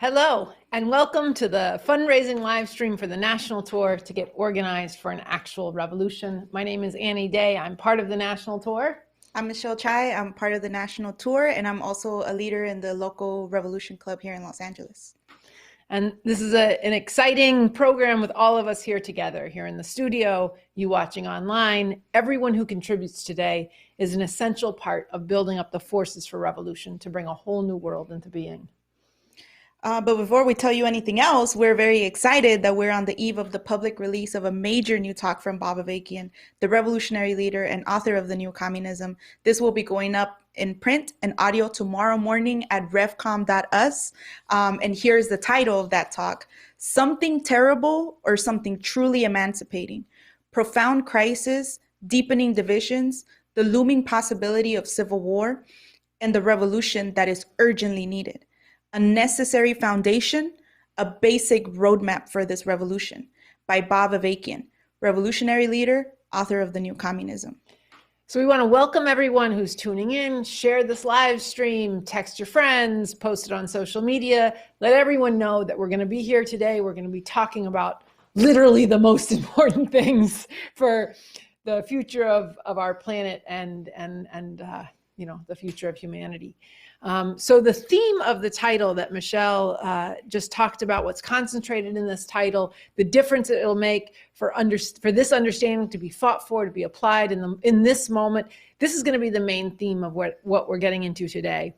Hello, and welcome to the fundraising live stream for the national tour to get organized for an actual revolution. My name is Annie Day. I'm part of the national tour. I'm Michelle Chai. I'm part of the national tour, and I'm also a leader in the local Revolution Club here in Los Angeles. And this is an exciting program with all of us here together, here in the studio, you watching online. Everyone who contributes today is an essential part of building up the forces for revolution to bring a whole new world into being. But before we tell you anything else, we're very excited that we're on the eve of the public release of a major new talk from Bob Avakian, the revolutionary leader and author of The New Communism. This will be going up in print and audio tomorrow morning at revcom.us. And here's the title of that talk: Something Terrible or Something Truly Emancipating. Profound Crisis, Deepening Divisions, the Looming Possibility of Civil War, and the Revolution That Is Urgently Needed. A Necessary Foundation, a Basic Roadmap for This Revolution, by Bob Avakian, revolutionary leader, author of The New Communism. So we want to welcome everyone who's tuning in. Share this live stream, text your friends, post it on social media. Let everyone know that we're going to be here today. We're going to be talking about literally the most important things for the future of our planet and the future of humanity. So the theme of the title that Michelle just talked about, what's concentrated in this title, the difference that it'll make for this understanding to be fought for, to be applied in this moment. This is going to be the main theme of what we're getting into today.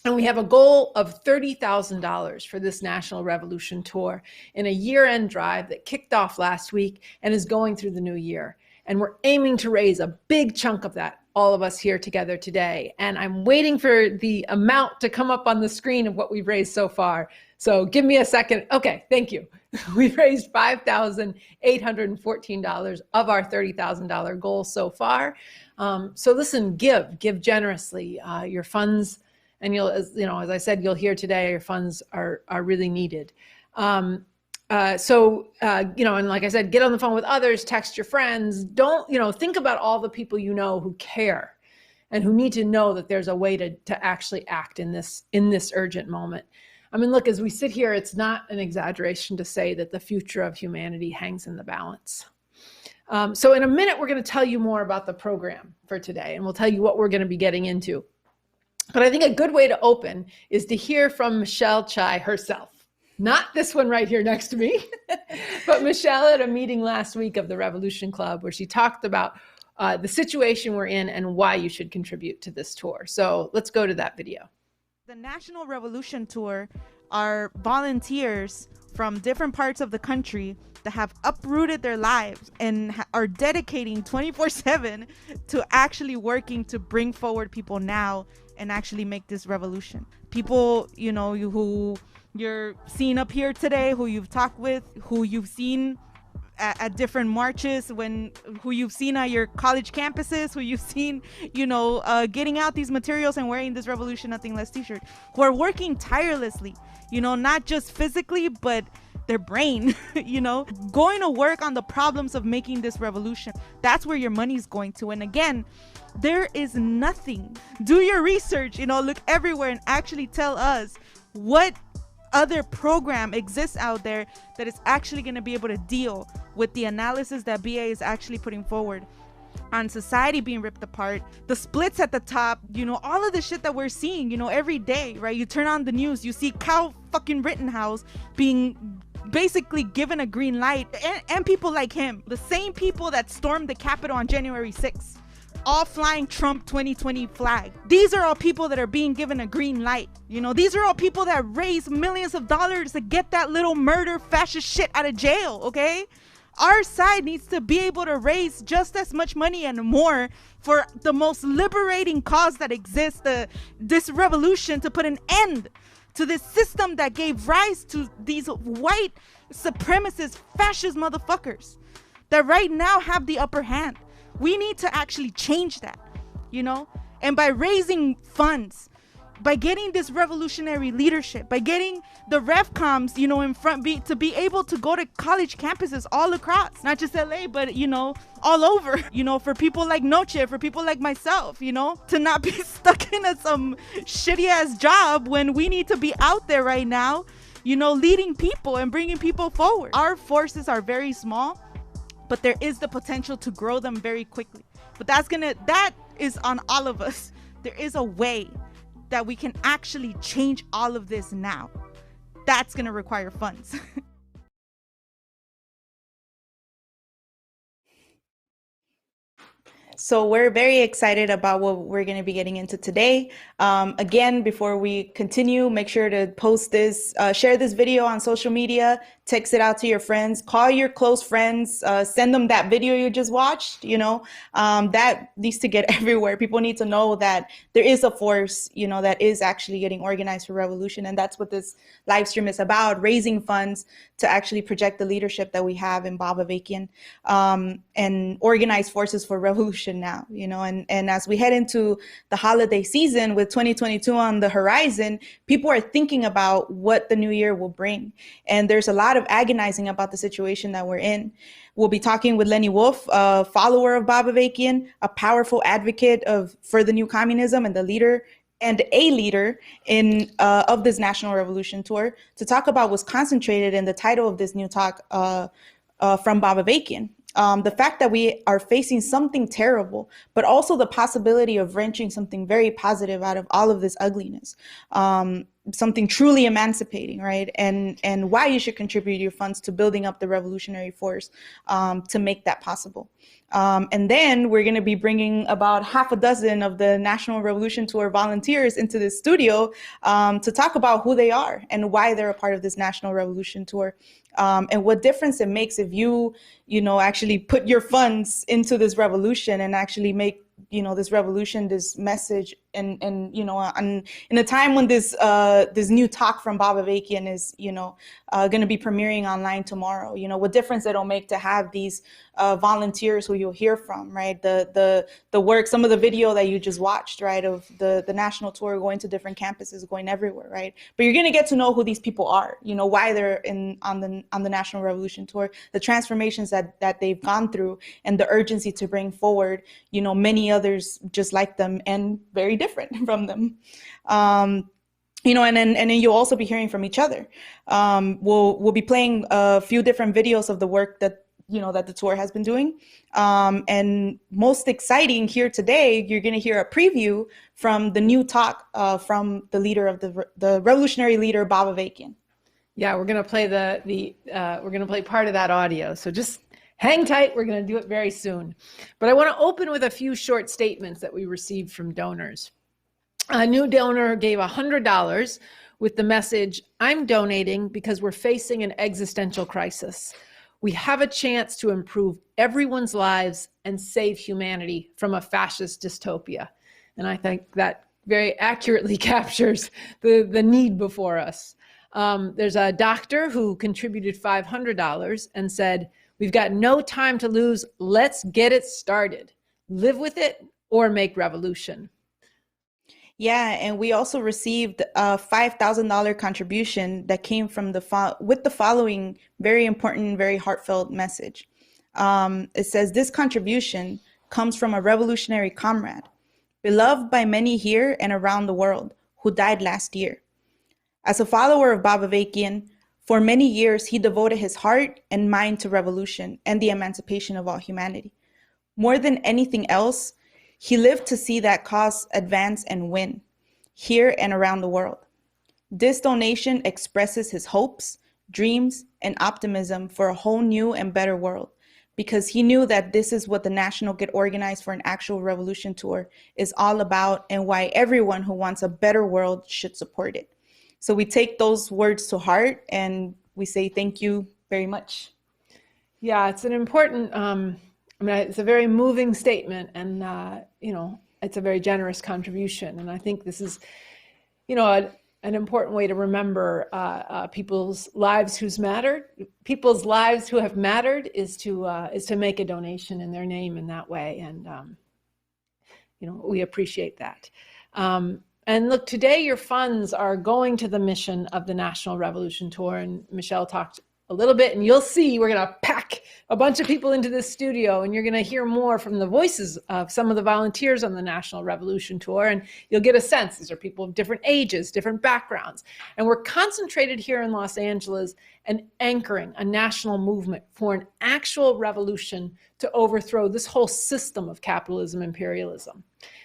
And we have a goal of $30,000 for this National Revolution Tour in a year-end drive that kicked off last week and is going through the new year. And we're aiming to raise a big chunk of that, all of us here together today. And I'm waiting for the amount to come up on the screen of what we've raised so far. So give me a second. Okay, thank you. We've raised $5,814 of our $30,000 goal so far. So listen, give generously. Your funds, and as I said, you'll hear today, your funds are really needed. And like I said, get on the phone with others, text your friends. Don't, think about all the people who care and who need to know that there's a way to actually act in this urgent moment. I mean, look, as we sit here, it's not an exaggeration to say that the future of humanity hangs in the balance. So in a minute, we're going to tell you more about the program for today, and we'll tell you what we're going to be getting into. But I think a good way to open is to hear from Michelle Chai herself. Not this one right here next to me, but Michelle at a meeting last week of the Revolution Club where she talked about the situation we're in and why you should contribute to this tour. So let's go to that video. The National Revolution Tour are volunteers from different parts of the country that have uprooted their lives and are dedicating 24/7 to actually working to bring forward people now and actually make this revolution. People, who you're seeing up here today, who you've talked with, who you've seen at different marches, who you've seen at your college campuses, who you've seen, getting out these materials and wearing this Revolution Nothing Less t-shirt, who are working tirelessly, not just physically, but their brain, going to work on the problems of making this revolution. That's where your money's going to. And again, there is nothing. Do your research, look everywhere and actually tell us what other program exists out there that is actually going to be able to deal with the analysis that BA is actually putting forward on society being ripped apart, the splits at the top, all of the shit that we're seeing, every day, right? You turn on the news, you see Kyle fucking Rittenhouse being basically given a green light, and people like him, the same people that stormed the Capitol on January 6th, all flying Trump 2020 flag. These are all people that are being given a green light. These are all people that raise millions of dollars to get that little murder fascist shit out of jail, okay? Our side needs to be able to raise just as much money and more for the most liberating cause that exists, this revolution, to put an end to this system that gave rise to these white supremacist fascist motherfuckers that right now have the upper hand. We need to actually change that, and by raising funds, by getting this revolutionary leadership, by getting the RevComs, in front, to be able to go to college campuses all across, not just LA, but, all over, for people like Noche, for people like myself, to not be stuck in some shitty ass job when we need to be out there right now leading people and bringing people forward. Our forces are very small, but there is the potential to grow them very quickly. But that is on all of us. There is a way that we can actually change all of this now. That's going to require funds. So we're very excited about what we're going to be getting into today. Again, before we continue, make sure to post this, share this video on social media, text it out to your friends, call your close friends, send them that video you just watched. That needs to get everywhere. People need to know that there is a force, that is actually getting organized for revolution. And that's what this live stream is about, raising funds to actually project the leadership that we have in Bob Avakian, and organize forces for revolution now, and as we head into the holiday season with 2022 on the horizon, people are thinking about what the new year will bring. And there's a lot of agonizing about the situation that we're in. We'll be talking with Lenny Wolf, a follower of Bob Avakian, a powerful advocate for the new communism and a leader in of this National Revolution Tour, to talk about what's concentrated in the title of this new talk from Bob Avakian. The fact that we are facing something terrible, but also the possibility of wrenching something very positive out of all of this ugliness, something truly emancipating, right? And why you should contribute your funds to building up the revolutionary force to make that possible. And then we're going to be bringing about half a dozen of the National Revolution Tour volunteers into the studio to talk about who they are and why they're a part of this National Revolution Tour, and what difference it makes if you actually put your funds into this revolution and actually make this revolution, this message, and in a time when this new talk from Bob Avakian is going to be premiering online tomorrow, what difference it'll make to have these volunteers who you'll hear from, right? The work, some of the video that you just watched, right, of the national tour, going to different campuses, going everywhere, right? But you're going to get to know who these people are, why they're on the National Revolution Tour, the transformations that they've gone through, and the urgency to bring forward many others just like them and very different from them. And then you'll also be hearing from each other. We'll be playing a few different videos of the work that the tour has been doing. And most exciting here today, you're going to hear a preview from the new talk from the leader of the revolutionary leader, Bob Avakian. Yeah, we're going to play we're going to play part of that audio. So just hang tight. We're going to do it very soon. But I want to open with a few short statements that we received from donors. A new donor gave $100 with the message, "I'm donating because we're facing an existential crisis. We have a chance to improve everyone's lives and save humanity from a fascist dystopia." And I think that very accurately captures the need before us. There's a doctor who contributed $500 and said, "We've got no time to lose. Let's get it started. Live with it or make revolution." Yeah, and we also received a $5,000 contribution that came from with the following very important, very heartfelt message. It says, "This contribution comes from a revolutionary comrade, beloved by many here and around the world, who died last year. As a follower of Bob Avakian, for many years he devoted his heart and mind to revolution and the emancipation of all humanity. More than anything else, he lived to see that cause advance and win, here and around the world. This donation expresses his hopes, dreams, and optimism for a whole new and better world, because he knew that this is what the National Get Organized for an Actual Revolution Tour is all about, and why everyone who wants a better world should support it." So we take those words to heart and we say thank you very much. Yeah, it's an important, it's a very moving statement, and, it's a very generous contribution. And I think this is, an important way to remember people's lives who have mattered is to make a donation in their name in that way. And, we appreciate that. And look, today your funds are going to the mission of the National Revolution Tour. And Michelle talked a little bit, and you'll see we're going to pack a bunch of people into this studio, and you're going to hear more from the voices of some of the volunteers on the National Revolution Tour, and you'll get a sense. These are people of different ages, different backgrounds, and we're concentrated here in Los Angeles and anchoring a national movement for an actual revolution to overthrow this whole system of capitalism, imperialism.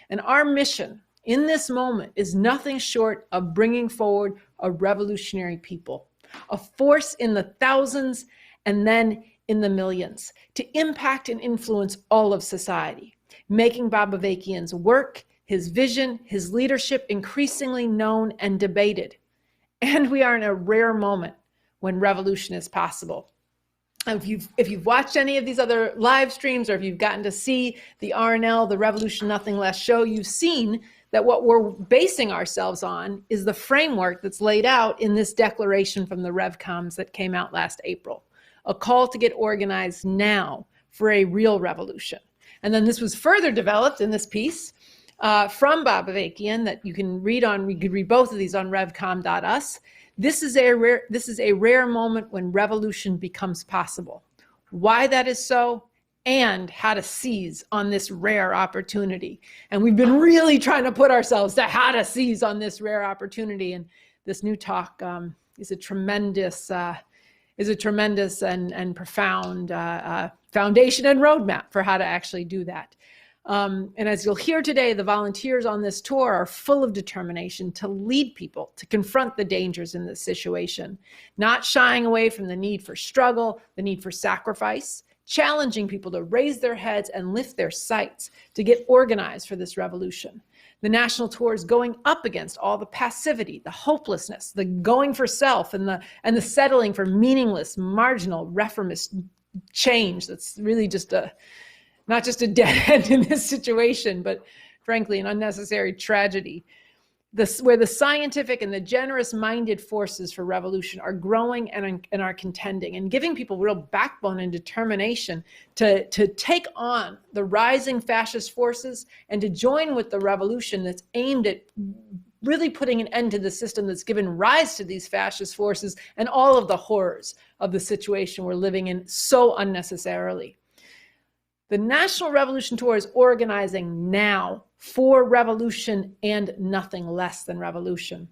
And our mission in this moment is nothing short of bringing forward a revolutionary people, a force in the thousands and then in the millions to impact and influence all of society, making Bob Avakian's work, his vision, his leadership increasingly known and debated. And we are in a rare moment when revolution is possible. If you've watched any of these other live streams, or if you've gotten to see the RNL, the Revolution Nothing Less show, you've seen that what we're basing ourselves on is the framework that's laid out in this declaration from the RevComs that came out last April, a call to get organized now for a real revolution. And then this was further developed in this piece from Bob Avakian that you can read on. We could read both of these on revcom.us. This is a rare moment when revolution becomes possible. Why that is so, and how to seize on this rare opportunity. And we've been really trying to put ourselves to how to seize on this rare opportunity. And this new talk is a tremendous and profound foundation and roadmap for how to actually do that. And as you'll hear today, the volunteers on this tour are full of determination to lead people to confront the dangers in this situation, not shying away from the need for struggle, the need for sacrifice, challenging people to raise their heads and lift their sights to get organized for this revolution. The national tour is going up against all the passivity, the hopelessness, the going for self, and the settling for meaningless, marginal, reformist change that's really just not just a dead end in this situation, but frankly, an unnecessary tragedy. Where the scientific and the generous-minded forces for revolution are growing and are contending and giving people real backbone and determination to take on the rising fascist forces and to join with the revolution that's aimed at really putting an end to the system that's given rise to these fascist forces and all of the horrors of the situation we're living in so unnecessarily. The National Revolution Tour is organizing now for revolution and nothing less than revolution.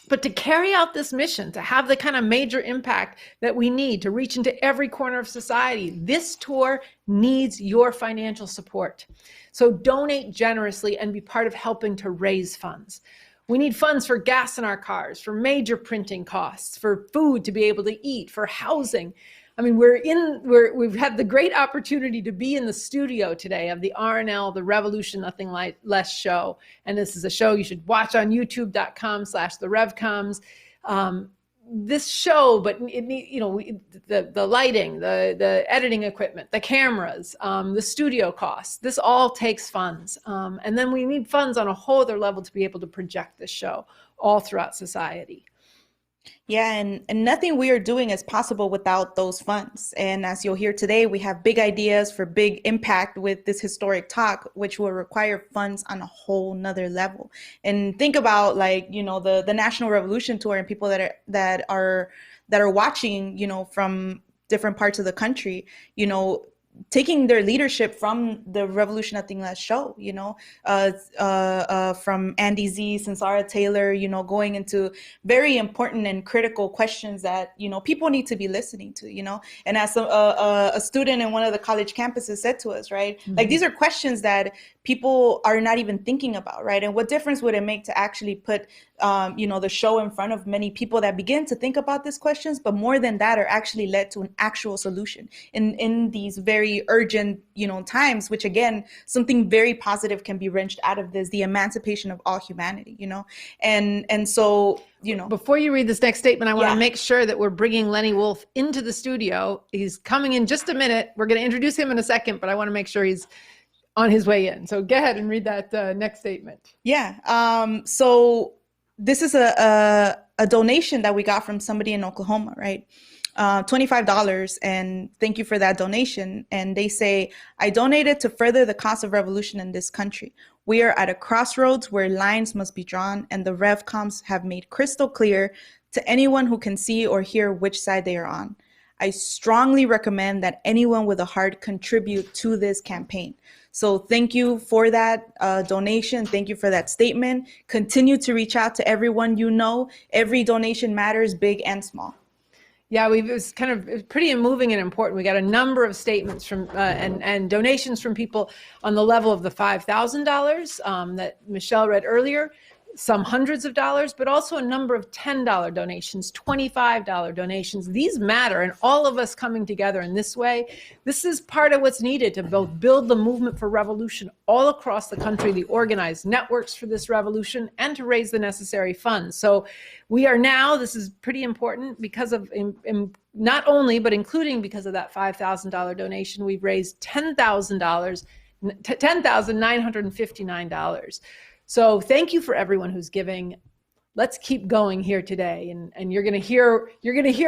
But to carry out this mission, to have the kind of major impact that we need to reach into every corner of society, this tour needs your financial support. So donate generously and be part of helping to raise funds. We need funds for gas in our cars, for major printing costs, for food to be able to eat, for housing. I mean, we've had the great opportunity to be in the studio today of the RNL, the Revolution Nothing Less show. And this is a show you should watch on youtube.com/therevcoms. This show, but the lighting, the editing equipment, the cameras, the studio costs, this all takes funds. And then we need funds on a whole other level to be able to project this show all throughout society. Yeah, and nothing we are doing is possible without those funds. And as you'll hear today, we have big ideas for big impact with this historic talk, which will require funds on a whole nother level. And think about the National Revolution Tour and people that are watching, from different parts of the country, taking their leadership from the Revolution Nothing Less show, from Andy Z, Sarah Taylor, going into very important and critical questions that, people need to be listening to, and as a student in one of the college campuses said to us, right, mm-hmm. Like these are questions that people are not even thinking about, right? And what difference would it make to actually put, the show in front of many people that begin to think about these questions, but more than that are actually led to an actual solution in these very urgent, times, which again, something very positive can be wrenched out of this, the emancipation of all humanity, and so, Before you read this next statement, I want to make sure that we're bringing Lenny Wolf into the studio. He's coming in just a minute. We're going to introduce him in a second, but I want to make sure he's on his way in. So go ahead and read that next statement. Yeah. So this is a donation that we got from somebody in Oklahoma, right? $25, and thank you for that donation. And they say, I donated to further the cause of revolution in this country. We are at a crossroads where lines must be drawn, and the RevComs have made crystal clear to anyone who can see or hear which side they are on. I strongly recommend that anyone with a heart contribute to this campaign. So thank you for that donation. Thank you for that statement. Continue to reach out to everyone you know. Every donation matters, big and small. Yeah, it was kind of pretty moving and important. We got a number of statements from and donations from people on the level of the $5,000 that Michelle read earlier, some hundreds of dollars, but also a number of $10 donations, $25 donations. These matter, and all of us coming together in this way, this is part of what's needed to both build the movement for revolution all across the country, the organized networks for this revolution, and to raise the necessary funds. So we are now, this is pretty important because of, not only, but including because of that $5,000 donation, we've raised $10,959. So thank you for everyone who's giving. Let's keep going here today, and you're going to hear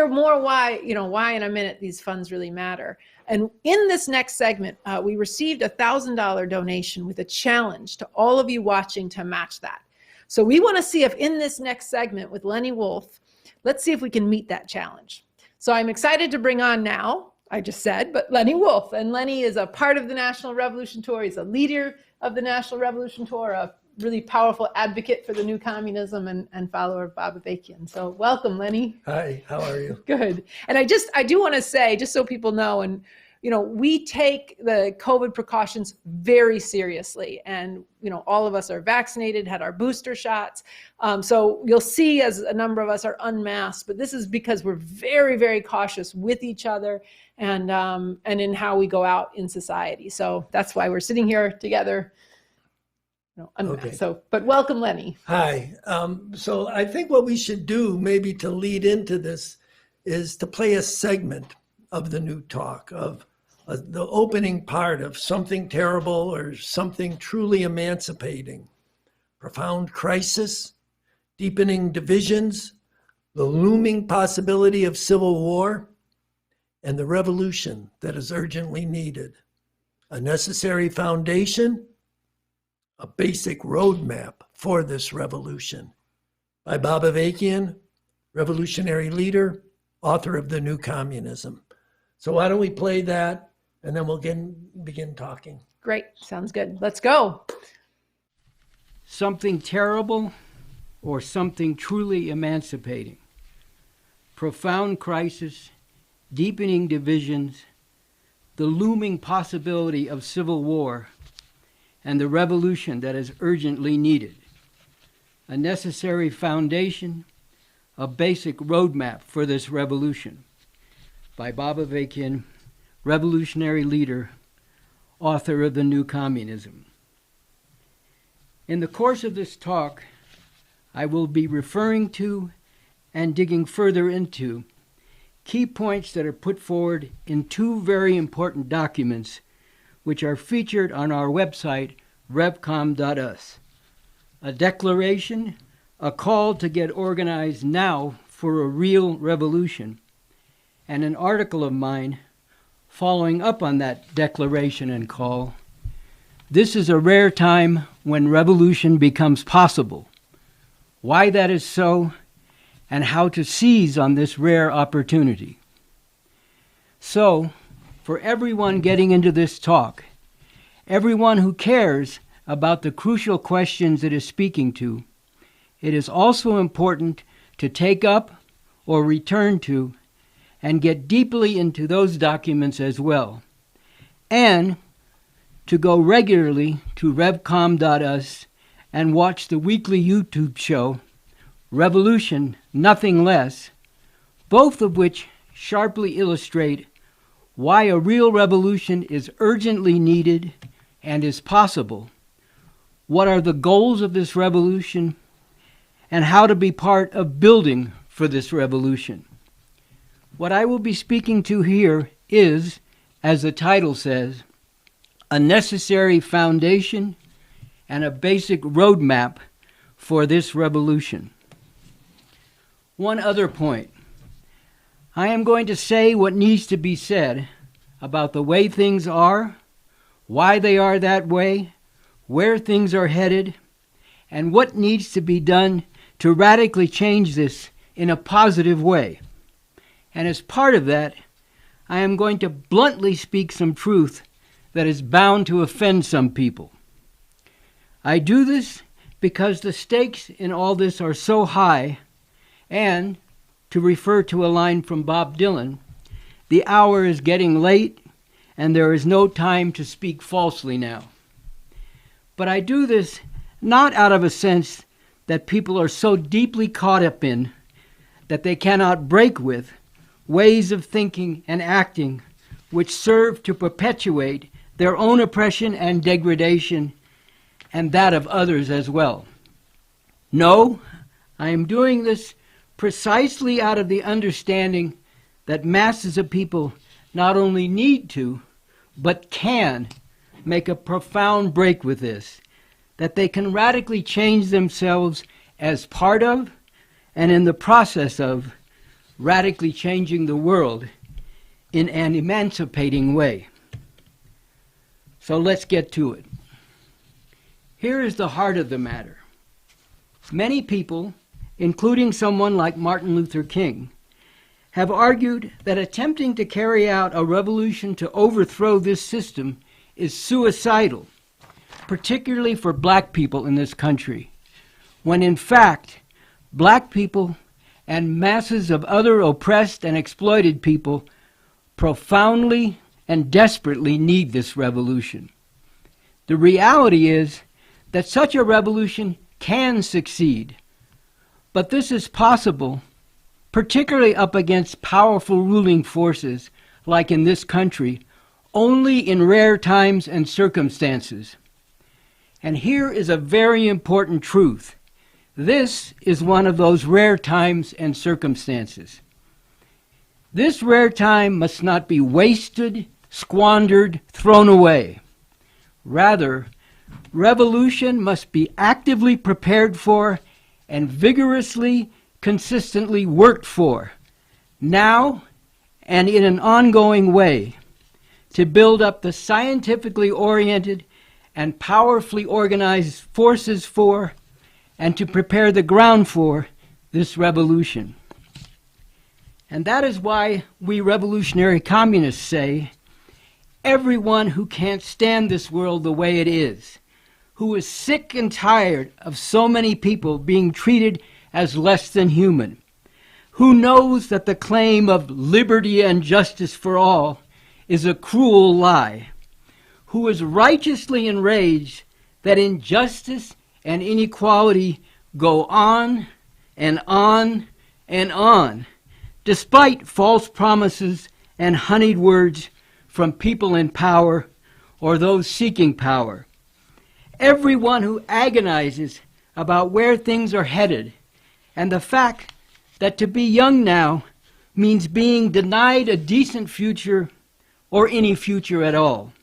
more why in a minute these funds really matter. And in this next segment, we received a $1,000 donation with a challenge to all of you watching to match that. So we want to see if in this next segment with Lenny Wolf, let's see if we can meet that challenge. So I'm excited to bring on now, I just said, but Lenny Wolf. And Lenny is a part of the National Revolution Tour. He's a leader of the National Revolution Tour, a really powerful advocate for the new communism and follower of Bob Avakian. So welcome, Lenny. Hi, how are you? Good. And I do want to say, just so people know, and we take the COVID precautions very seriously, and all of us are vaccinated, had our booster shots. So you'll see as a number of us are unmasked, but this is because we're very, very cautious with each other and in how we go out in society. So that's why we're sitting here together. Okay. So, but welcome, Lenny. Hi. So I think what we should do maybe to lead into this is to play a segment of the new talk of the opening part of Something Terrible or Something Truly Emancipating. Profound crisis, deepening divisions, the looming possibility of civil war, and the revolution that is urgently needed. A necessary foundation, a basic roadmap for this revolution, by Bob Avakian, revolutionary leader, author of The New Communism. So why don't we play that, and then we'll begin talking. Great, sounds good. Let's go. Something terrible or something truly emancipating. Profound crisis, deepening divisions, the looming possibility of civil war, and the revolution that is urgently needed. A necessary foundation, a basic roadmap for this revolution. By Bob Avakian, revolutionary leader, author of The New Communism. In the course of this talk, I will be referring to and digging further into key points that are put forward in two very important documents which are featured on our website, revcom.us. A declaration, a call to get organized now for a real revolution, and an article of mine following up on that declaration and call. This is a rare time when revolution becomes possible. Why that is so, and how to seize on this rare opportunity. So, for everyone getting into this talk, everyone who cares about the crucial questions it is speaking to, it is also important to take up or return to and get deeply into those documents as well, and to go regularly to revcom.us and watch the weekly YouTube show, Revolution, Nothing Less, both of which sharply illustrate why a real revolution is urgently needed and is possible, what are the goals of this revolution, and how to be part of building for this revolution. What I will be speaking to here is, as the title says, a necessary foundation and a basic roadmap for this revolution. One other point. I am going to say what needs to be said about the way things are, why they are that way, where things are headed, and what needs to be done to radically change this in a positive way. And as part of that, I am going to bluntly speak some truth that is bound to offend some people. I do this because the stakes in all this are so high, and, to refer to a line from Bob Dylan, the hour is getting late, and there is no time to speak falsely now. But I do this not out of a sense that people are so deeply caught up in that they cannot break with ways of thinking and acting which serve to perpetuate their own oppression and degradation and that of others as well. No, I am doing this precisely out of the understanding that masses of people not only need to, but can make a profound break with this, that they can radically change themselves as part of, and in the process of, radically changing the world in an emancipating way. So let's get to it. Here is the heart of the matter. Many people, including someone like Martin Luther King, have argued that attempting to carry out a revolution to overthrow this system is suicidal, particularly for black people in this country, when in fact, black people and masses of other oppressed and exploited people profoundly and desperately need this revolution. The reality is that such a revolution can succeed, but this is possible, particularly up against powerful ruling forces, like in this country, only in rare times and circumstances. And here is a very important truth. This is one of those rare times and circumstances. This rare time must not be wasted, squandered, thrown away. Rather, revolution must be actively prepared for and vigorously, consistently worked for, now and in an ongoing way, to build up the scientifically oriented and powerfully organized forces for, and to prepare the ground for, this revolution. And that is why we revolutionary communists say, everyone who can't stand this world the way it is, who is sick and tired of so many people being treated as less than human, who knows that the claim of liberty and justice for all is a cruel lie, who is righteously enraged that injustice and inequality go on and on and on, despite false promises and honeyed words from people in power or those seeking power. Everyone who agonizes about where things are headed and the fact that to be young now means being denied a decent future or any future at all.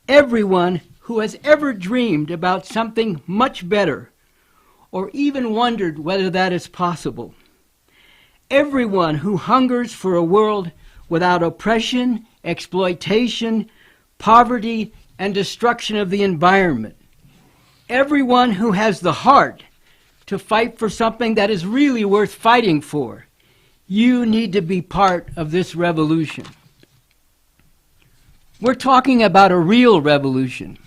Everyone who has ever dreamed about something much better or even wondered whether that is possible. Everyone who hungers for a world without oppression, exploitation, poverty, and destruction of the environment. Everyone who has the heart to fight for something that is really worth fighting for. You need to be part of this revolution. We're talking about a real revolution,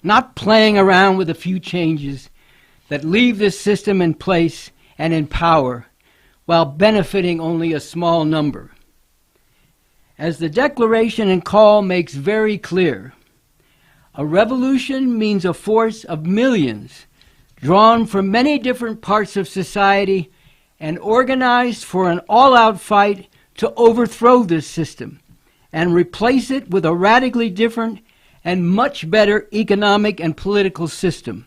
not playing around with a few changes that leave this system in place and in power while benefiting only a small number. As the Declaration and Call makes very clear, a revolution means a force of millions drawn from many different parts of society and organized for an all-out fight to overthrow this system and replace it with a radically different and much better economic and political system,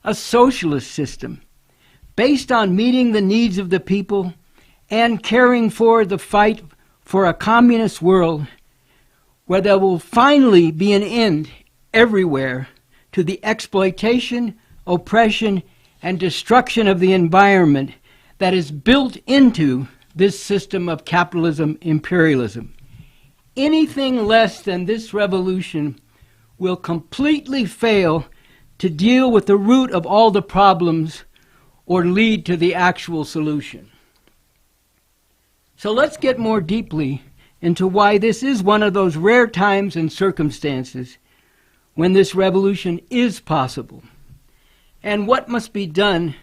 a socialist system, based on meeting the needs of the people and caring for the fight for a communist world where there will finally be an end everywhere to the exploitation, oppression, and destruction of the environment that is built into this system of capitalism imperialism. Anything less than this revolution will completely fail to deal with the root of all the problems or lead to the actual solution. So let's get more deeply into why this is one of those rare times and circumstances when this revolution is possible, and what must be done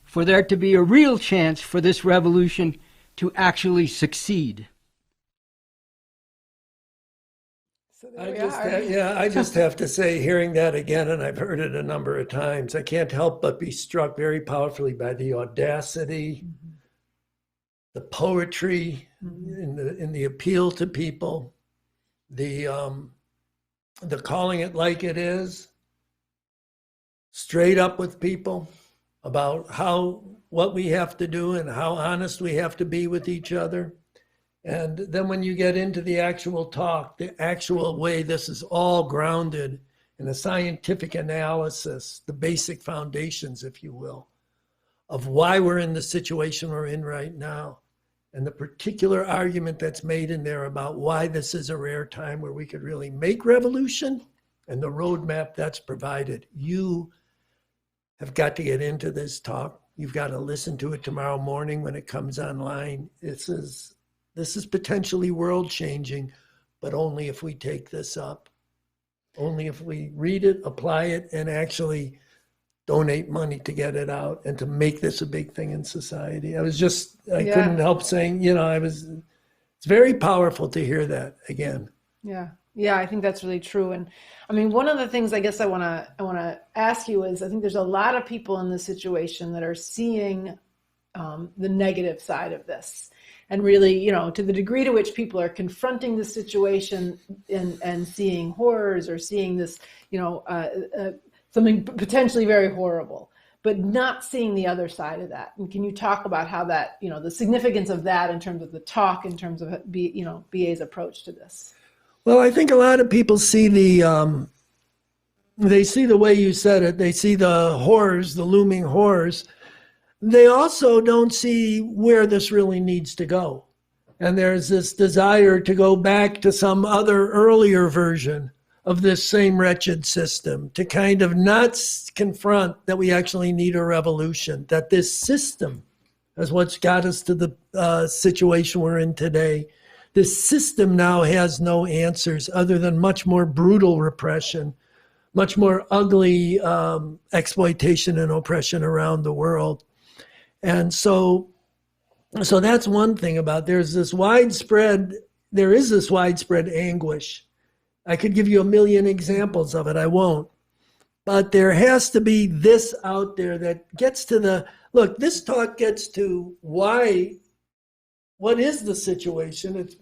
for there to be a real chance for this revolution to actually succeed. I just have to say, hearing that again, and I've heard it a number of times, I can't help but be struck very powerfully by the audacity, the poetry, in the appeal to people, the calling it like it is, straight up with people about what we have to do and how honest we have to be with each other. And then when you get into the actual talk, the actual way this is all grounded in a scientific analysis, the basic foundations, if you will, of why we're in the situation we're in right now, and the particular argument that's made in there about why this is a rare time where we could really make revolution, and the roadmap that's provided. You have got to get into this talk. You've got to listen to it tomorrow morning when it comes online. This is potentially world-changing, but only if we take this up. Only if we read it, apply it, and actually donate money to get it out and to make this a big thing in society. I couldn't help saying, it's very powerful to hear that again. Yeah, I think that's really true. And I mean, one of the things I guess I want to ask you is, I think there's a lot of people in this situation that are seeing the negative side of this. And really, to the degree to which people are confronting the situation and seeing horrors or seeing this, something potentially very horrible, but not seeing the other side of that. And can you talk about how that, the significance of that in terms of the talk, in terms of BA's approach to this? Well, I think a lot of people see they see the way you said it. They see the horrors, the looming horrors. They also don't see where this really needs to go. And there's this desire to go back to some other earlier version of this same wretched system, to kind of not confront that we actually need a revolution, that this system is what's got us to the situation we're in today. This system now has no answers other than much more brutal repression, much more ugly exploitation and oppression around the world. And so that's one thing about, there is this widespread anguish. I could give you a million examples of it. I won't. But there has to be this out there that gets to this talk gets to what is the situation? It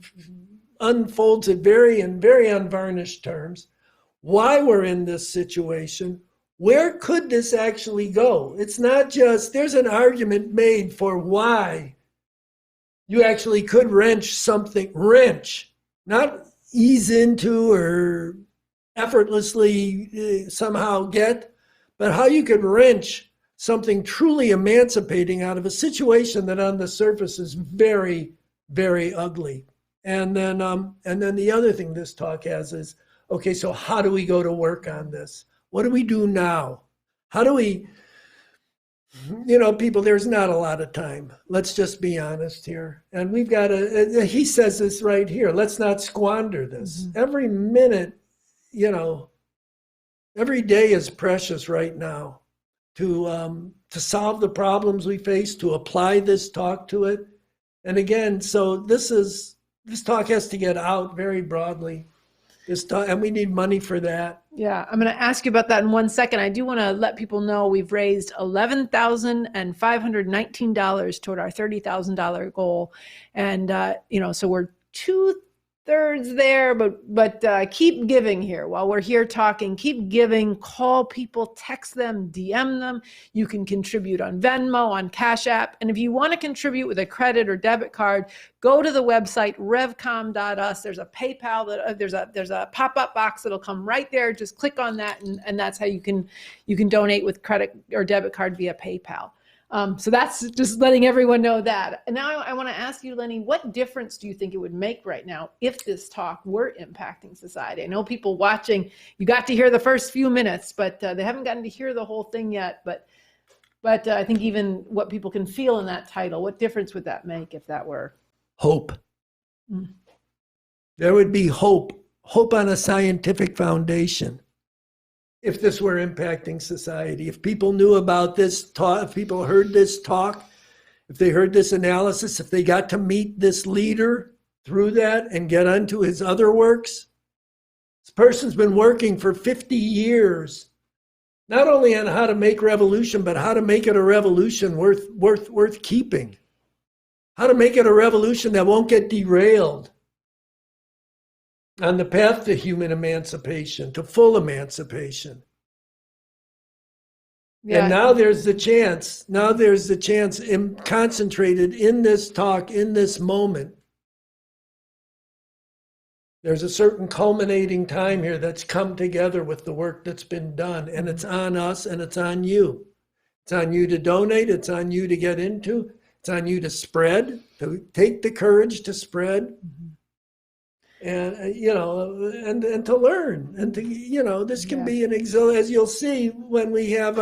unfolds it in very unvarnished terms. Why we're in this situation. Where could this actually go? It's not just, there's an argument made for why you actually could wrench, not ease into or effortlessly somehow get, but how you could wrench something truly emancipating out of a situation that on the surface is very, very ugly. And then the other thing this talk has is, okay, so how do we go to work on this? What do we do now? How do we, people, there's not a lot of time. Let's just be honest here. And we've got he says this right here, let's not squander this. Mm-hmm. Every minute, every day is precious right now to solve the problems we face, to apply this talk to it. And again, so this talk has to get out very broadly. And we need money for that. Yeah, I'm going to ask you about that in 1 second. I do want to let people know we've raised $11,519 toward our $30,000 goal. And, so we're 2/3 there, but keep giving here. While we're here talking, keep giving, call people, text them, DM them. You can contribute on Venmo, on CashApp. And if you want to contribute with a credit or debit card, go to the website, revcom.us. There's a PayPal, there's a pop-up box that'll come right there. Just click on that, and that's how you can donate with credit or debit card via PayPal. So that's just letting everyone know that. And now I want to ask you, Lenny, what difference do you think it would make right now if this talk were impacting society? I know people watching, you got to hear the first few minutes, but they haven't gotten to hear the whole thing yet. But I think even what people can feel in that title, what difference would that make if that were? Hope. There would be hope on a scientific foundation. If this were impacting society, if people knew about this talk, if people heard this talk, if they heard this analysis, if they got to meet this leader through that and get onto his other works. This person's been working for 50 years, not only on how to make revolution, but how to make it a revolution worth keeping. How to make it a revolution that won't get derailed on the path to human emancipation, to full emancipation. Yeah. And now there's the chance, concentrated in this talk, in this moment. There's a certain culminating time here that's come together with the work that's been done, and it's on us and it's on you. It's on you to donate, it's on you to get into, it's on you to spread, to take the courage to spread. And, and to learn, and to, this can be an as you'll see when we have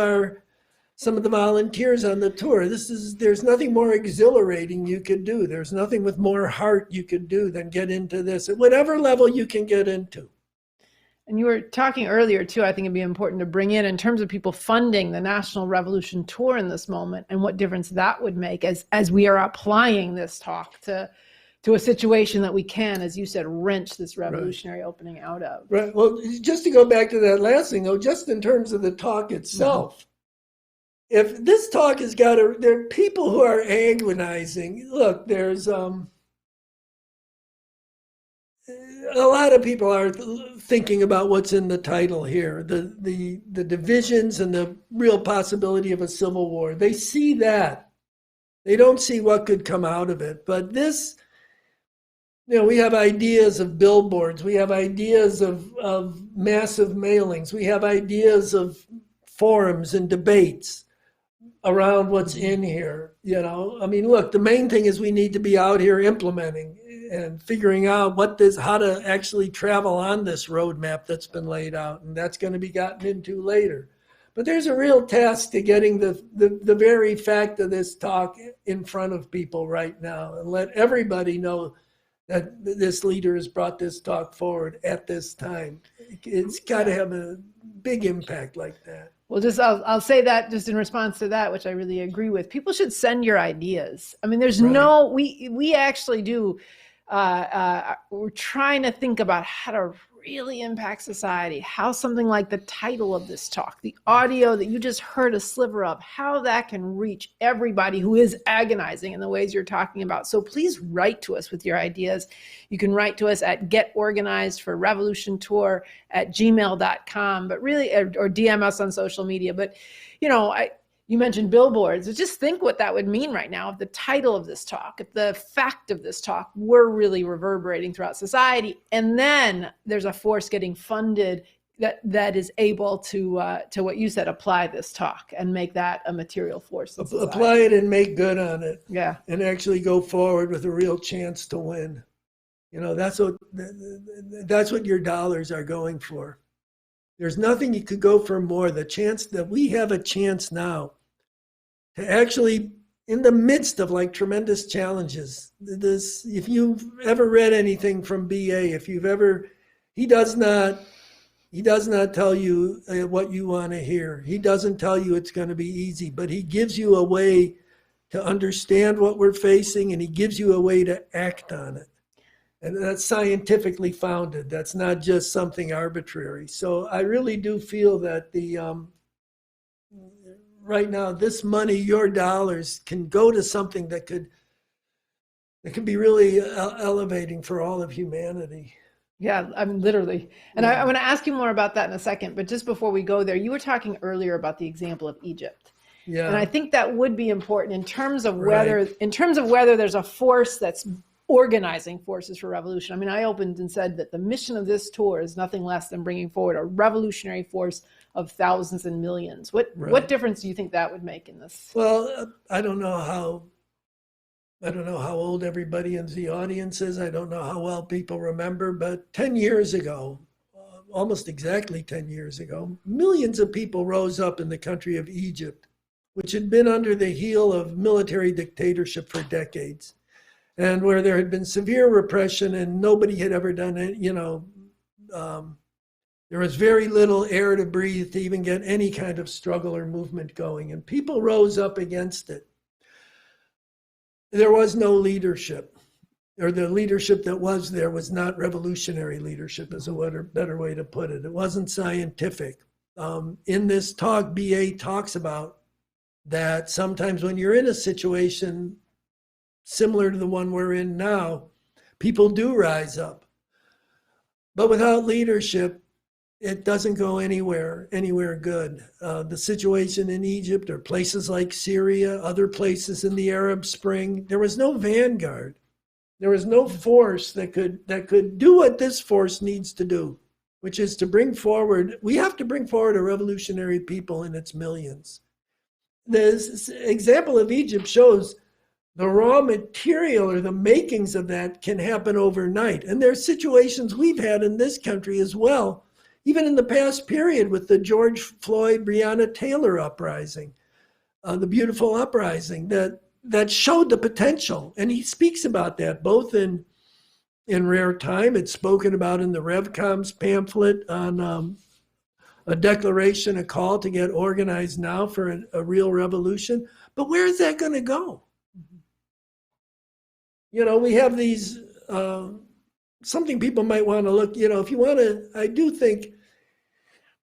some of the volunteers on the tour. There's nothing more exhilarating you could do. There's nothing with more heart you could do than get into this at whatever level you can get into. And you were talking earlier too, I think it'd be important to bring in terms of people funding the National Revolution Tour in this moment, and what difference that would make as we are applying this talk to a situation that we can, as you said, wrench this revolutionary opening out of. Right. Well, just to go back to that last thing, though, just in terms of the talk itself, if this talk has got there are people who are agonizing. Look, there's a lot of people are thinking about what's in the title here, the divisions and the real possibility of a civil war. They see that. They don't see what could come out of it. But this, we have ideas of billboards. We have ideas of massive mailings. We have ideas of forums and debates around what's in here. Look, the main thing is we need to be out here implementing and figuring out how to actually travel on this roadmap that's been laid out, and that's going to be gotten into later. But there's a real task to getting the very fact of this talk in front of people right now, and let everybody know that this leader has brought this talk forward at this time. It's got to have a big impact like that. Well, I'll say that just in response to that, which I really agree with. People should send your ideas. There's we actually do. We're trying to think about how to really impact society, how something like the title of this talk, the audio that you just heard a sliver of, how that can reach everybody who is agonizing in the ways you're talking about. So please write to us with your ideas. You can write to us at getorganizedforrevolutiontour@gmail.com, but really, or DM us on social media. But, you mentioned billboards. Just think what that would mean right now if the title of this talk, if the fact of this talk were really reverberating throughout society, and then there's a force getting funded that is able to what you said, apply this talk and make that a material force. Apply it and make good on it. Yeah. And actually go forward with a real chance to win. That's what your dollars are going for. There's nothing you could go for more. The chance that we have a chance now to actually, in the midst of tremendous challenges, if you've ever read anything from BA, he does not tell you what you want to hear. He doesn't tell you it's going to be easy, but he gives you a way to understand what we're facing, and he gives you a way to act on it. And that's scientifically founded. That's not just something arbitrary. So I really do feel that right now, this money, your dollars, can go to something that could be really elevating for all of humanity. Yeah, literally. And I want to ask you more about that in a second. But just before we go there, you were talking earlier about the example of Egypt. Yeah. And I think that would be important in terms of whether there's a force that's organizing forces for revolution. I opened and said that the mission of this tour is nothing less than bringing forward a revolutionary force of thousands and millions. What difference do you think that would make in this? Well, I don't know how old everybody in the audience is. I don't know how well people remember, but 10 years ago, almost exactly 10 years ago, millions of people rose up in the country of Egypt, which had been under the heel of military dictatorship for decades. and where there had been severe repression and nobody had ever done it, there was very little air to breathe to even get any kind of struggle or movement going, and people rose up against it. There was no leadership, or the leadership that was there was not revolutionary leadership, is a better way to put it. It wasn't scientific. In this talk, BA talks about that sometimes when you're in a situation similar to the one we're in now, people do rise up. But without leadership, it doesn't go anywhere good. The situation in Egypt or places like Syria, other places in the Arab Spring, there was no vanguard. There was no force that could do what this force needs to do, which is to bring forward, we have to bring forward a revolutionary people in its millions. This example of Egypt shows the raw material or the makings of that can happen overnight. And there are situations we've had in this country as well, even in the past period with the George Floyd, Breonna Taylor uprising, the beautiful uprising that showed the potential. And he speaks about that both in Rare Time. It's spoken about in the RevCom's pamphlet on a declaration, a call to get organized now for a real revolution. But where is that going to go? We have these, something people might want to look, if you want to, I do think,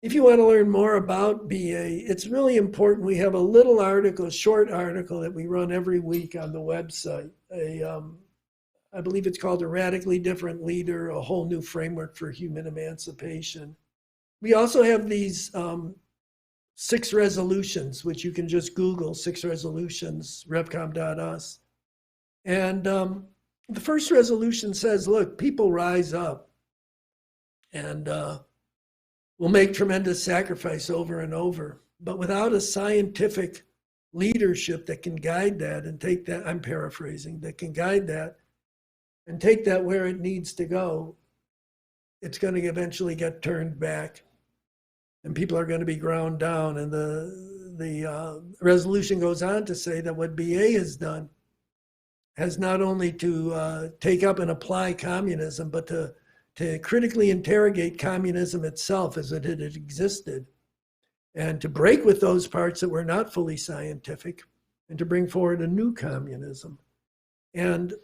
if you want to learn more about BA, it's really important. We have a little article, a short article that we run every week on the website. I believe it's called A Radically Different Leader, a Whole New Framework for Human Emancipation. We also have these 6 resolutions, which you can just Google, 6 resolutions, revcom.us. And the first resolution says, look, people rise up and will make tremendous sacrifice over and over. But without a scientific leadership that can guide that and take that, I'm paraphrasing, that can guide that and take that where it needs to go, it's going to eventually get turned back. And people are going to be ground down. And the resolution goes on to say that what BA has done has not only to take up and apply communism, but to critically interrogate communism itself as it had existed, and to break with those parts that were not fully scientific, and to bring forward a new communism. And,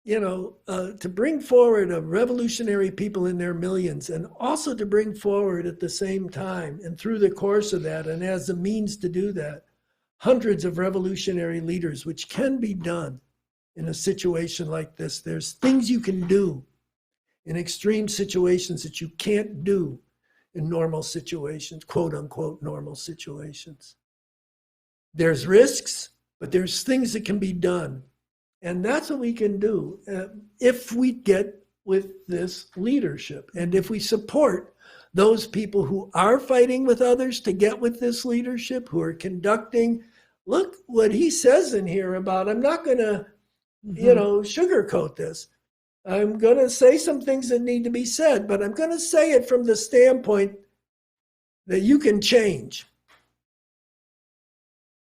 to bring forward a revolutionary people in their millions, and also to bring forward at the same time, and through the course of that, and as a means to do that, hundreds of revolutionary leaders, which can be done in a situation like this. There's things you can do in extreme situations that you can't do in normal situations, quote unquote, normal situations. There's risks, but there's things that can be done. And that's what we can do if we get with this leadership. And if we support those people who are fighting with others to get with this leadership, who are conducting, look what he says in here about, I'm not going to, sugarcoat this. I'm going to say some things that need to be said, but I'm going to say it from the standpoint that you can change.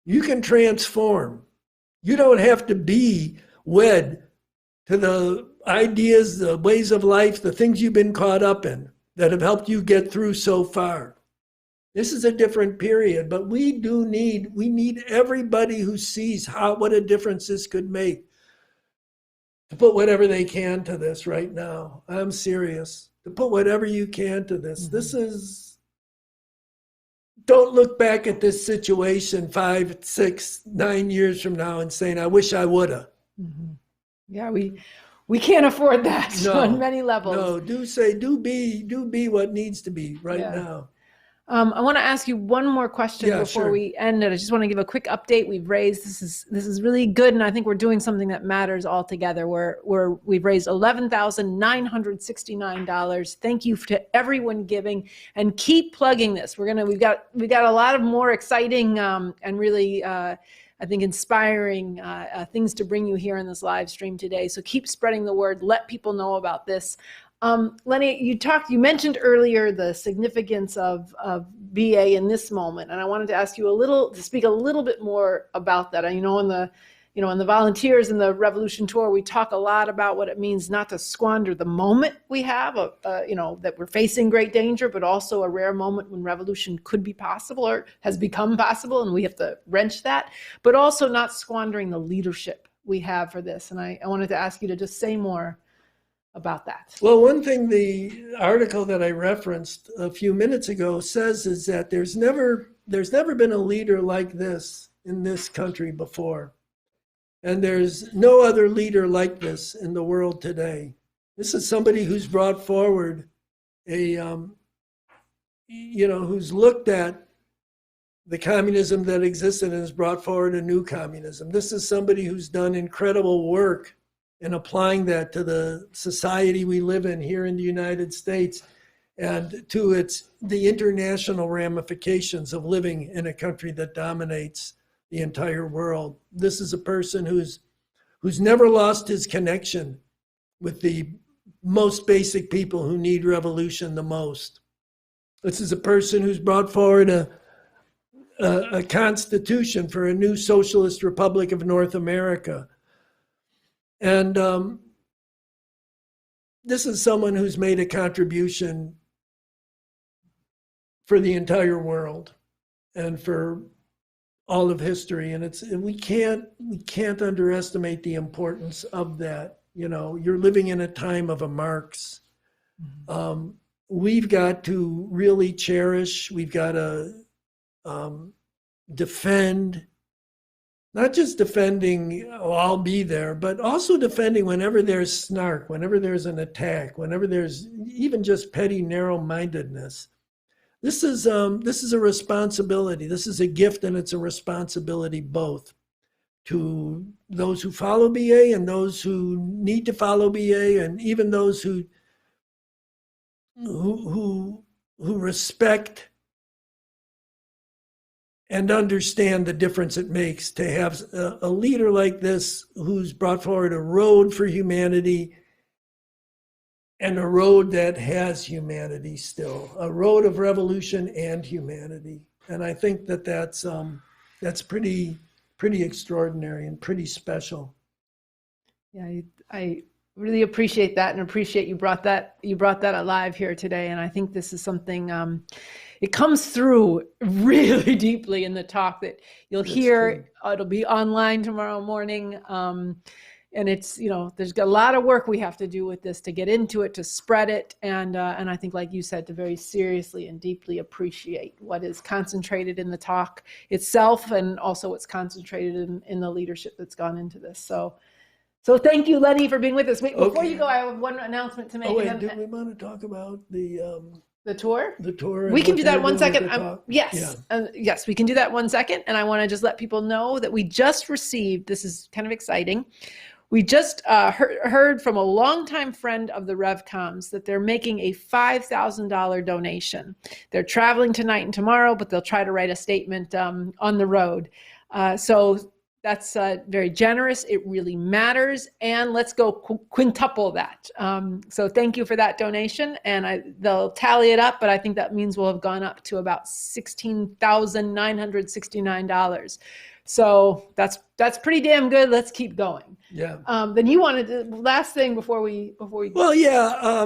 You can transform. You don't have to be wed to the ideas, the ways of life, the things you've been caught up in that have helped you get through so far. This is a different period, but we need everybody who sees what a difference this could make to put whatever they can to this right now. I'm serious. To put whatever you can to this. Mm-hmm. This is, don't look back at this situation 5, 6, 9 years from now and saying, I wish I woulda. Mm-hmm. Yeah, we can't afford that on many levels. No, do be what needs to be right now. I want to ask you one more question before we end it. I just want to give a quick update. We've raised, this is really good, and I think we're doing something that matters altogether. We've raised $11,969. Thank you to everyone giving, and keep plugging this. We've got a lot of more exciting and really I think inspiring things to bring you here in this live stream today. So keep spreading the word. Let people know about this. Lenny, you mentioned earlier the significance of BA in this moment, and I wanted to ask you to speak a little bit more about that. You know, you know, and the volunteers in the Revolution Tour, we talk a lot about what it means not to squander the moment we have, you know, that we're facing great danger, but also a rare moment when revolution could be possible or has become possible, and we have to wrench that, but also not squandering the leadership we have for this. And I wanted to ask you to just say more about that. Well, one thing the article that I referenced a few minutes ago says is that there's never been a leader like this in this country before. And there's no other leader like this in the world today. This is somebody who's brought forward who's looked at the communism that existed and has brought forward a new communism. This is somebody who's done incredible work in applying that to the society we live in here in the United States and to the international ramifications of living in a country that dominates the entire world. This is a person who's never lost his connection with the most basic people who need revolution the most. This is a person who's brought forward a constitution for a new socialist republic of North America. And this is someone who's made a contribution for the entire world and for all of history, and we can't underestimate the importance of that. You know, you're living in a time of a Marx. We've got to really cherish. We've got to defend, not just defending, oh, I'll be there, but also defending whenever there's snark, whenever there's an attack, whenever there's even just petty narrow-mindedness. This is a responsibility. This is a gift, and it's a responsibility both to those who follow BA and those who need to follow BA, and even those who respect and understand the difference it makes to have a leader like this who's brought forward a road for humanity, and a road that has humanity still, a road of revolution and humanity. And I think that's pretty extraordinary and pretty special. Yeah, I really appreciate that, and appreciate you brought that alive here today. And I think this is something, it comes through really deeply in the talk that you'll hear. It'll be online tomorrow morning. And it's, you know, there's a lot of work we have to do with this to get into it, to spread it. And I think, like you said, to very seriously and deeply appreciate what is concentrated in the talk itself, and also what's concentrated in the leadership that's gone into this. So thank you, Lenny, for being with us. Wait, before you go, I have one announcement to make. Oh, wait, do we want to talk about the tour? The tour. We can do that 1 second. Yes. Yeah. Yes, we can do that 1 second. And I want to just let people know that we just received, this is kind of exciting. We just heard from a longtime friend of the RevComs that they're making a $5,000 donation. They're traveling tonight and tomorrow, but they'll try to write a statement on the road. So that's very generous. It really matters. And let's go quintuple that. So thank you for that donation. And they'll tally it up, but I think that means we'll have gone up to about $16,969. So that's pretty damn good. Let's keep going. Yeah. Then you wanted to, last thing before we. Well, yeah.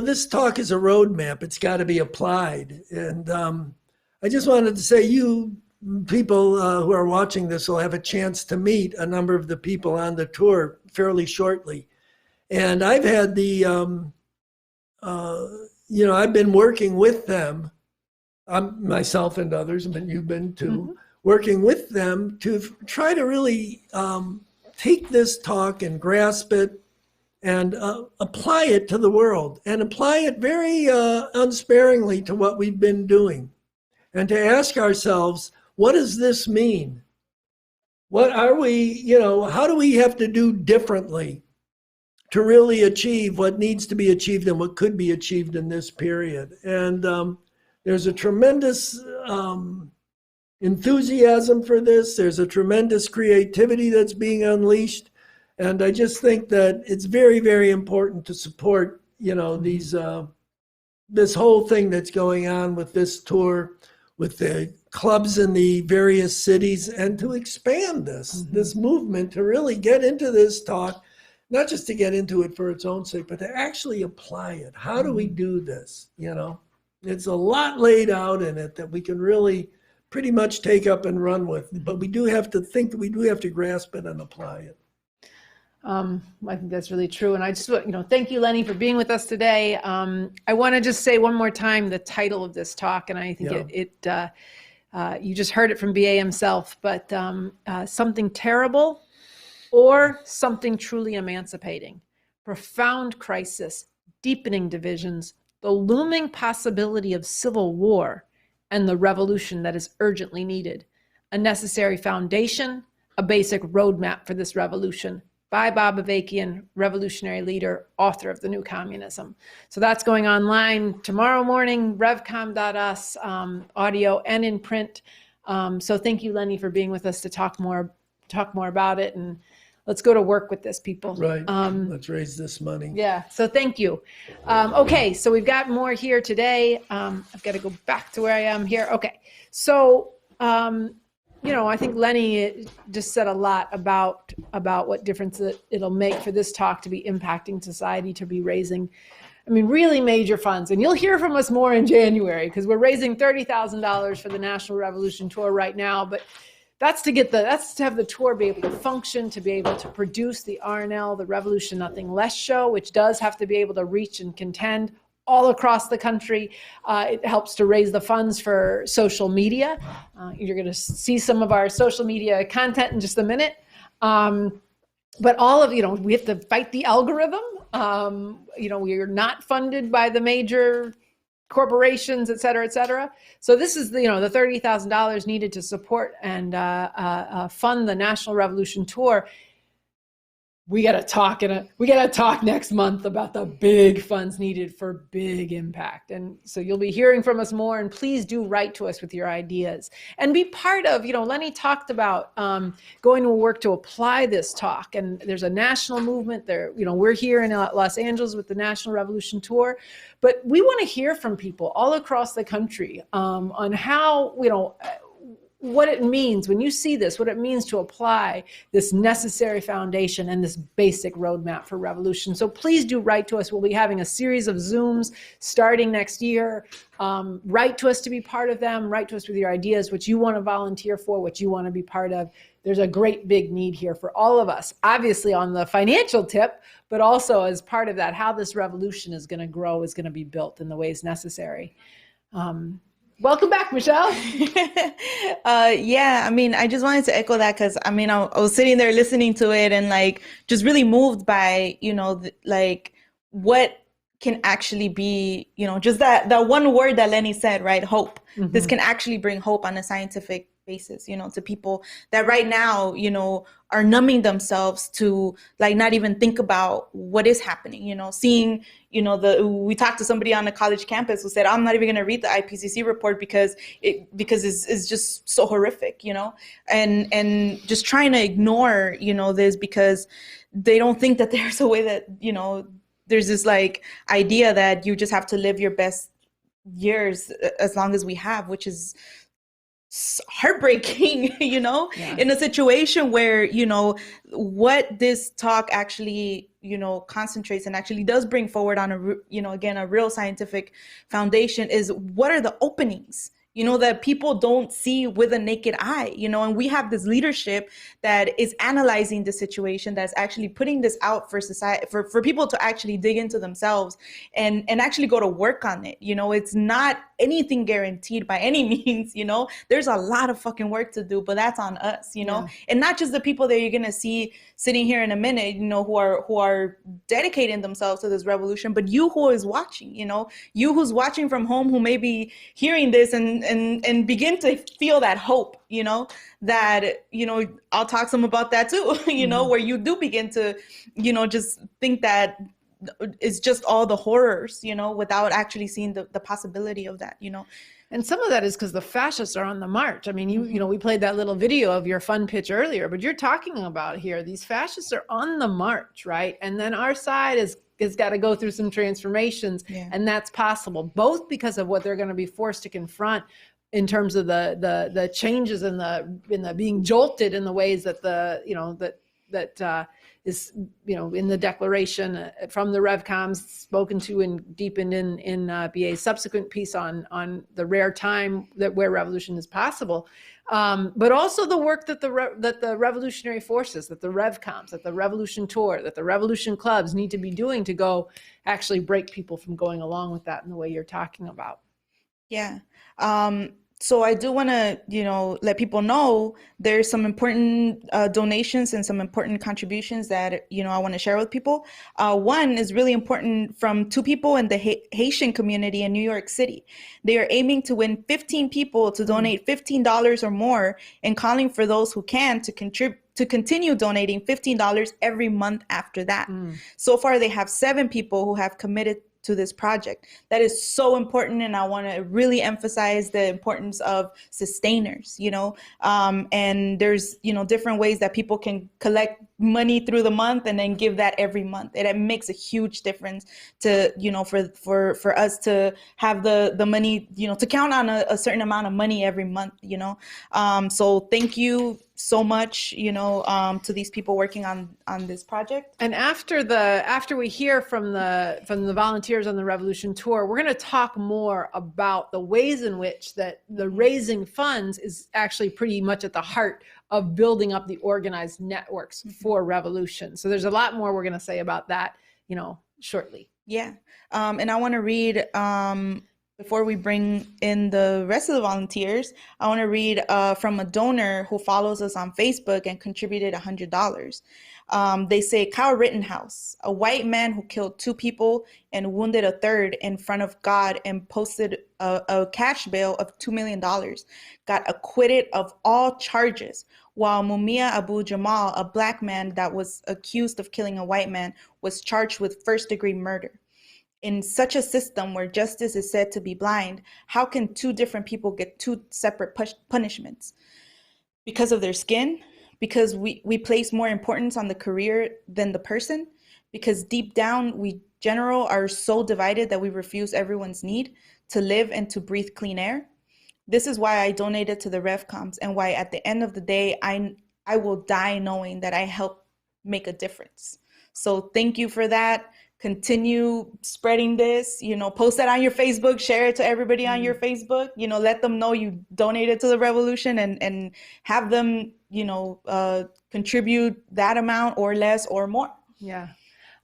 This talk is a roadmap. It's got to be applied. And I just wanted to say, you people who are watching this will have a chance to meet a number of the people on the tour fairly shortly. And I've had I've been working with them, myself and others, but you've been too, working with them to try to really take this talk and grasp it and apply it to the world, and apply it very unsparingly to what we've been doing, and to ask ourselves, what does this mean? What are we, how do we have to do differently to really achieve what needs to be achieved and what could be achieved in this period? And there's a tremendous enthusiasm for this. There's a tremendous creativity that's being unleashed. And I just think that it's very, very important to support, this whole thing that's going on with this tour, with the clubs in the various cities and to expand this movement, to really get into this talk, not just to get into it for its own sake, but to actually apply it. How do we do this? It's a lot laid out in it that we can really pretty much take up and run with, but we do have to grasp it and apply it. I think that's really true. And I just, thank you, Lenny, for being with us today. I want to just say one more time the title of this talk, and I think you just heard it from BA himself, but something terrible or something truly emancipating, profound crisis, deepening divisions, the looming possibility of civil war, and the revolution that is urgently needed. A necessary foundation, a basic roadmap for this revolution, by Bob Avakian, revolutionary leader, author of The New Communism. So that's going online tomorrow morning, revcom.us, audio and in print. So thank you, Lenny, for being with us to talk more about it. And let's go to work with this, people. Right. Let's raise this money. Yeah. So thank you. Okay. So we've got more here today. I've got to go back to where I am here. Okay. So, I think Lenny just said a lot about what difference it'll make for this talk to be impacting society, to be raising, really major funds. And you'll hear from us more in January, because we're raising $30,000 for the National Revolution Tour right now. But that's to have the tour be able to function, to be able to produce the RNL, the Revolution Nothing Less show, which does have to be able to reach and contend all across the country. It helps to raise the funds for social media. You're going to see some of our social media content in just a minute. But all of, we have to fight the algorithm. We are not funded by the major corporations, et cetera, et cetera. So this is the $30,000 needed to support and fund the National Revolution Tour. We got to talk next month about the big funds needed for big impact. And so you'll be hearing from us more, and please do write to us with your ideas and be part of, Lenny talked about going to work to apply this talk. And there's a national movement there. We're here in Los Angeles with the National Revolution Tour, but we want to hear from people all across the country on how, what it means when you see this, what it means to apply this necessary foundation and this basic roadmap for revolution. So please do write to us. We'll be having a series of Zooms starting next year. Write to us to be part of them. Write to us with your ideas, what you want to volunteer for, what you want to be part of. There's a great big need here for all of us, obviously on the financial tip, but also as part of that, how this revolution is going to grow, is going to be built in the ways necessary. Welcome back, Michelle. I just wanted to echo that, because I was sitting there listening to it and just really moved by, what can actually be, just that one word that Lenny said, right? Hope. Mm-hmm. This can actually bring hope on a scientific basis, to people that right now, are numbing themselves to not even think about what is happening, seeing, we talked to somebody on a college campus who said, I'm not even going to read the IPCC report because it's just so horrific, and just trying to ignore, this because they don't think that there's a way that, there's this idea that you just have to live your best years as long as we have, which is heartbreaking, in a situation where, what this talk actually, concentrates and actually does bring forward on a real scientific foundation is, what are the openings, that people don't see with a naked eye, and we have this leadership that is analyzing the situation, that's actually putting this out for society, for people to actually dig into themselves and actually go to work on it. It's not anything guaranteed by any means, there's a lot of fucking work to do, but that's on us, and not just the people that you're going to see sitting here in a minute, who are dedicating themselves to this revolution, but you who is watching, you who's watching from home, who may be hearing this and begin to feel that hope, that, I'll talk some about that too, mm-hmm. where you do begin to, just think that it's just all the horrors, without actually seeing the possibility of that, And some of that is because the fascists are on the march. We played that little video of your fun pitch earlier, but you're talking about here, these fascists are on the march, right? And then our side is got to go through some transformations, and that's possible, both because of what they're going to be forced to confront, in terms of the changes in the being jolted in the ways that is in the declaration from the RevComs, spoken to and deepened in BA's subsequent piece on the rare time where revolution is possible, but also the work that the revolutionary forces, that the RevComs, that the Revolution Tour, that the Revolution Clubs need to be doing to go actually break people from going along with that in the way you're talking about. Yeah. So I do want to, let people know there's some important donations and some important contributions that, I want to share with people. One is really important from two people in the Haitian community in New York City. They are aiming to win 15 people to donate $15 or more, and calling for those who can to continue donating $15 every month after that. So far, they have 7 people who have committed to this project. That is so important, and I want to really emphasize the importance of sustainers, and there's different ways that people can collect money through the month and then give that every month. It makes a huge difference to for us to have the money, to count on a certain amount of money every month. So thank you so much, to these people working on this project. And after we hear from the volunteers on the Revolution Tour, we're going to talk more about the ways in which that the raising funds is actually pretty much at the heart of building up the organized networks for revolution. So there's a lot more we're going to say about that, shortly. Yeah. And I want to read, before we bring in the rest of the volunteers, I want to read from a donor who follows us on Facebook and contributed $100. They say, Kyle Rittenhouse, a white man who killed 2 people and wounded a third in front of God and posted a cash bail of $2 million, got acquitted of all charges, while Mumia Abu Jamal, a black man that was accused of killing a white man, was charged with first-degree murder. In such a system where justice is said to be blind, how can 2 different people get 2 separate punishments? Because of their skin? Because we place more importance on the career than the person? Because deep down, we general are so divided that we refuse everyone's need to live and to breathe clean air? This is why I donated to the RevComs, and why at the end of the day, I will die knowing that I helped make a difference. So thank you for that. Continue spreading this, post that on your Facebook, share it to everybody on your Facebook, let them know you donated to the revolution, and have them, contribute that amount or less or more. Yeah.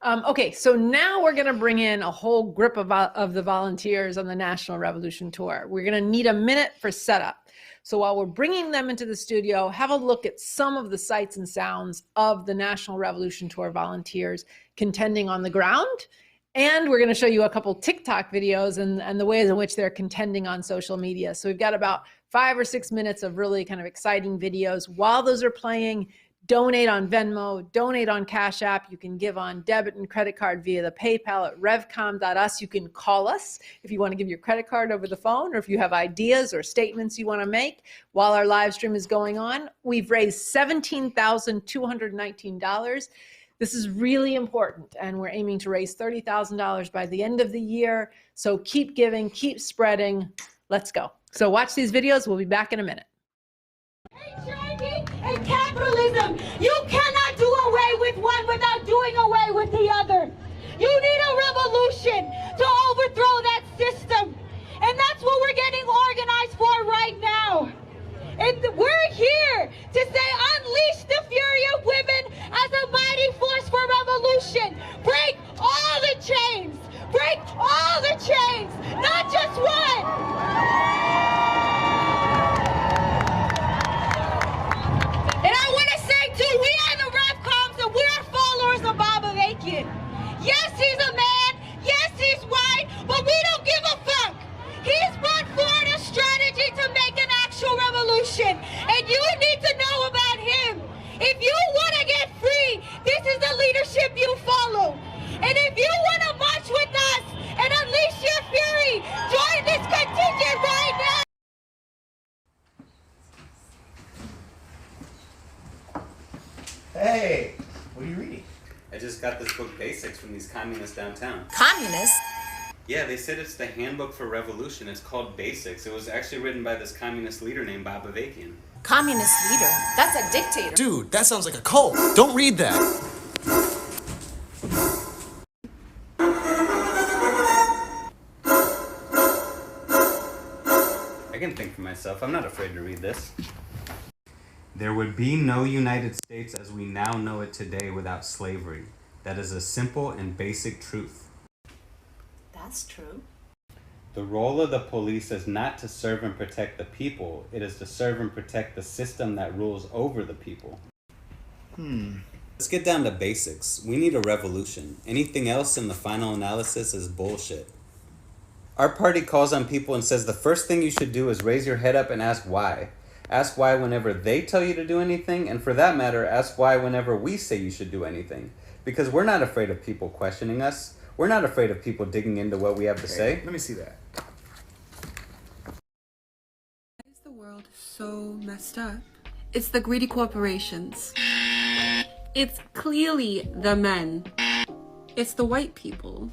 Okay, so now we're going to bring in a whole group of the volunteers on the National Revolution Tour. We're going to need a minute for setup. So while we're bringing them into the studio, have a look at some of the sights and sounds of the National Revolution Tour volunteers contending on the ground. And we're going to show you a couple TikTok videos and the ways in which they're contending on social media. So we've got about 5 or 6 minutes of really kind of exciting videos. While those are playing, donate on Venmo, donate on CashApp. You can give on debit and credit card via the PayPal at revcom.us. You can call us if you want to give your credit card over the phone, or if you have ideas or statements you want to make while our live stream is going on. We've raised $17,219. This is really important, and we're aiming to raise $30,000 by the end of the year. So keep giving, keep spreading. Let's go. So watch these videos. We'll be back in a minute. Patriarchy and capitalism. You cannot do away with one without doing away with the other. You need a revolution to overthrow that system. And that's what we're getting organized for right now. And we're here to say, unleash the fury of women as a mighty force for revolution. Break all the chains. Break all the chains, not just one. And I want to say too, we are the RevComs and we are followers of Bob Avakian. Yes, he's a man. Yes, he's white, but we don't give a fuck. He's brought forward a strategy to make an actual revolution, and you need to know about him. If you want to get free, this is the leadership you follow. And if you want to march with us and unleash your fury, join this contingent right now. Hey, what are you reading? I just got this book, Basics, from these communists downtown. Communists? Yeah, they said it's the Handbook for Revolution. It's called Basics. It was actually written by this communist leader named Bob Avakian. Communist leader? That's a dictator. Dude, that sounds like a cult. Don't read that. I can think for myself. I'm not afraid to read this. There would be no United States as we now know it today without slavery. That is a simple and basic truth. That's true. The role of the police is not to serve and protect the people. It is to serve and protect the system that rules over the people. Let's get down to basics. We need a revolution. Anything else in the final analysis is bullshit. Our party calls on people and says the first thing you should do is raise your head up and ask why. Ask why whenever they tell you to do anything, and for that matter, ask why whenever we say you should do anything. Because we're not afraid of people questioning us. We're not afraid of people digging into what we have to say. Let me see that. Why is the world so messed up? It's the greedy corporations. It's clearly the men. It's the white people.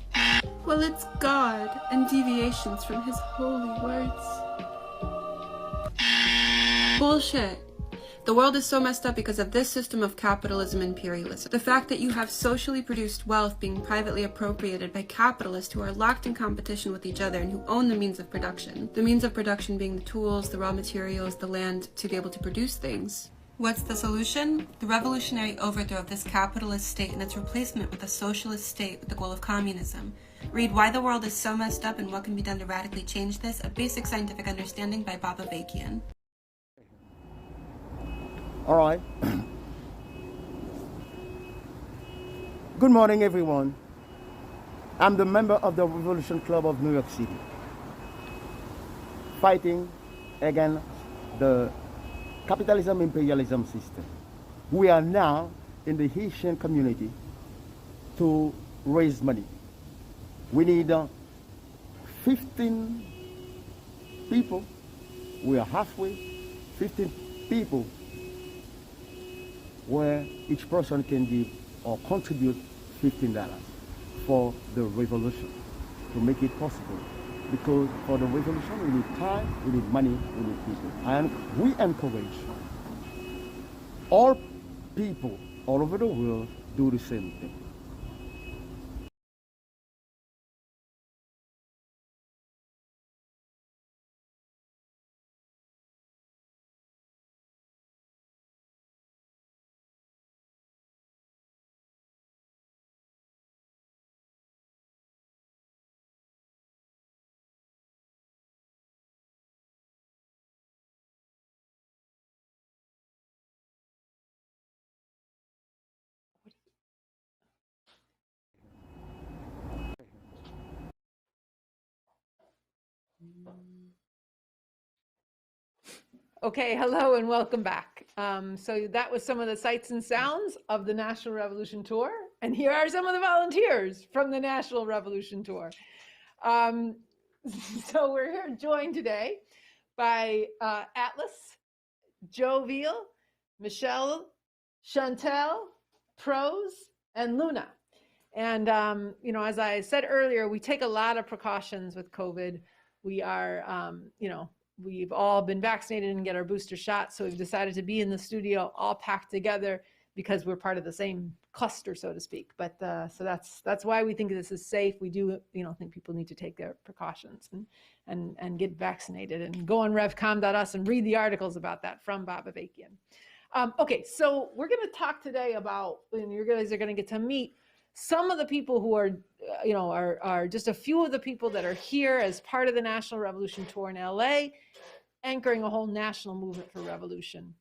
Well, it's God and deviations from his holy words. Bullshit. The world is so messed up because of this system of capitalism and imperialism. The fact that you have socially produced wealth being privately appropriated by capitalists who are locked in competition with each other and who own the means of production. The means of production being the tools, the raw materials, the land to be able to produce things. What's the solution? The revolutionary overthrow of this capitalist state and its replacement with a socialist state with the goal of communism. Read Why the World is So Messed Up and What Can Be Done to Radically Change This, A Basic Scientific Understanding by Bob Avakian. All right. Good morning, everyone. I'm the member of the Revolution Club of New York City, fighting against the capitalism imperialism system. We are now in the Haitian community to raise money. We need 15 people. We are halfway, 15 people where each person can give or contribute $15 for the revolution to make it possible. Because for the revolution, we need time, we need money, we need people. And we encourage all people all over the world do the same thing. Okay, hello and welcome back. So that was some of the sights and sounds of the National Revolution Tour. And here are some of the volunteers from the National Revolution Tour. So we're here joined today by Atlas, Jovial, Michelle, Chantel, Prose, and Luna. And, as I said earlier, we take a lot of precautions with COVID. We are, we've all been vaccinated and get our booster shot. So we've decided to be in the studio all packed together because we're part of the same cluster, so to speak. But so that's why we think this is safe. We do, think people need to take their precautions and get vaccinated and go on revcom.us and read the articles about that from Bob Avakian. Okay, so we're going to talk today about, and you guys are going to get to meet some of the people who are, are just a few of the people that are here as part of the National Revolution Tour in LA, anchoring a whole national movement for revolution.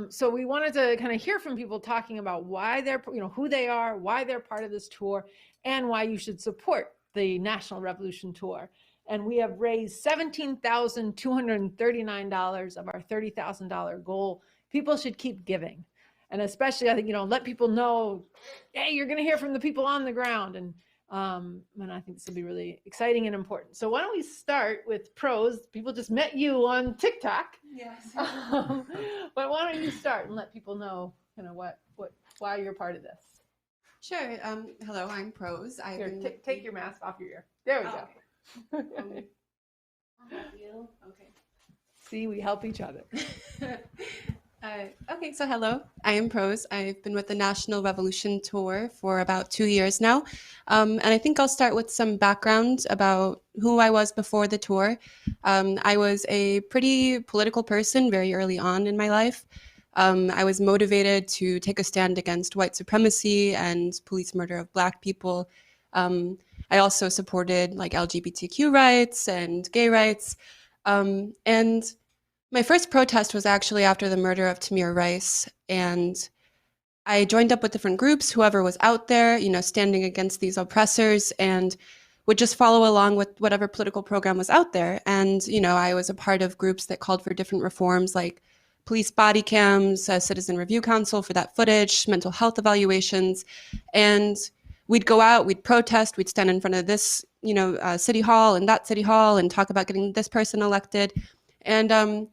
So we wanted to kind of hear from people talking about why they're, who they are, why they're part of this tour, and why you should support the National Revolution Tour. And we have raised $17,239 of our $30,000 goal. People should keep giving. And especially, I think, let people know, hey, you're going to hear from the people on the ground. And I think this will be really exciting and important. So why don't we start with Prose? People just met you on TikTok. Yes. But why don't you start and let people know, why you're part of this? Sure. Hello, I'm Prose. Here, take your mask off your ear. There we go. I'll help you. Okay. See, we help each other. Okay, so hello, I am Prose. I've been with the National Revolution Tour for about 2 years now. And I think I'll start with some background about who I was before the tour. I was a pretty political person very early on in my life. I was motivated to take a stand against white supremacy and police murder of Black people. I also supported like LGBTQ rights and gay rights. And my first protest was actually after the murder of Tamir Rice, and I joined up with different groups, whoever was out there, standing against these oppressors, and would just follow along with whatever political program was out there. And, I was a part of groups that called for different reforms like police body cams, Citizen Review Council for that footage, mental health evaluations. And we'd go out, we'd protest, we'd stand in front of this, city hall and that city hall and talk about getting this person elected. And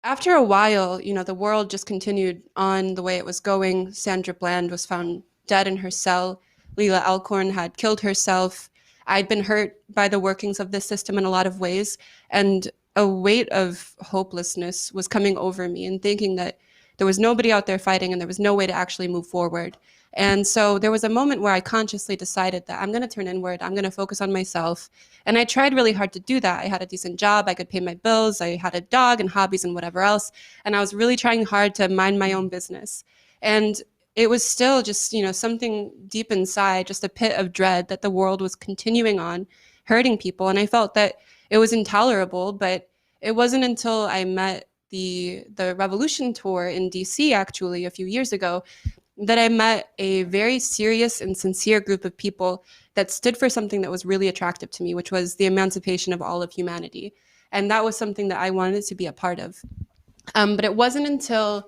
after a while, the world just continued on the way it was going. Sandra Bland was found dead in her cell. Leila Alcorn had killed herself. I'd been hurt by the workings of this system in a lot of ways. And a weight of hopelessness was coming over me and thinking that there was nobody out there fighting and there was no way to actually move forward. And so there was a moment where I consciously decided that I'm going to turn inward. I'm going to focus on myself. And I tried really hard to do that. I had a decent job. I could pay my bills. I had a dog and hobbies and whatever else. And I was really trying hard to mind my own business. And it was still just, something deep inside, just a pit of dread that the world was continuing on hurting people. And I felt that it was intolerable. But it wasn't until I met the Revolution Tour in DC, actually, a few years ago, that I met a very serious and sincere group of people that stood for something that was really attractive to me, which was the emancipation of all of humanity. And that was something that I wanted to be a part of. But it wasn't until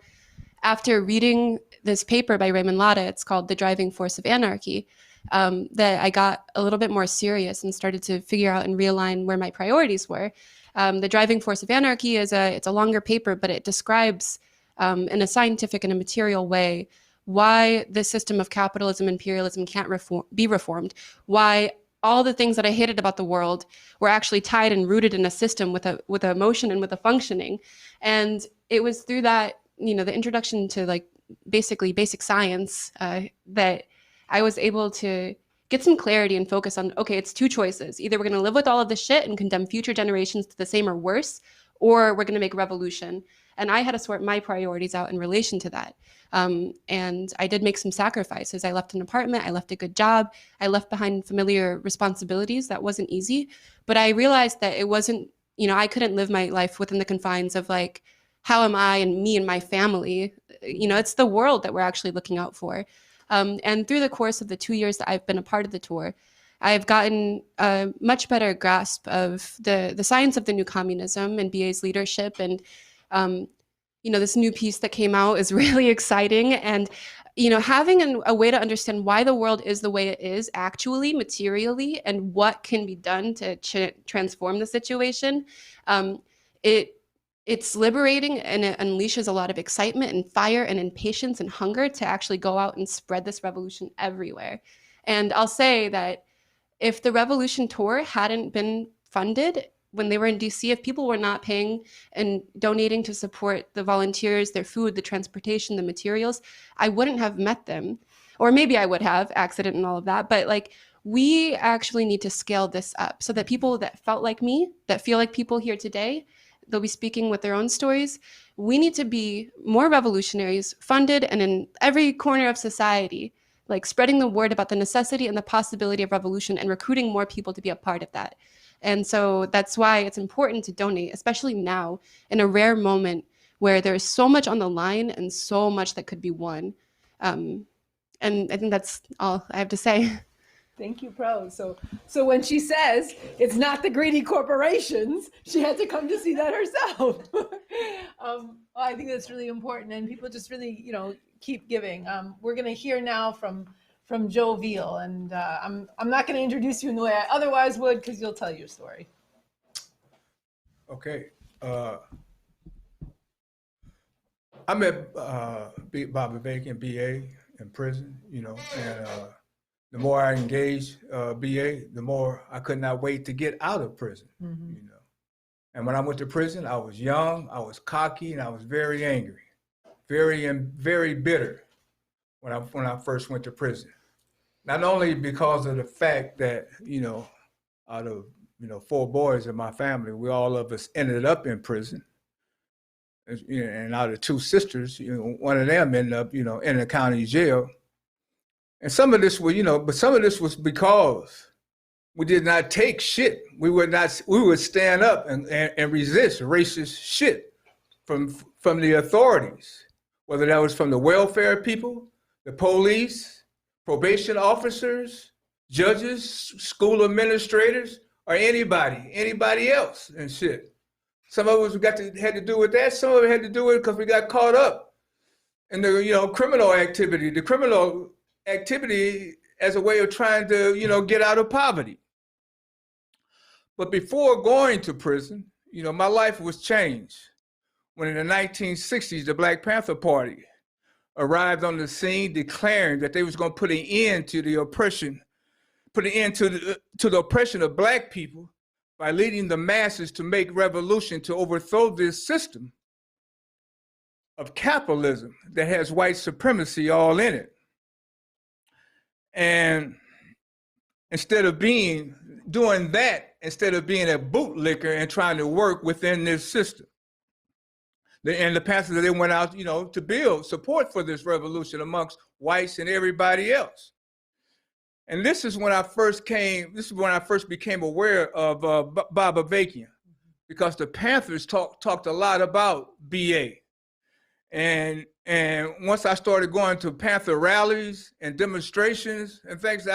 after reading this paper by Raymond Latta, it's called The Driving Force of Anarchy, that I got a little bit more serious and started to figure out and realign where my priorities were. The Driving Force of Anarchy it's a longer paper, but it describes in a scientific and a material way why the system of capitalism and imperialism can't be reformed, why all the things that I hated about the world were actually tied and rooted in a system with a motion and with a functioning. And it was through that, the introduction to like basically basic science that I was able to get some clarity and focus on, okay, it's two choices. Either we're going to live with all of this shit and condemn future generations to the same or worse, or we're going to make revolution. And I had to sort my priorities out in relation to that. And I did make some sacrifices. I left an apartment. I left a good job. I left behind familiar responsibilities. That wasn't easy. But I realized that it wasn't, I couldn't live my life within the confines of like, how am I and me and my family? It's the world that we're actually looking out for. And through the course of the 2 years that I've been a part of the tour, I've gotten a much better grasp of the science of the new communism and BA's leadership. And this new piece that came out is really exciting. And, having a way to understand why the world is the way it is actually materially and what can be done to transform the situation, it's liberating, and it unleashes a lot of excitement and fire and impatience and hunger to actually go out and spread this revolution everywhere. And I'll say that if the Revolution Tour hadn't been funded when they were in DC, if people were not paying and donating to support the volunteers, their food, the transportation, the materials, I wouldn't have met them. Or maybe I would have, accident and all of that. But like, we actually need to scale this up so that people that felt like me, that feel like people here today, they'll be speaking with their own stories. We need to be more revolutionaries, funded and in every corner of society, like spreading the word about the necessity and the possibility of revolution and recruiting more people to be a part of that. And so that's why it's important to donate, especially now in a rare moment where there's so much on the line and so much that could be won. And I think that's all I have to say. Thank you, Prose. So when she says it's not the greedy corporations, she had to come to see that herself. I think that's really important, and people just really, keep giving. We're going to hear now from Joe Veal, and I'm not going to introduce you in the way I otherwise would, because you'll tell your story. Okay. I met Bob Avakian, BA, in prison, you know, and the more I engaged BA, the more I could not wait to get out of prison, you know. And when I went to prison, I was young, I was cocky, and I was very angry, very bitter when I first went to prison. Not only because of the fact that, you know, out of, you know, 4 boys in my family, we all of us ended up in prison. And out of 2 sisters, you know, one of them ended up, you know, in the county jail. And some of this was, you know, but some of this was because we did not take shit. We would stand up and resist racist shit from the authorities, whether that was from the welfare people, the police, probation officers, judges, school administrators, or anybody else and shit. Some of us had to do with that. Some of it had to do with it because we got caught up in the, you know, criminal activity. The criminal activity as a way of trying to, you know, get out of poverty. But before going to prison, you know, my life was changed when in the 1960s, the Black Panther Party arrived on the scene declaring that they was going to put an end to the oppression, put an end to the oppression of Black people by leading the masses to make revolution to overthrow this system of capitalism that has white supremacy all in it. And instead of doing that, instead of being a bootlicker and trying to work within this system, and the Panthers, they went out, you know, to build support for this revolution amongst whites and everybody else. And this is when I first became aware of Bob Avakian, because the Panthers talked a lot about BA. And once I started going to Panther rallies and demonstrations and things,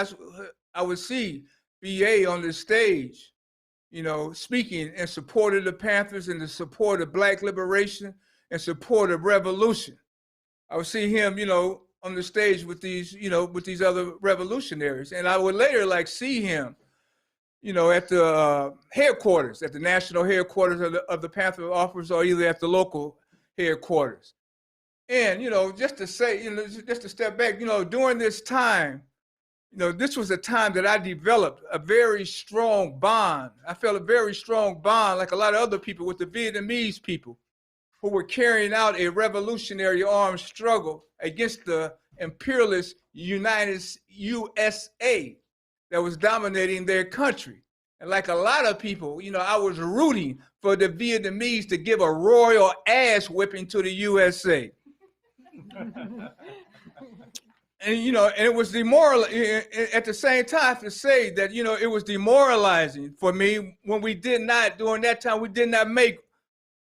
I would see BA on the stage, you know, speaking in support of the Panthers and the support of Black liberation and support of revolution. I would see him, you know, on the stage with these, you know, with these other revolutionaries. And I would later like see him, you know, at the headquarters, at the national headquarters of the Panther officers, or either at the local headquarters. And, you know, just to say, you know, just to step back, you know, during this time, you know, this was a time that I developed a very strong bond. I felt a very strong bond, like a lot of other people, with the Vietnamese people who were carrying out a revolutionary armed struggle against the imperialist USA that was dominating their country. And like a lot of people, you know, I was rooting for the Vietnamese to give a royal ass whipping to the USA. And, you know, and it was demoralizing. At the same time, I have to say that, you know, it was demoralizing for me when we did not, during that time, we did not make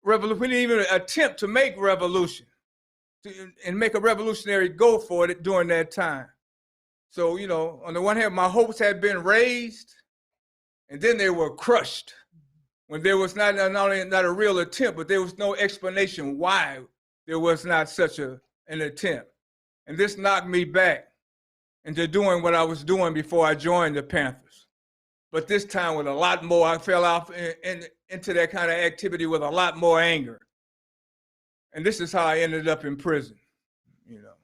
revolution. We didn't even attempt to make revolution and make a revolutionary go for it during that time. So, you know, on the one hand, my hopes had been raised, and then they were crushed when there was not only not a real attempt, but there was no explanation why there was not such an attempt. And this knocked me back into doing what I was doing before I joined the Panthers. But this time with a lot more, I fell off into that kind of activity with a lot more anger. And this is how I ended up in prison, you know.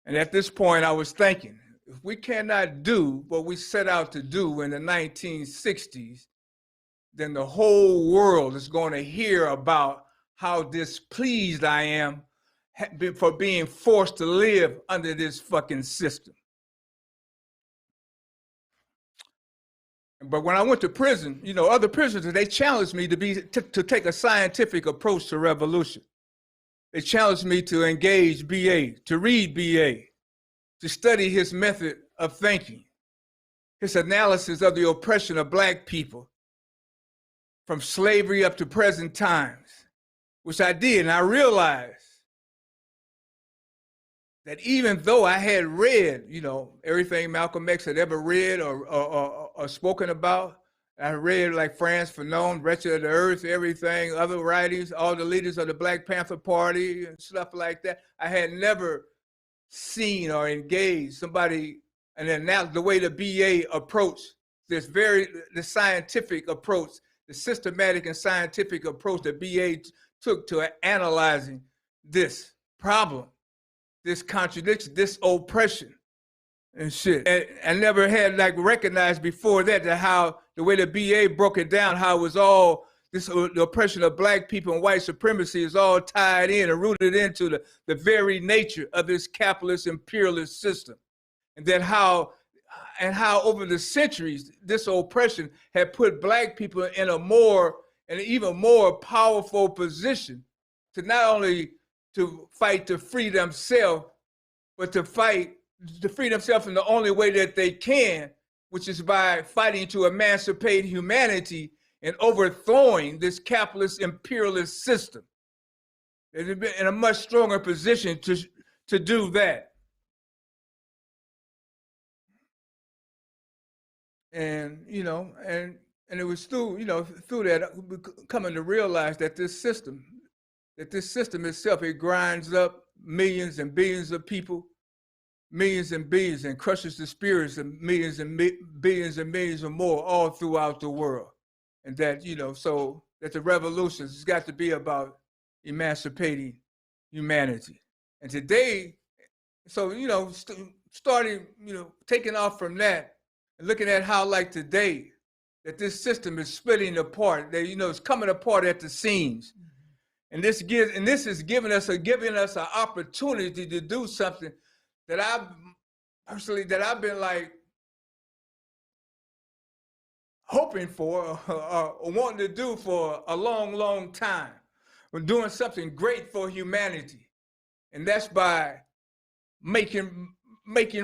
And at this point I was thinking, if we cannot do what we set out to do in the 1960s, then the whole world is going to hear about how displeased I am for being forced to live under this fucking system. But when I went to prison, you know, other prisoners, they challenged me to take a scientific approach to revolution. They challenged me to engage BA, to read BA, to study his method of thinking, his analysis of the oppression of Black people from slavery up to present times, which I did. And I realized that even though I had read, you know, everything Malcolm X had ever read or spoken about, I read like Franz Fanon, Wretched of the Earth, everything, other writings, all the leaders of the Black Panther Party and stuff like that. I had never seen or engaged somebody, and then now the way the BA approached this the scientific approach, the systematic and scientific approach that BA took to analyzing this problem this contradiction, this oppression and shit. And I never had like recognized before that how the way the BA broke it down, how it was all this, the oppression of black people and white supremacy is all tied in and rooted into the very nature of this capitalist imperialist system. And then how over the centuries, this oppression had put black people in an even more powerful position to not only to fight to free themselves, but to fight to free themselves in the only way that they can, which is by fighting to emancipate humanity and overthrowing this capitalist imperialist system. They've been in a much stronger position to do that. And, you know, and it was through, you know, through that coming to realize that this system itself, it grinds up millions and billions of people, millions and billions, and crushes the spirits of millions and billions and millions or more all throughout the world. And that, you know, so that the revolution has got to be about emancipating humanity. And today, so, you know, starting, you know, taking off from that and looking at how, like today, that this system is splitting apart, that, you know, it's coming apart at the seams. And this is giving us an opportunity to do something that I've been like hoping for or wanting to do for a long, long time. We're doing something great for humanity. And that's by making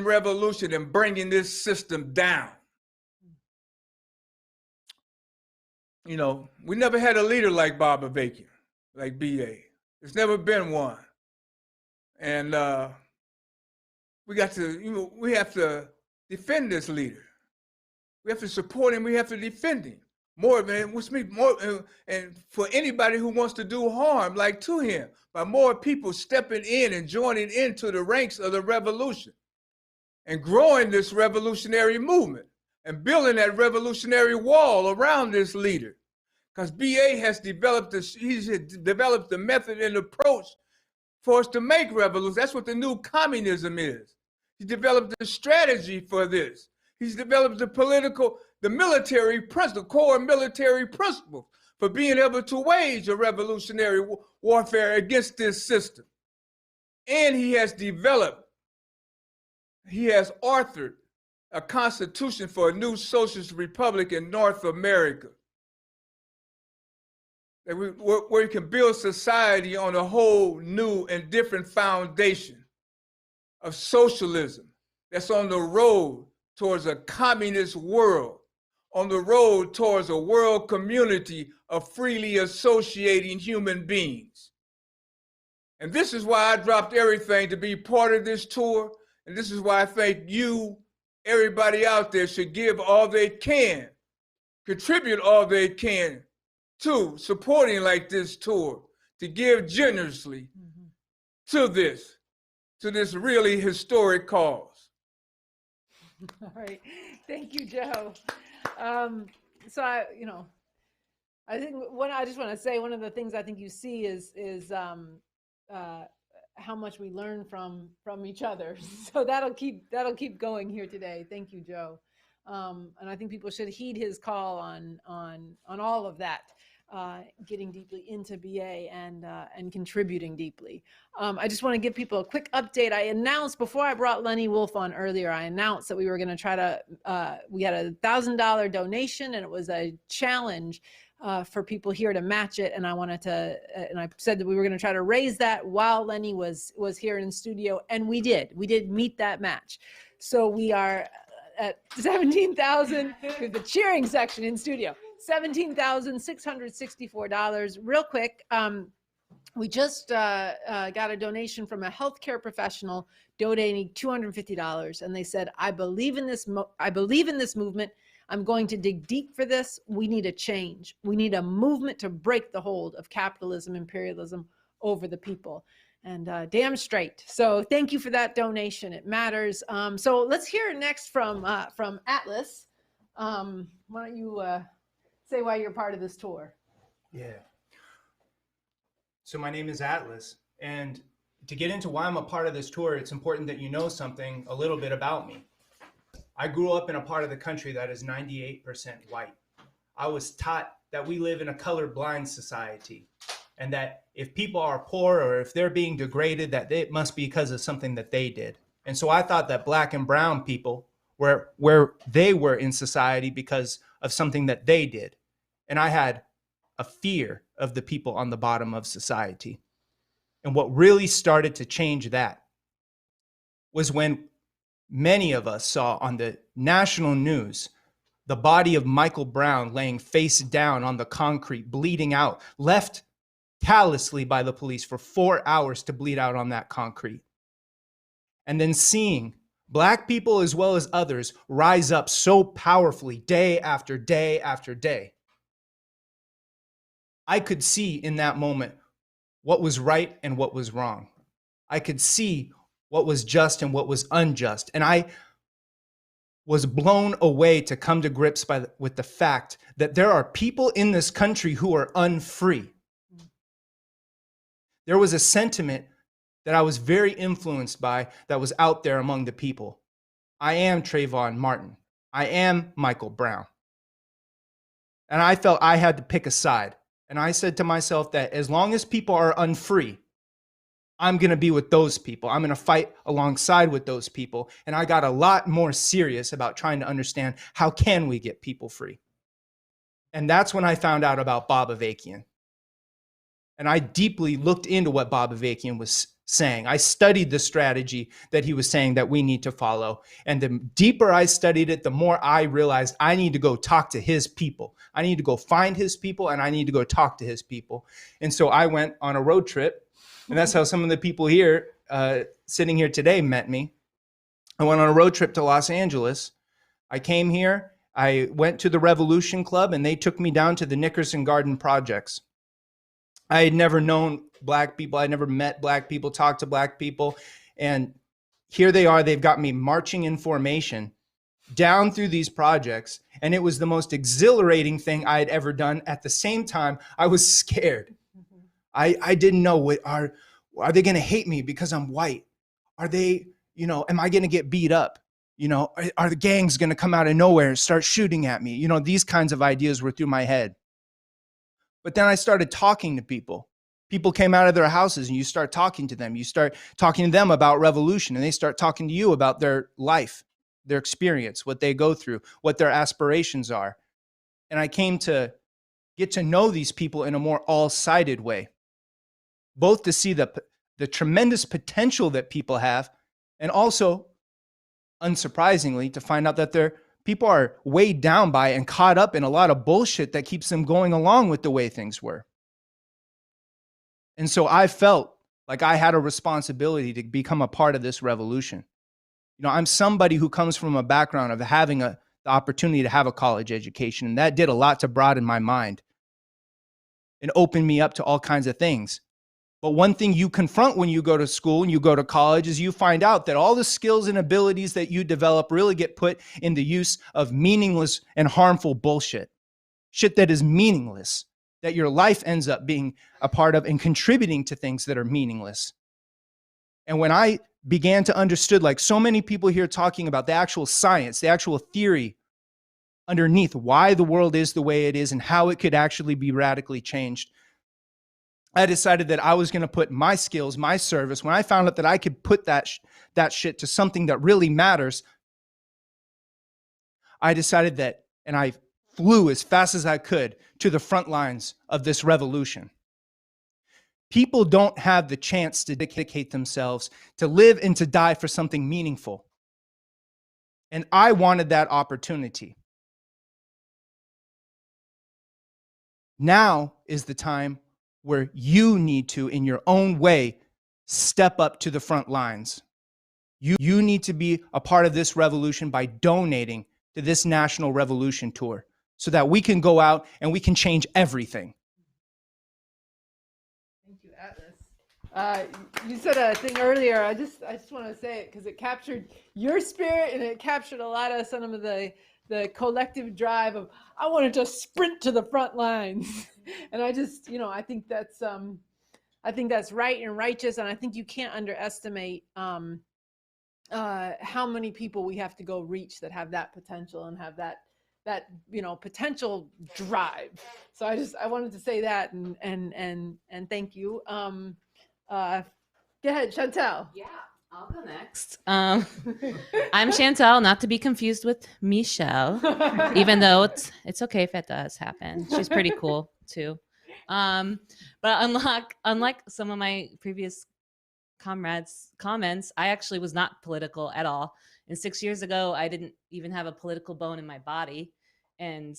revolution and bringing this system down. You know, we never had a leader like Bob Avakian, like BA. There's never been one. And we have to defend this leader. We have to support him. We have to defend him and for anybody who wants to do harm, like to him, by more people stepping in and joining into the ranks of the revolution and growing this revolutionary movement and building that revolutionary wall around this leader. Because BA has developed the method and approach for us to make revolution. That's what the new communism is. He developed the strategy for this. He's developed the military principle, core military principles for being able to wage a revolutionary warfare against this system. And he has authored a constitution for a new socialist republic in North America, where we can build society on a whole new and different foundation of socialism that's on the road towards a communist world, on the road towards a world community of freely associating human beings. And this is why I dropped everything to be part of this tour. And this is why I think you, everybody out there, should give all they can, contribute all they can to supporting like this tour, to give generously to this really historic cause. All right, thank you, Joe. So I think I just want to say one of the things I think you see is how much we learn from each other. So that'll keep going here today. Thank you, Joe. And I think people should heed his call on all of that. Getting deeply into BA and contributing deeply. I just want to give people a quick update. I announced before I brought Lenny Wolf on earlier, I announced that we were going to try to, we had a $1,000 donation and it was a challenge for people here to match it. And I wanted to, and I said that we were going to try to raise that while Lenny was here in studio. And we did meet that match. So we are at 17,000 with the cheering section in studio. $17,664. Real quick, we just got a donation from a healthcare professional donating $250, and they said, "I believe in this. I believe in this movement. I'm going to dig deep for this. We need a change. We need a movement to break the hold of capitalism, imperialism over the people." And damn straight. So thank you for that donation. It matters. So let's hear next from Atlas. Why don't you say why you're part of this tour? Yeah. So my name is Atlas, and to get into why I'm a part of this tour, it's important that you know something a little bit about me. I grew up in a part of the country that is 98% white. I was taught that we live in a colorblind society, and that if people are poor or if they're being degraded, that it must be because of something that they did. And so I thought that black and brown people were where they were in society because of something that they did. And I had a fear of the people on the bottom of society. And what really started to change that was when many of us saw on the national news the body of Michael Brown laying face down on the concrete, bleeding out, left callously by the police for 4 hours to bleed out on that concrete. And then seeing black people as well as others rise up so powerfully day after day after day. I could see in that moment what was right and what was wrong. I could see what was just and what was unjust. And I was blown away to come to grips with the fact that there are people in this country who are unfree. There was a sentiment that I was very influenced by that was out there among the people. I am Trayvon Martin. I am Michael Brown. And I felt I had to pick a side. And I said to myself that as long as people are unfree, I'm going to be with those people. I'm going to fight alongside with those people. And I got a lot more serious about trying to understand how can we get people free. And that's when I found out about Bob Avakian. And I deeply looked into what Bob Avakian was saying. I studied the strategy that he was saying that we need to follow. And the deeper I studied it, the more I realized I need to go talk to his people. I need to go find his people, and I need to go talk to his people. And so I went on a road trip. And that's how some of the people here sitting here today met me. I went on a road trip to Los Angeles. I came here. I went to the Revolution Club, and they took me down to the Nickerson Garden projects. I had never known black people. I never met black people, talked to black people. And here they are. They've got me marching in formation down through these projects. And it was the most exhilarating thing I had ever done. At the same time, I was scared. I didn't know, are they going to hate me because I'm white? Are they, am I going to get beat up? Are the gangs going to come out of nowhere and start shooting at me? These kinds of ideas were through my head. But then I started talking to people. People came out of their houses and you start talking to them. You start talking to them about revolution, and they start talking to you about their life, their experience, what they go through, what their aspirations are. And I came to get to know these people in a more all-sided way, both to see the tremendous potential that people have, and also, unsurprisingly, to find out that people are weighed down by and caught up in a lot of bullshit that keeps them going along with the way things were. And so I felt like I had a responsibility to become a part of this revolution. I'm somebody who comes from a background of having the opportunity to have a college education, and that did a lot to broaden my mind and open me up to all kinds of things. But one thing you confront when you go to school and you go to college is you find out that all the skills and abilities that you develop really get put in the use of meaningless and harmful bullshit. Shit that is meaningless, that your life ends up being a part of and contributing to things that are meaningless. And when I began to understand, like so many people here talking about the actual science, the actual theory underneath why the world is the way it is and how it could actually be radically changed, I decided that I was going to put my skills, my service, when I found out that I could put that shit to something that really matters, I decided that, and I flew as fast as I could to the front lines of this revolution. People don't have the chance to dedicate themselves, to live and to die for something meaningful. And I wanted that opportunity. Now is the time where you need to, in your own way, step up to the front lines. You need to be a part of this revolution by donating to this National Revolution Tour so that we can go out and we can change everything. Thank you, Atlas. You said a thing earlier. I just want to say it because it captured your spirit and it captured a lot of some of the collective drive of, I wanted to sprint to the front lines. And I just, I think that's I think that's right and righteous. And I think you can't underestimate how many people we have to go reach that have that potential and have that potential drive. So I wanted to say that and thank you. Go ahead, Chantel. Yeah, I'll go next. I'm Chantel, not to be confused with Michelle, even though it's okay if it does happen. She's pretty cool too. But unlike some of my previous comrades' comments, I actually was not political at all. And 6 years ago, I didn't even have a political bone in my body. And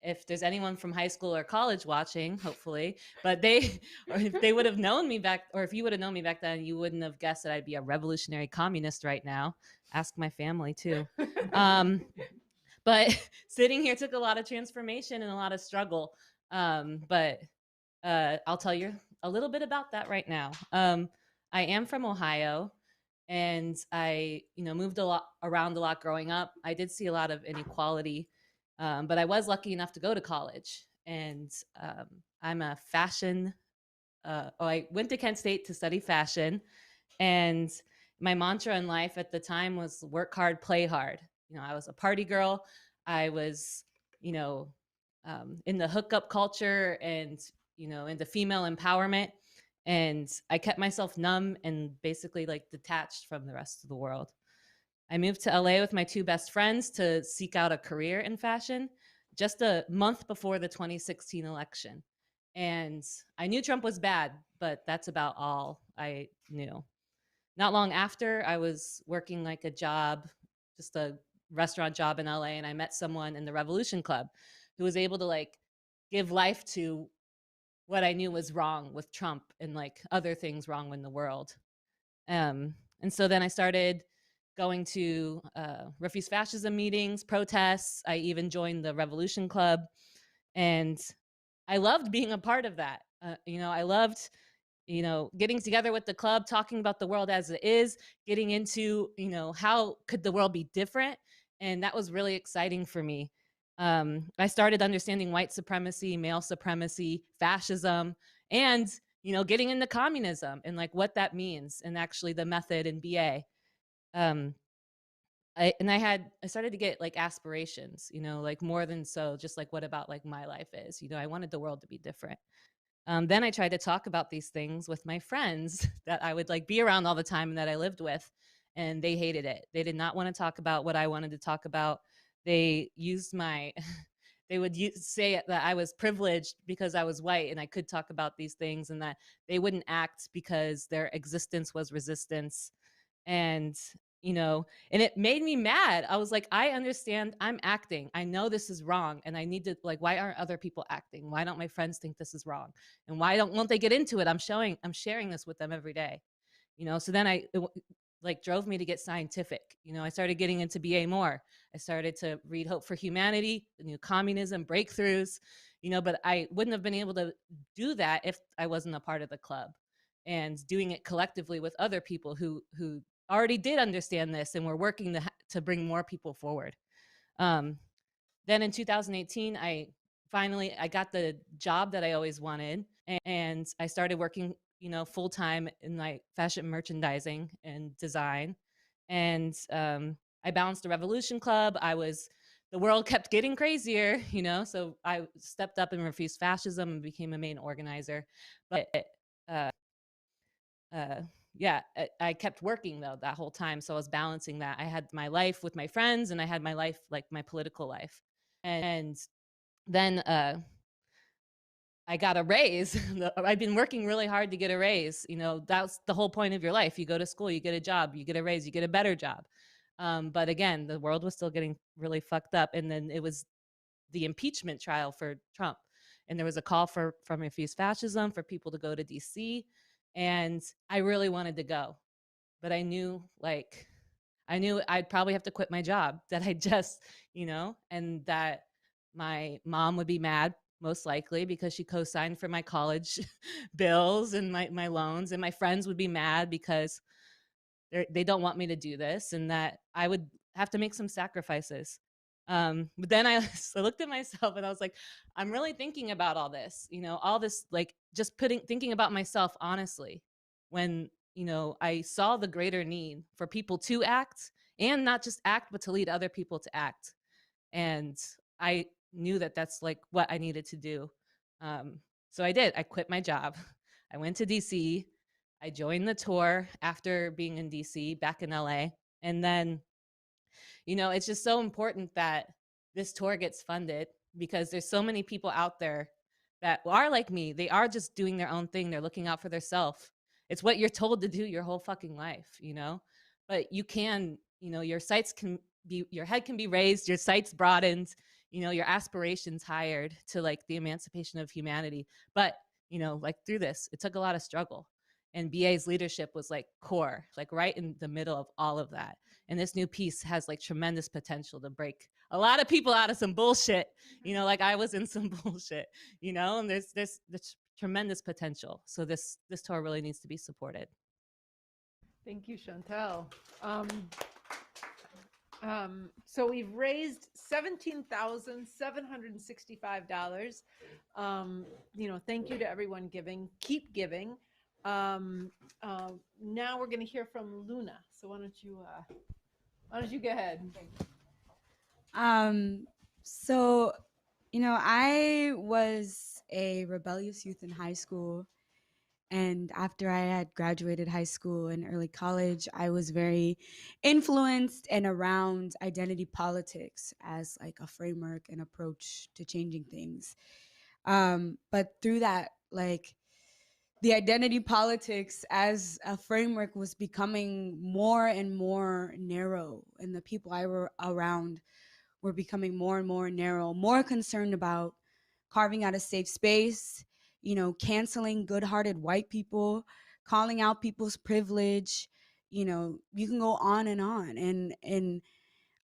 if there's anyone from high school or college watching, hopefully, but if they would have known me back, or if you would have known me back then, you wouldn't have guessed that I'd be a revolutionary communist right now. Ask my family too. But sitting here took a lot of transformation and a lot of struggle. But I'll tell you a little bit about that right now. I am from Ohio, and I, moved around a lot growing up. I did see a lot of inequality, but I was lucky enough to go to college, and I'm a fashion. I went to Kent State to study fashion, and my mantra in life at the time was work hard, play hard. I was a party girl. I was, in the hookup culture and, into female empowerment. And I kept myself numb and basically detached from the rest of the world. I moved to LA with my two best friends to seek out a career in fashion just a month before the 2016 election. And I knew Trump was bad, but that's about all I knew. Not long after, I was working a job, just a restaurant job in LA, and I met someone in the Revolution Club who was able to give life to what I knew was wrong with Trump and other things wrong in the world. And so then I started going to refuse fascism meetings, protests. I even joined the Revolution Club, and I loved being a part of that. I loved getting together with the club, talking about the world as it is, getting into, how could the world be different? And that was really exciting for me. I started understanding white supremacy, male supremacy, fascism, and, getting into communism and what that means, and actually the method in BA. I started to get aspirations, more than so just what about my life is, I wanted the world to be different. Then I tried to talk about these things with my friends that I would be around all the time and that I lived with, and they hated it. They did not want to talk about what I wanted to talk about. They used they would say that I was privileged because I was white and I could talk about these things, and that they wouldn't act because their existence was resistance. And and it made me mad. I was like, I understand I'm acting. I know this is wrong. And I need to why aren't other people acting? Why don't my friends think this is wrong? And won't they get into it? I'm sharing this with them every day. So then it drove me to get scientific. I started getting into BA more. I started to read Hope for Humanity, the new communism breakthroughs, but I wouldn't have been able to do that if I wasn't a part of the club and doing it collectively with other people who already did understand this and were working to bring more people forward. Then in 2018, I got the job that I always wanted, and I started working, full-time in fashion merchandising and design. And I balanced the Revolution Club. The world kept getting crazier, so I stepped up and refused fascism and became a main organizer. But yeah, I kept working though that whole time. So I was balancing that. I had my life with my friends, and I had my life, my political life. And then I got a raise. I've been working really hard to get a raise. That's the whole point of your life. You go to school, you get a job, you get a raise, you get a better job. But again, the world was still getting really fucked up. And then it was the impeachment trial for Trump. And there was a call from Refuse Fascism for people to go to DC. And I really wanted to go, but I knew I'd probably have to quit my job that I just, and that my mom would be mad, most likely, because she co-signed for my college bills and my loans, and my friends would be mad because they don't want me to do this, and that I would have to make some sacrifices. But then I looked at myself and I was like, I'm really thinking about all this, all this, like just thinking about myself honestly, when, I saw the greater need for people to act, and not just act, but to lead other people to act. And I knew that that's like what I needed to do. So I did. I quit my job. I went to DC. I joined the tour after being in DC, back in LA. And then, it's just so important that this tour gets funded, because there's so many people out there that are like me. They are just doing their own thing. They're looking out for themselves. It's what you're told to do your whole fucking life, but you can, your sights can be, your head can be raised, your sights broadened, your aspirations hired to like the emancipation of humanity. But, like through this, it took a lot of struggle. And BA's leadership was like core, like right in the middle of all of that. And this new piece has like tremendous potential to break a lot of people out of some bullshit, like I was in some bullshit, and there's tremendous potential. So this tour really needs to be supported. Thank you, Chantel. So we've raised $17,765. Thank you to everyone giving. Keep giving. Now we're going to hear from Luna. So why don't you go ahead? So, I was a rebellious youth in high school. And after I had graduated high school and early college, I was very influenced and around identity politics as like a framework and approach to changing things. But through that, like the identity politics as a framework was becoming more and more narrow, and the people I were around were becoming more and more narrow, more concerned about carving out a safe space, canceling good-hearted white people, calling out people's privilege. You can go on and on. And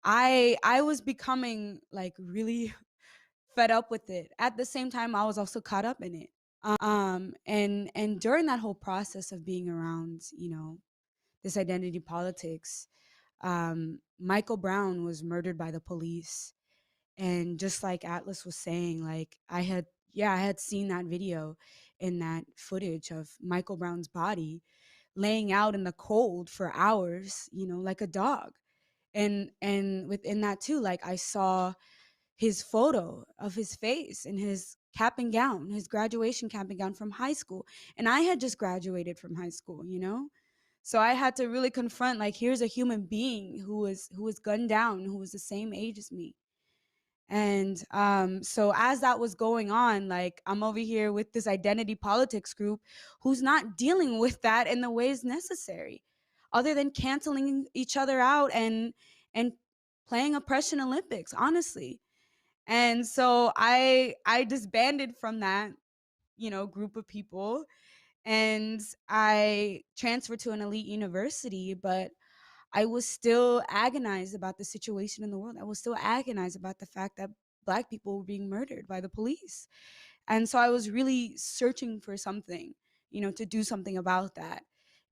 I was becoming like really fed up with it. At the same time, I was also caught up in it. And during that whole process of being around, this identity politics, Michael Brown was murdered by the police. And just like Atlas was saying, like I had seen that video and that footage of Michael Brown's body laying out in the cold for hours, like a dog. And within that too, like I saw his photo of his face in his cap and gown, his graduation cap and gown from high school. And I had just graduated from high school, So I had to really confront, like, here's a human being who was gunned down, who was the same age as me. And so as that was going on, like I'm over here with this identity politics group who's not dealing with that in the ways necessary, other than canceling each other out and playing oppression Olympics, honestly. And so I disbanded from that, group of people, and I transferred to an elite university, but I was still agonized about the situation in the world. I was still agonized about the fact that Black people were being murdered by the police. And so I was really searching for something, to do something about that.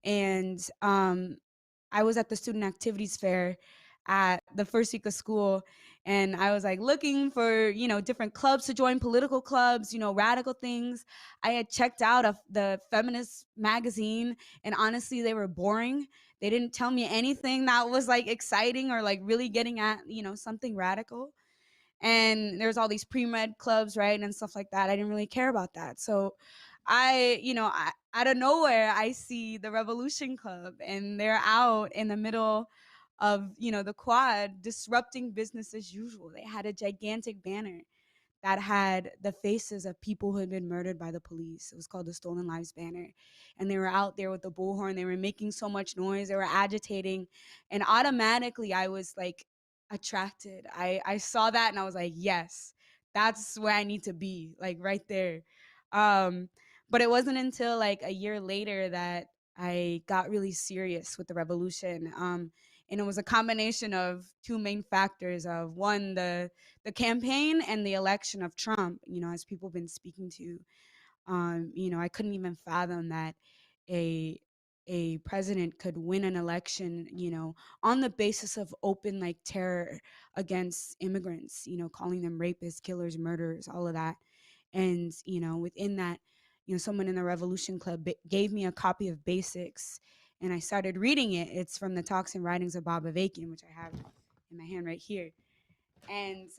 And I was at the student activities fair at the first week of school, and I was like looking for, different clubs to join, political clubs, radical things. I had checked out of the feminist magazine, and honestly, they were boring. They didn't tell me anything that was like exciting or like really getting at, something radical. And there's all these pre-med clubs, right, and stuff like that. I didn't really care about that. So I out of nowhere, I see the Revolution Club, and they're out in the middle of, the quad, disrupting business as usual. They had a gigantic banner that had the faces of people who had been murdered by the police. It was called the Stolen Lives Banner. And they were out there with the bullhorn. They were making so much noise. They were agitating. And automatically, I was like attracted. I saw that and I was like, yes, that's where I need to be, like right there. But it wasn't until like a year later that I got really serious with the revolution. And it was a combination of two main factors of one, the campaign and the election of Trump, as people have been speaking to. I couldn't even fathom that a a president could win an election, on the basis of open like terror against immigrants, calling them rapists, killers, murderers, all of that. And, within that, someone in the Revolution Club gave me a copy of Basics, and I started reading it. It's from the Talks and Writings of Bob Avakian, which I have in my hand right here. And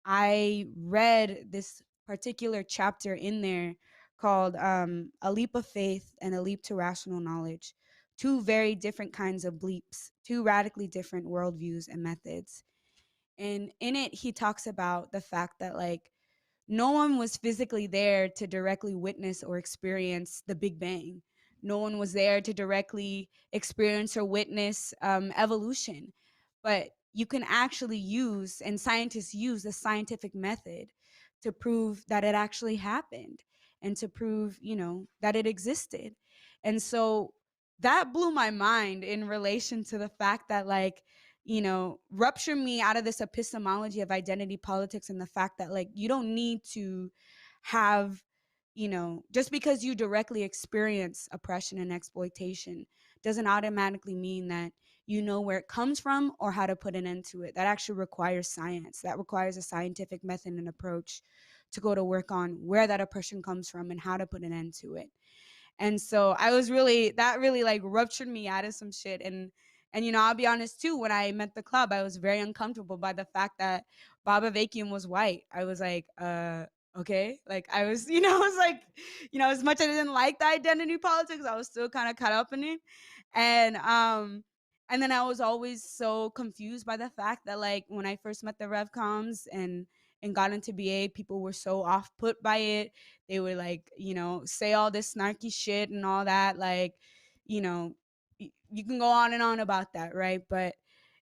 I read this particular chapter in there called A Leap of Faith and a Leap to Rational Knowledge. Two very different kinds of leaps, two radically different worldviews and methods. And in it, he talks about the fact that, like, no one was physically there to directly witness or experience the Big Bang. No one was there to directly experience or witness evolution. But you can actually use, and scientists use, the scientific method to prove that it actually happened and to prove, that it existed. And so that blew my mind in relation to the fact that, like, rupture me out of this epistemology of identity politics, and the fact that, like, you don't need to have, just because you directly experience oppression and exploitation doesn't automatically mean that you know where it comes from or how to put an end to it. That actually requires science. That requires a scientific method and approach to go to work on where that oppression comes from and how to put an end to it. And so that really like ruptured me out of some shit. And I'll be honest too, when I met the club, I was very uncomfortable by the fact that Bob Avakian was white. I was like, okay. Like, I was, I was like, as much as I didn't like the identity politics, I was still kind of caught up in it. And then I was always so confused by the fact that, like, when I first met the RevComs and got into BA, people were so off put by it. They would, like, say all this snarky shit and all that. Like, you can go on and on about that, right? But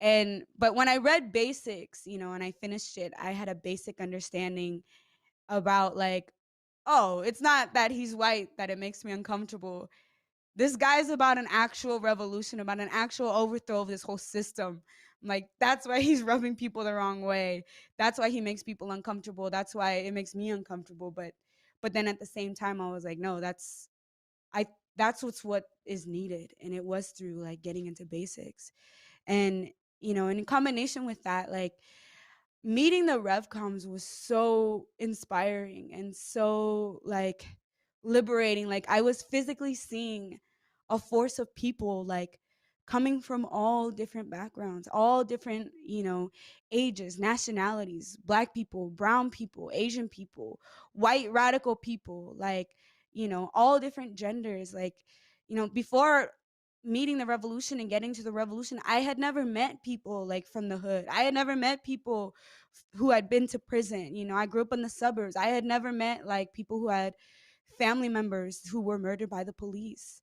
when I read Basics, and I finished it, I had a basic understanding about, like, oh, it's not that he's white that it makes me uncomfortable. This guy's about an actual revolution, about an actual overthrow of this whole system. Like, that's why he's rubbing people the wrong way. That's why he makes people uncomfortable. That's why it makes me uncomfortable. But then at the same time, I was like, no, that's what is needed. And it was through, like, getting into Basics. And, in combination with that, like, meeting the RevComs was so inspiring and so, like, liberating. Like, I was physically seeing a force of people, like, coming from all different backgrounds, all different, ages, nationalities, Black people, brown people, Asian people, white radical people, like, all different genders. Like, before meeting the revolution and getting to the revolution, I had never met people, like, from the hood. I had never met people who had been to prison. I grew up in the suburbs. I had never met, like, people who had family members who were murdered by the police.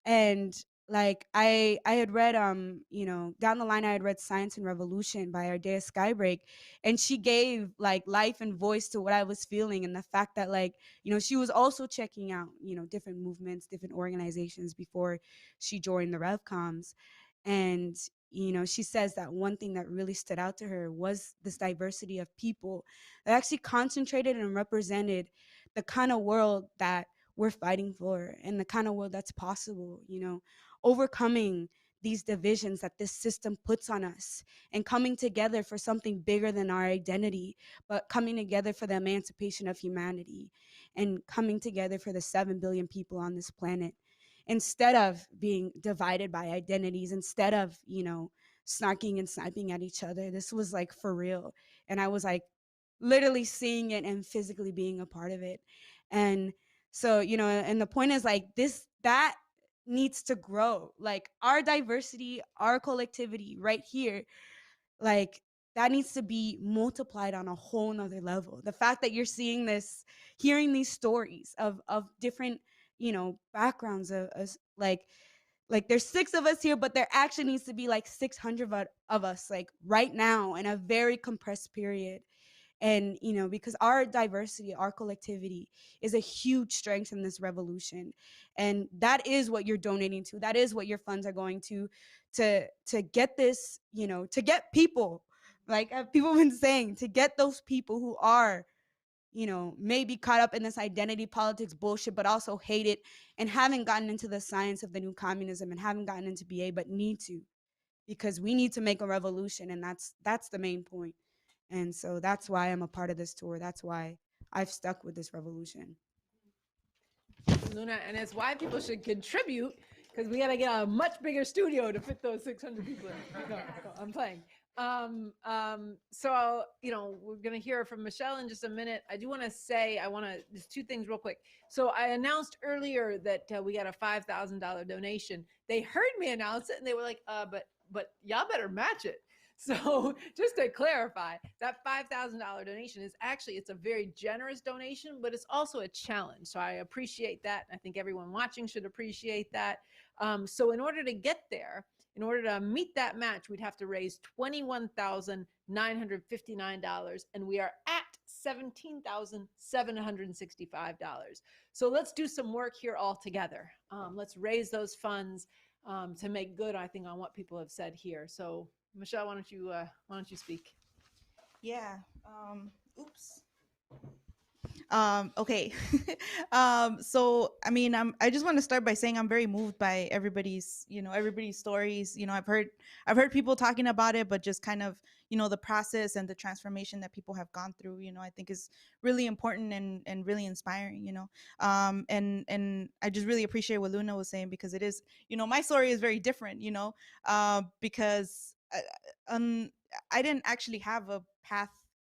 And, like, I had read down the line, I had read Science and Revolution by Ardea Skybreak, and she gave, like, life and voice to what I was feeling, and the fact that, like, she was also checking out different movements, different organizations before she joined the RevComs. And she says that one thing that really stood out to her was this diversity of people that actually concentrated and represented the kind of world that we're fighting for and the kind of world that's possible, overcoming these divisions that this system puts on us and coming together for something bigger than our identity, but coming together for the emancipation of humanity and coming together for the 7 billion people on this planet, instead of being divided by identities, instead of, snarking and sniping at each other. This was, like, for real. And I was, like, literally seeing it and physically being a part of it. And so, and the point is, like, that needs to grow. Like, our diversity, our collectivity right here, like, that needs to be multiplied on a whole nother level. The fact that you're seeing this, hearing these stories of different, backgrounds of like there's 6 of us here, but there actually needs to be, like, 600 of us, like, right now in a very compressed period. And, because our diversity, our collectivity is a huge strength in this revolution. And that is what you're donating to. That is what your funds are going to get this, to get people, like, people have been saying, to get those people who are maybe caught up in this identity politics bullshit, but also hate it and haven't gotten into the science of the new communism and haven't gotten into BA, but need to, because we need to make a revolution. And that's the main point. And so that's why I'm a part of this tour. That's why I've stuck with this revolution. Luna, and it's why people should contribute, because we got to get a much bigger studio to fit those 600 people in. No, I'm playing. So, we're going to hear from Michelle in just a minute. I do want to say, just two things real quick. So I announced earlier that we got a $5,000 donation. They heard me announce it and they were like, but y'all better match it. So just to clarify, that $5,000 donation is actually, it's a very generous donation, but it's also a challenge. So I appreciate that. I think everyone watching should appreciate that. So in order to get there, in order to meet that match, we'd have to raise $21,959, and we are at $17,765. So let's do some work here all together. Let's raise those funds to make good, I think, on what people have said here. So Michelle, why don't you speak? Yeah. Oops. Okay. So I mean, I just want to start by saying I'm very moved by everybody's stories. I've heard people talking about it, but just kind of, the process and the transformation that people have gone through, I think is really important and really inspiring, and I just really appreciate what Luna was saying, because it is, my story is very different, because I didn't actually have a path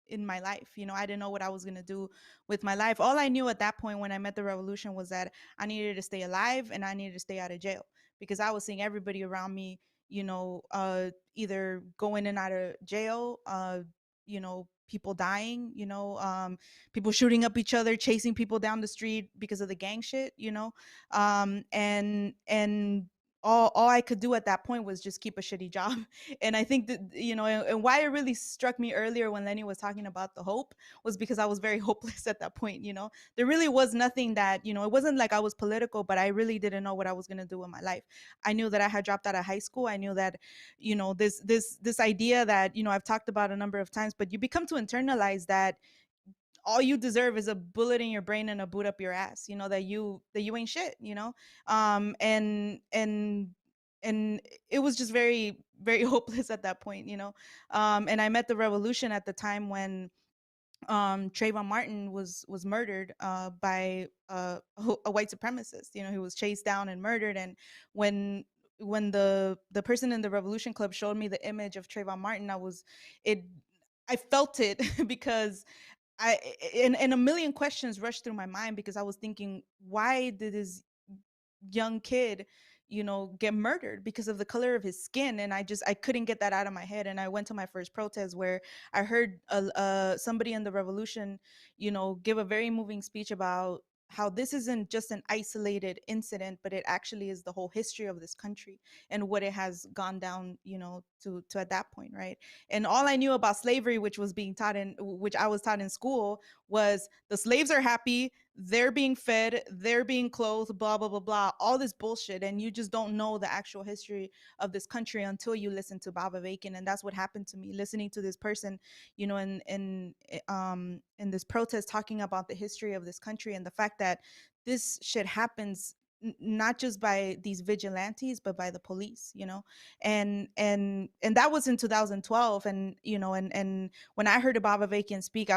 in my life. I didn't know what I was going to do with my life. All I knew at that point when I met the revolution was that I needed to stay alive and I needed to stay out of jail, because I was seeing everybody around me, either going in and out of jail, people dying, people shooting up each other, chasing people down the street because of the gang shit, and all I could do at that point was just keep a shitty job. And I think that, and why it really struck me earlier when Lenny was talking about the hope was because I was very hopeless at that point. There really was nothing that, it wasn't like I was political, but I really didn't know what I was going to do with my life. I knew that I had dropped out of high school. I knew that, this idea that, I've talked about a number of times, but you become to internalize that all you deserve is a bullet in your brain and a boot up your ass, that you ain't shit, and it was just very, very hopeless at that point, and I met the revolution at the time when Trayvon Martin was murdered by a white supremacist. He was chased down and murdered. And when the person in the Revolution Club showed me the image of Trayvon Martin, I felt it because and a million questions rushed through my mind, because I was thinking, why did this young kid, get murdered because of the color of his skin? And I couldn't get that out of my head. And I went to my first protest where I heard somebody in the revolution, give a very moving speech about how this isn't just an isolated incident, but it actually is the whole history of this country and what it has gone down, to at that point, right? And all I knew about slavery, which I was taught in school, was the slaves are happy, they're being fed, they're being clothed, blah, blah, blah, blah, all this bullshit. And you just don't know the actual history of this country until you listen to Baba Vacan. And that's what happened to me, listening to this person, in this protest, talking about the history of this country and the fact that this shit happens not just by these vigilantes, but by the police, and that was in 2012. And, and when I heard Baba Vacan speak,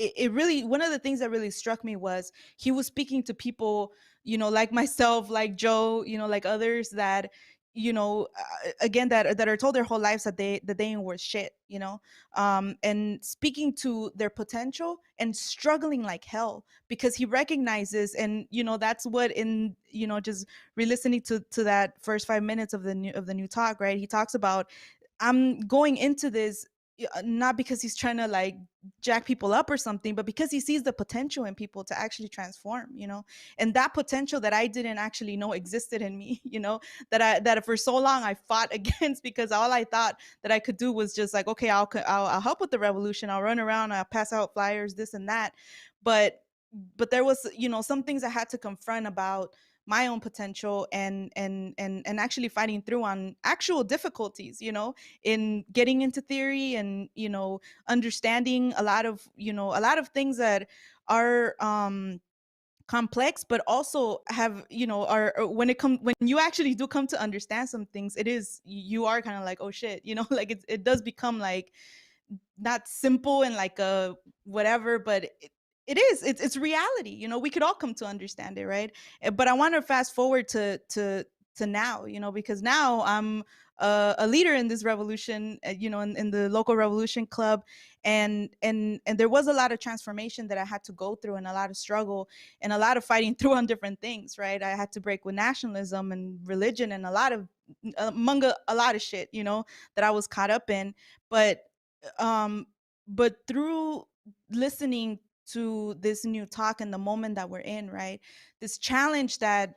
it really, one of the things that really struck me was he was speaking to people, like myself, like Joe, like others that, again, that are told their whole lives that they ain't worth shit, and speaking to their potential and struggling like hell, because he recognizes, and that's what in just re-listening to that first 5 minutes of the new talk, right? He talks about, I'm going into this not because he's trying to like jack people up or something, but because he sees the potential in people to actually transform, and that potential that I didn't actually know existed in me, that for so long I fought against, because all I thought that I could do was just like, okay, I'll help with the revolution, I'll run around, I'll pass out flyers, this and that, but there was some things I had to confront about my own potential and actually fighting through on actual difficulties, you know, in getting into theory and, you know, understanding a lot of things that are complex, but also have, you know, are when you actually do come to understand some things, you are kind of like, oh shit, you know, like it does become like not simple and like a whatever, but it's reality, you know. We could all come to understand it, right? But I want to fast forward to now, you know, because now I'm a leader in this revolution, you know, in the local revolution club, and there was a lot of transformation that I had to go through, and a lot of struggle and a lot of fighting through on different things, right? I had to break with nationalism and religion and a lot of shit, you know, that I was caught up in. Um but through listening to this new talk and the moment that we're in, right, this challenge that,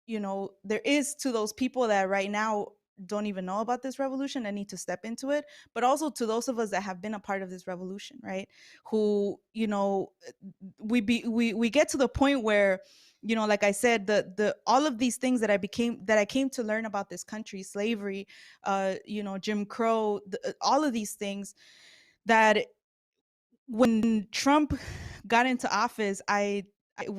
you know, there is to those people that right now don't even know about this revolution and need to step into it, but also to those of us that have been a part of this revolution, right, who, you know, we get to the point where, you know, like I said, the all of these things that I came to learn about this country, slavery, you know, Jim Crow, all of these things, that when Trump got into office,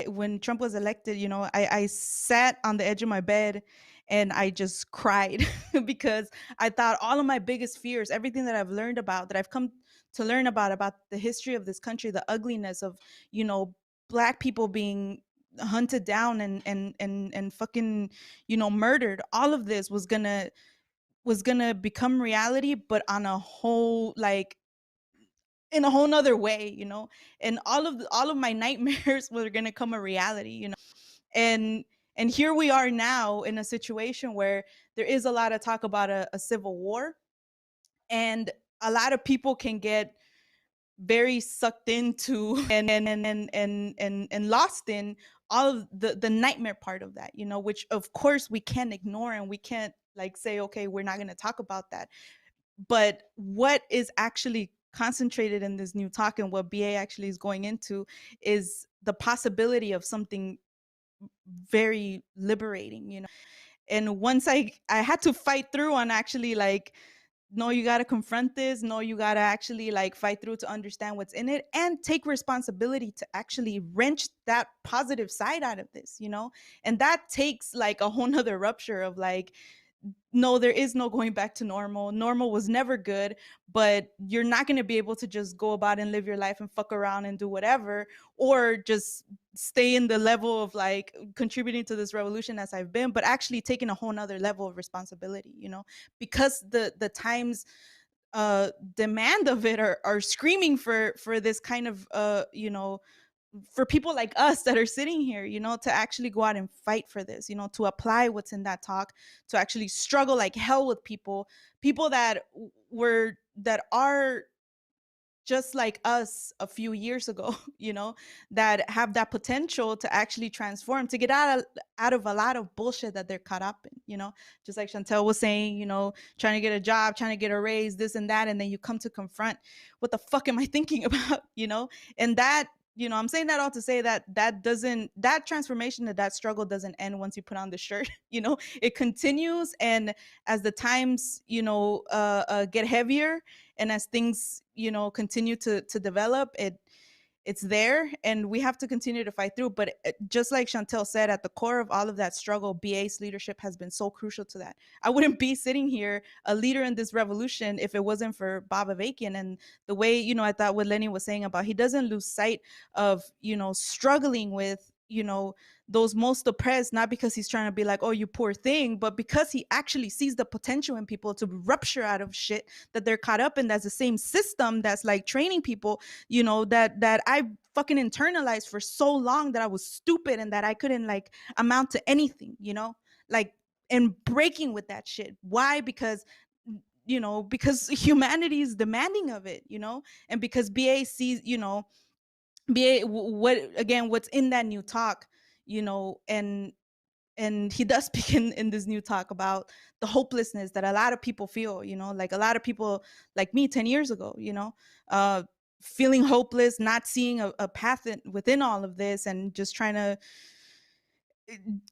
when Trump was elected, you know, I sat on the edge of my bed and I just cried because I thought all of my biggest fears, everything that I've learned about, that I've come to learn about the history of this country, the ugliness of, you know, Black people being hunted down and fucking, you know, murdered, all of this was gonna become reality, but on a whole, like, in a whole nother way, you know, and all of my nightmares were going to come a reality, you know. And here we are now in a situation where there is a lot of talk about a civil war, and a lot of people can get very sucked into and lost in all of the nightmare part of that, you know, which of course we can't ignore, and we can't like say, okay, we're not going to talk about that. But what is actually concentrated in this new talk, and what BA actually is going into, is the possibility of something very liberating, you know. And once I had to fight through on actually like, no, you got to confront this, no, you got to actually like fight through to understand what's in it and take responsibility to actually wrench that positive side out of this, you know. And that takes like a whole nother rupture of like, no, there is no going back to normal. Normal was never good, but you're not going to be able to just go about and live your life and fuck around and do whatever, or just stay in the level of like contributing to this revolution as I've been, but actually taking a whole nother level of responsibility, you know, because the times demand of it are screaming for this kind of you know, for people like us that are sitting here, you know, to actually go out and fight for this, you know, to apply what's in that talk, to actually struggle like hell with people that are just like us a few years ago, you know, that have that potential to actually transform, to get out of a lot of bullshit that they're caught up in, you know, just like Chantel was saying, you know, trying to get a job, trying to get a raise, this and that, and then you come to confront, what the fuck am I thinking about, you know? And that, you know, I'm saying that all to say that that transformation, that struggle doesn't end once you put on the shirt, you know, it continues. And as the times, you know, get heavier, and as things, you know, continue to develop, it's there, and we have to continue to fight through. But just like Chantel said, at the core of all of that struggle, BA's leadership has been so crucial to that. I wouldn't be sitting here a leader in this revolution if it wasn't for Bob Avakian. And the way, you know, I thought what Lenny was saying about, he doesn't lose sight of, you know, struggling with, you know, those most oppressed, not because he's trying to be like, oh, you poor thing, but because he actually sees the potential in people to rupture out of shit that they're caught up in. That's the same system that's like training people, you know, that I fucking internalized for so long, that I was stupid and that I couldn't like amount to anything, you know, like, and breaking with that shit. Why? Because, you know, because humanity is demanding of it, you know, and because BA sees, you know, what's in that new talk, you know, and he does speak in this new talk about the hopelessness that a lot of people feel, you know, like a lot of people like me 10 years ago, you know, feeling hopeless, not seeing a path within all of this, and just trying to,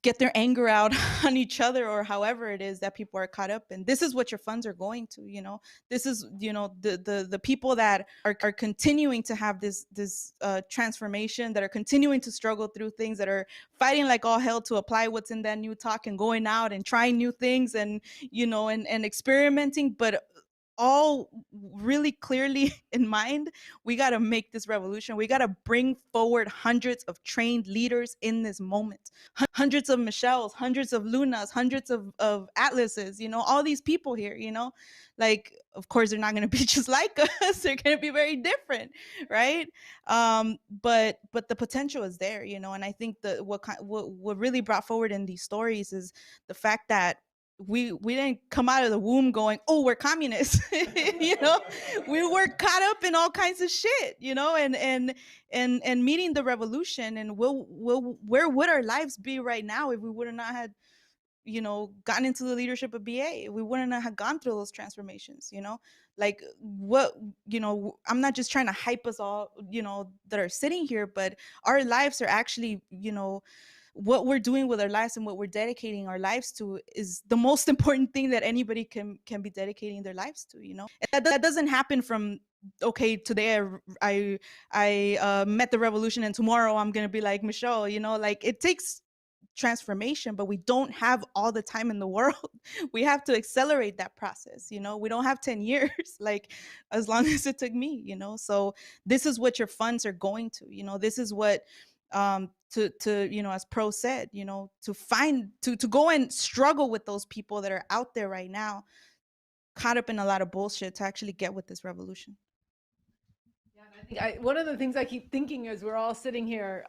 get their anger out on each other, or however it is that people are caught up in. This is what your funds are going to, this is, the people that are continuing to have this transformation, that are continuing to struggle through things, that are fighting like all hell to apply what's in that new talk and going out and trying new things and, and experimenting, but all really clearly in mind, we got to make this revolution. We got to bring forward hundreds of trained leaders in this moment, hundreds of Michelles, hundreds of Lunas, hundreds of Atlases, all these people here, like, of course, they're not going to be just like us. They're going to be very different, right? But the potential is there, and I think that what really brought forward in these stories is the fact that we didn't come out of the womb going, oh, we're communists. We were caught up in all kinds of shit, and meeting the revolution. And where would our lives be right now if we would have not had, gotten into the leadership of BA? We wouldn't have gone through those transformations, like what, I'm not just trying to hype us all, that are sitting here, but our lives are actually, what we're doing with our lives and what we're dedicating our lives to is the most important thing that anybody can be dedicating their lives to, and that doesn't happen from, okay, today I met the revolution and tomorrow I'm going to be like Michelle, like it takes transformation, but we don't have all the time in the world. We have to accelerate that process. We don't have 10 years, like as long as it took me, so this is what your funds are going to, this is what, to as Pro said, to find, to go and struggle with those people that are out there right now, caught up in a lot of bullshit, to actually get with this revolution. Yeah, I think one of the things I keep thinking as we're all sitting here,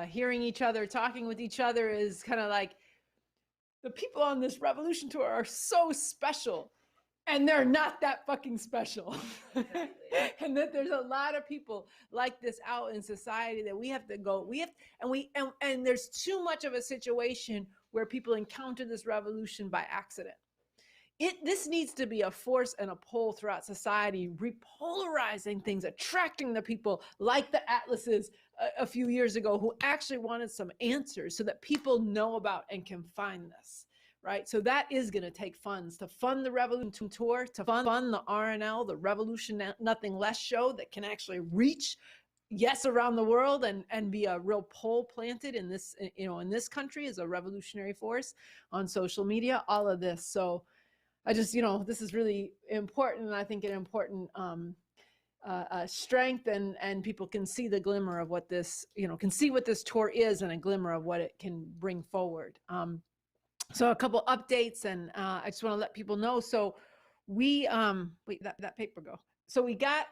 hearing each other, talking with each other, is kind of like the people on this revolution tour are so special. And they're not that fucking special. Exactly. And that there's a lot of people like this out in society that we have to go, and there's too much of a situation where people encounter this revolution by accident. This needs to be a force and a pull throughout society, repolarizing things, attracting the people like the Atlases a few years ago who actually wanted some answers so that people know about and can find this. Right, so that is going to take funds to fund the Revolution Tour, to fund the RNL, the Revolution Nothing Less show that can actually reach, yes, around the world and be a real pole planted in this, in this country as a revolutionary force on social media. All of this. So I just, this is really important, and I think an important strength, and people can see the glimmer of what this, can see what this tour is and a glimmer of what it can bring forward. So a couple updates, and I just want to let people know. So we, wait, that paper go. So we got,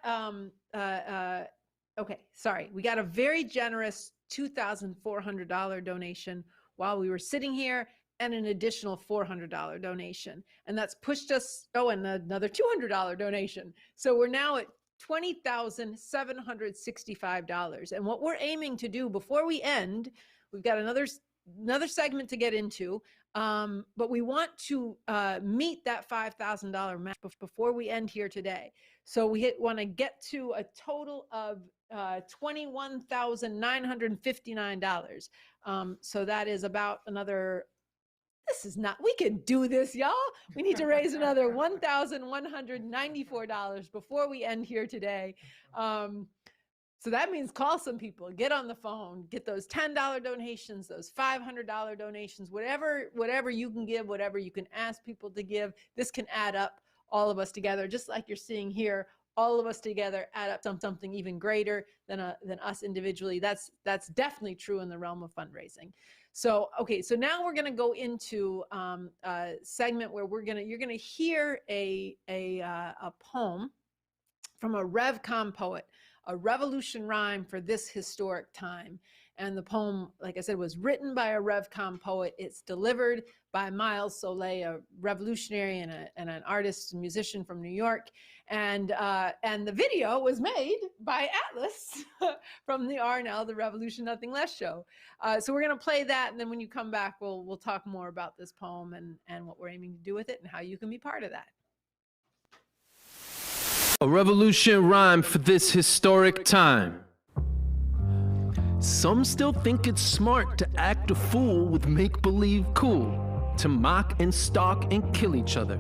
okay, sorry. We got a very generous $2,400 donation while we were sitting here, and an additional $400 donation. And that's pushed us, and another $200 donation. So we're now at $20,765. And what we're aiming to do before we end, we've got another segment to get into, but we want to meet that $5,000 match before we end here today. So we want to get to a total of $21,959. So that is about another, we can do this, y'all. We need to raise another $1,194 before we end here today. So that means call some people, get on the phone, get those $10 donations, those $500 donations, whatever you can give, whatever you can ask people to give. This can add up, all of us together, just like you're seeing here. All of us together add up something even greater than us individually. That's definitely true in the realm of fundraising. So, okay, so now we're going to go into a segment where you're going to hear a poem from a RevCom poet, a revolution rhyme for this historic time. And the poem, like I said, was written by a RevCom poet. It's delivered by Miles Soleil, a revolutionary and an artist and musician from New York. And the video was made by Atlas from the RNL, the Revolution Nothing Less show. So we're going to play that, and then when you come back, we'll talk more about this poem and what we're aiming to do with it and how you can be part of that. A revolution rhyme for this historic time. Some still think it's smart to act a fool with make-believe cool, to mock and stalk and kill each other,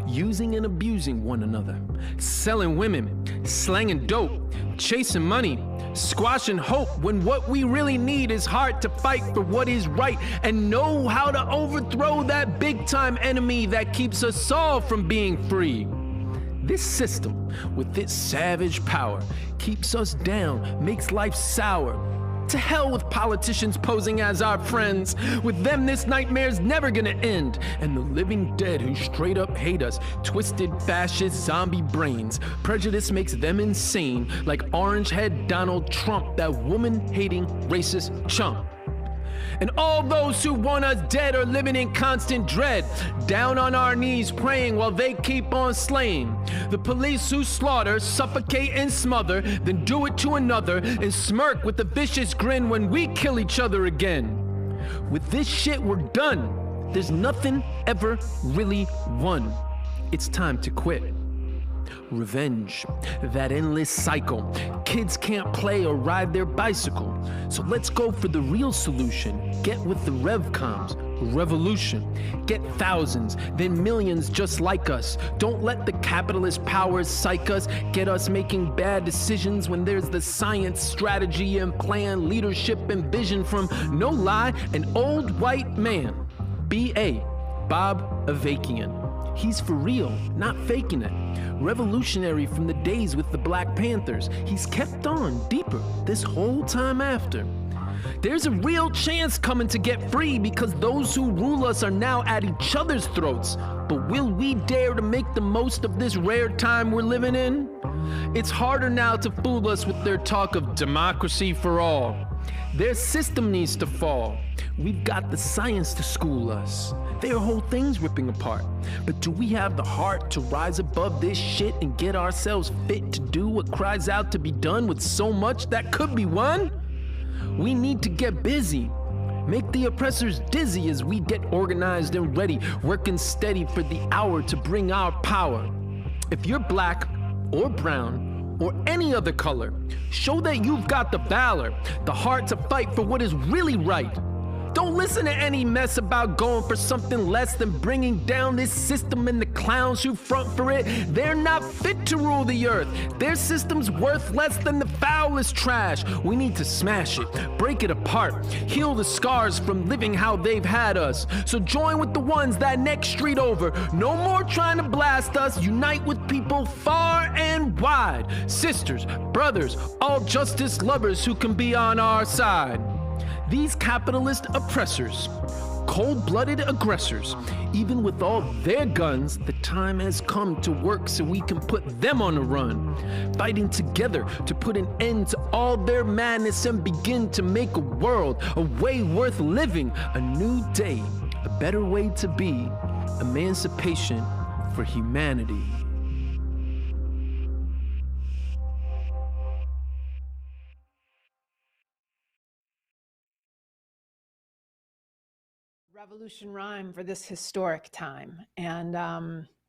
using and abusing one another, selling women, slanging dope, chasing money, squashing hope, when what we really need is heart to fight for what is right and know how to overthrow that big-time enemy that keeps us all from being free. This system, with its savage power, keeps us down, makes life sour. To hell with politicians posing as our friends. With them, this nightmare's never gonna end. And the living dead who straight up hate us, twisted fascist zombie brains. Prejudice makes them insane, like orange-head Donald Trump, that woman-hating racist chump. And all those who want us dead are living in constant dread, down on our knees praying while they keep on slaying. The police who slaughter, suffocate and smother, then do it to another and smirk with a vicious grin when we kill each other again. With this shit we're done. There's nothing ever really won. It's time to quit. Revenge, that endless cycle. Kids can't play or ride their bicycle. So let's go for the real solution. Get with the revcoms, revolution. Get thousands, then millions just like us. Don't let the capitalist powers psych us. Get us making bad decisions when there's the science, strategy, and plan, leadership, and vision from, no lie, an old white man. B.A. Bob Avakian. He's for real, not faking it. Revolutionary from the days with the Black Panthers. He's kept on deeper this whole time after. There's a real chance coming to get free because those who rule us are now at each other's throats. But will we dare to make the most of this rare time we're living in? It's harder now to fool us with their talk of democracy for all. Their system needs to fall. We've got the science to school us. Their whole thing's ripping apart. But do we have the heart to rise above this shit and get ourselves fit to do what cries out to be done with so much that could be won? We need to get busy. Make the oppressors dizzy as we get organized and ready, working steady for the hour to bring our power. If you're black or brown or any other color, show that you've got the valor, the heart to fight for what is really right. Don't listen to any mess about going for something less than bringing down this system and the clowns who front for it. They're not fit to rule the earth. Their system's worth less than the foulest trash. We need to smash it, break it apart, heal the scars from living how they've had us. So join with the ones that next street over. No more trying to blast us. Unite with people far and wide. Sisters, brothers, all justice lovers who can be on our side. These capitalist oppressors, cold-blooded aggressors, even with all their guns, the time has come to work so we can put them on the run. Fighting together to put an end to all their madness and begin to make a world, a way worth living, a new day, a better way to be, emancipation for humanity. Revolution rhyme for this historic time. And,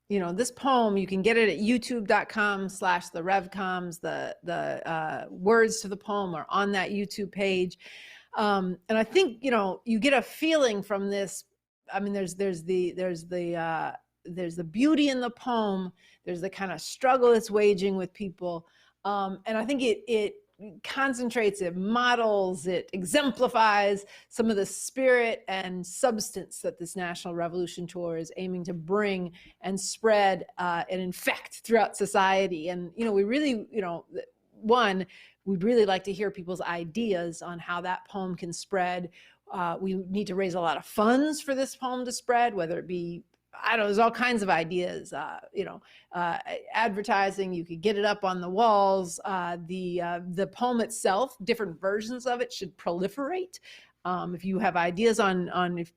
you know, this poem, you can get it at youtube.com/therevcoms. The words to the poem are on that YouTube page. And I think, you know, you get a feeling from this. I mean, there's the beauty in the poem. There's the kind of struggle it's waging with people. And I think it concentrates, it models, it exemplifies some of the spirit and substance that this National Revolution Tour is aiming to bring and spread and infect throughout society. And, you know, we really, you know, one, we'd really like to hear people's ideas on how that poem can spread. We need to raise a lot of funds for this poem to spread, whether it be, I don't know, there's all kinds of ideas, you know, advertising, you could get it up on the walls. The poem itself, different versions of it should proliferate. If you have ideas on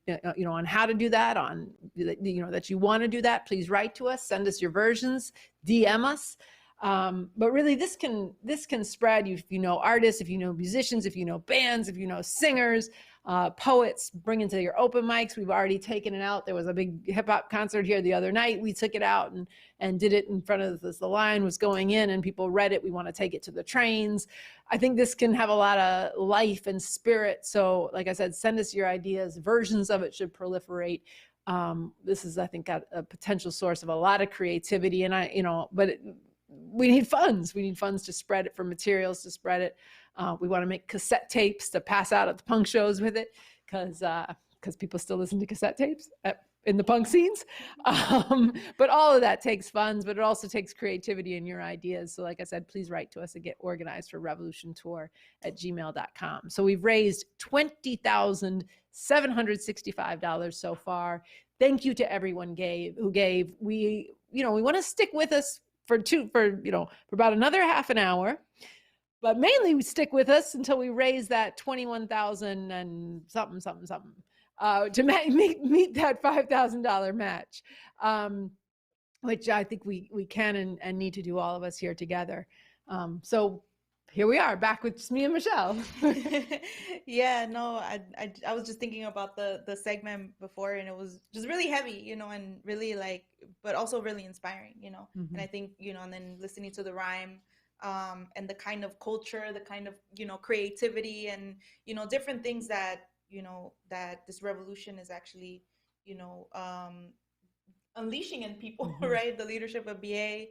you know, on how to do that, on, you know, that you want to do that, please write to us, send us your versions, DM us. But really this can spread. If you know artists, if you know musicians, if you know bands, if you know singers, Poets, bring into your open mics. We've already taken it out. There was a big hip hop concert here the other night. We took it out and did it in front of us. The line was going in and people read it. We want to take it to the trains. I think this can have a lot of life and spirit. So like I said, send us your ideas. Versions of it should proliferate. This is, I think, a potential source of a lot of creativity. And we need funds. We need funds to spread it, for materials to spread it. We want to make cassette tapes to pass out at the punk shows with it, because people still listen to cassette tapes in the punk scenes. But all of that takes funds, but it also takes creativity and your ideas. So like I said, please write to us and get organized for revolutiontour@gmail.com. So we've raised $20,765 so far. Thank you to everyone who gave. We want to stick with us for about another half an hour. But mainly we stick with us until we raise that 21,000 and something to meet that $5,000 match, which I think we can and need to do, all of us here together. So here we are, back with just me and Michelle. Yeah, no, I was just thinking about the segment before, and it was just really heavy, and really but also really inspiring, Mm-hmm. And I think, and then listening to the rhyme, and the kind of culture, the kind of, creativity and, different things that, that this revolution is actually, unleashing in people, Mm-hmm. right? The leadership of BA,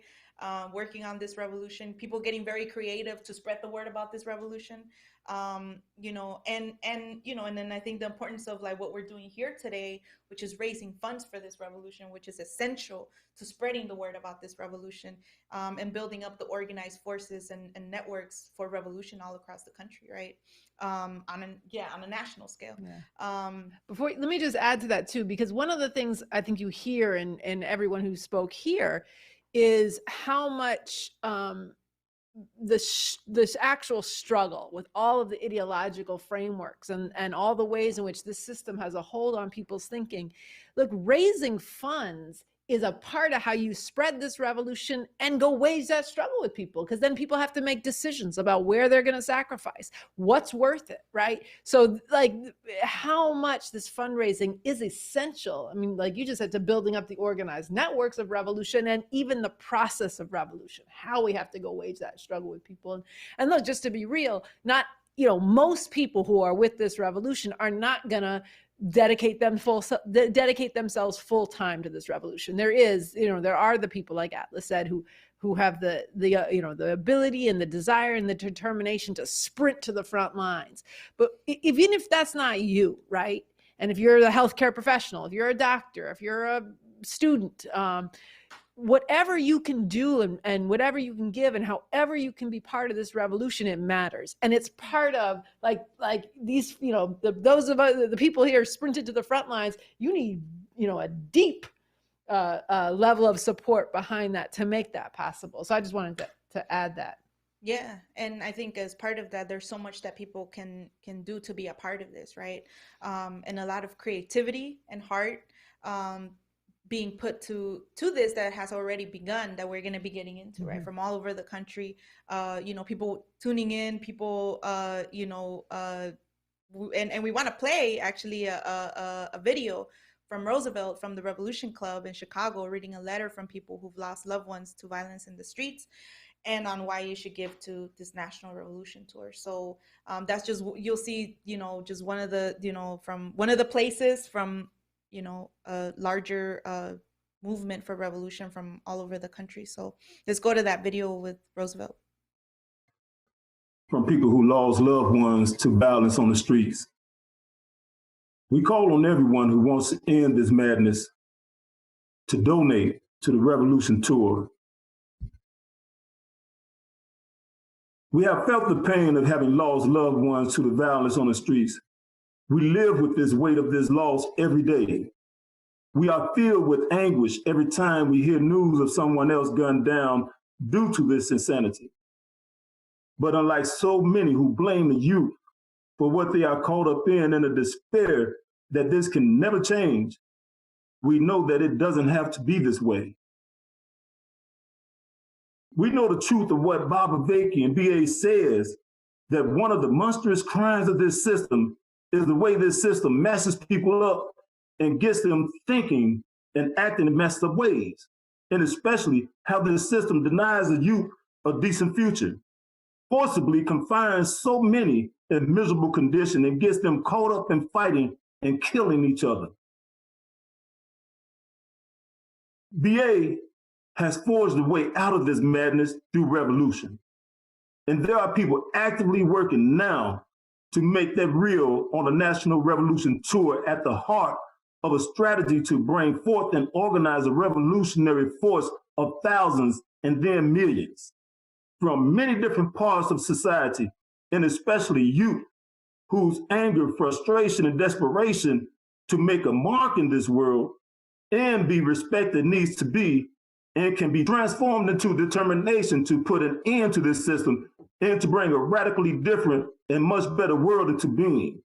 working on this revolution, people getting very creative to spread the word about this revolution, and then I think the importance of what we're doing here today, which is raising funds for this revolution, which is essential to spreading the word about this revolution, and building up the organized forces and networks for revolution all across the country, right? On a national scale. Yeah. Let me just add to that too, because one of the things I think you hear in everyone who spoke here is how much this actual struggle with all of the ideological frameworks and all the ways in which this system has a hold on people's thinking. Look, raising funds is a part of how you spread this revolution and go wage that struggle with people, because then people have to make decisions about where they're going to sacrifice, what's worth it, right? So how much this fundraising is essential. I mean, like you just said, to building up the organized networks of revolution and even the process of revolution, how we have to go wage that struggle with people. And look, just to be real, most people who are with this revolution are not going to dedicate themselves full time to this revolution. There are the people, like Atlas said, who have the ability and the desire and the determination to sprint to the front lines. But even if that's not you, right? And if you're the healthcare professional, if you're a doctor, if you're a student, whatever you can do and whatever you can give and however you can be part of this revolution, it matters. And it's part of like these, those of us, the people here sprinted to the front lines. You need, a deep level of support behind that to make that possible. So I just wanted to add that. Yeah, and I think as part of that, there's so much that people can do to be a part of this, right? And a lot of creativity and heart being put to this that has already begun, that we're going to be getting into, right? From all over the country, people tuning in, people, and we want to play actually a video from Roosevelt from the Revolution Club in Chicago, reading a letter from people who've lost loved ones to violence in the streets, and on why you should give to this National Revolution Tour. So that's just, you'll see, just one of the, from one of the places from, a larger movement for revolution from all over the country. So let's go to that video with Roosevelt. From people who lost loved ones to violence on the streets. We call on everyone who wants to end this madness to donate to the Revolution Tour. We have felt the pain of having lost loved ones to the violence on the streets. We live with this weight of this loss every day. We are filled with anguish every time we hear news of someone else gunned down due to this insanity. But unlike so many who blame the youth for what they are caught up in the despair that this can never change, we know that it doesn't have to be this way. We know the truth of what Bob Avakian, BA, says, that one of the monstrous crimes of this system is the way this system messes people up and gets them thinking and acting in messed up ways, and especially how this system denies the youth a decent future, forcibly confines so many in miserable condition and gets them caught up in fighting and killing each other. BA has forged a way out of this madness through revolution. And there are people actively working now to make that real on a National Revolution Tour at the heart of a strategy to bring forth and organize a revolutionary force of thousands and then millions from many different parts of society, and especially youth, whose anger, frustration, and desperation to make a mark in this world and be respected needs to be and can be transformed into determination to put an end to this system and to bring a radically different and much better world into being,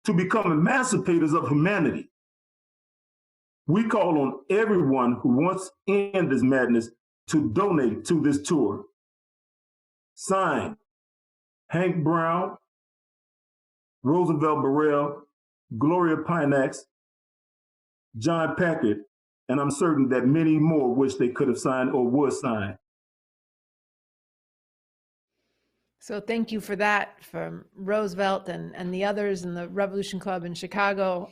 to become emancipators of humanity. We call on everyone who wants to end this madness to donate to this tour. Signed, Hank Brown, Roosevelt Burrell, Gloria Pinax, John Packard, and I'm certain that many more wish they could have signed or would sign. So thank you for that from Roosevelt and the others in the Revolution Club in Chicago.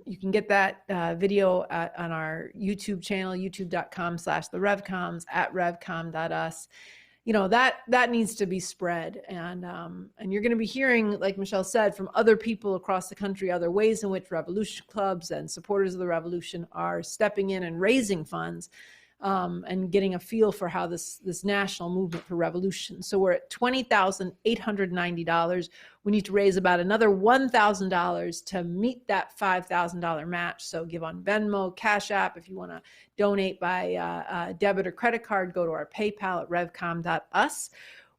You can get that video on our YouTube channel, youtube.com/therevcoms, @revcom.us. You know, that needs to be spread. And you're going to be hearing, like Michelle said, from other people across the country, other ways in which revolution clubs and supporters of the revolution are stepping in and raising funds and getting a feel for how this national movement for revolution. So we're at $20,890. We need to raise about another $1,000 to meet that $5,000 match. So give on Venmo, CashApp. If you want to donate by debit or credit card, go to our PayPal at revcom.us.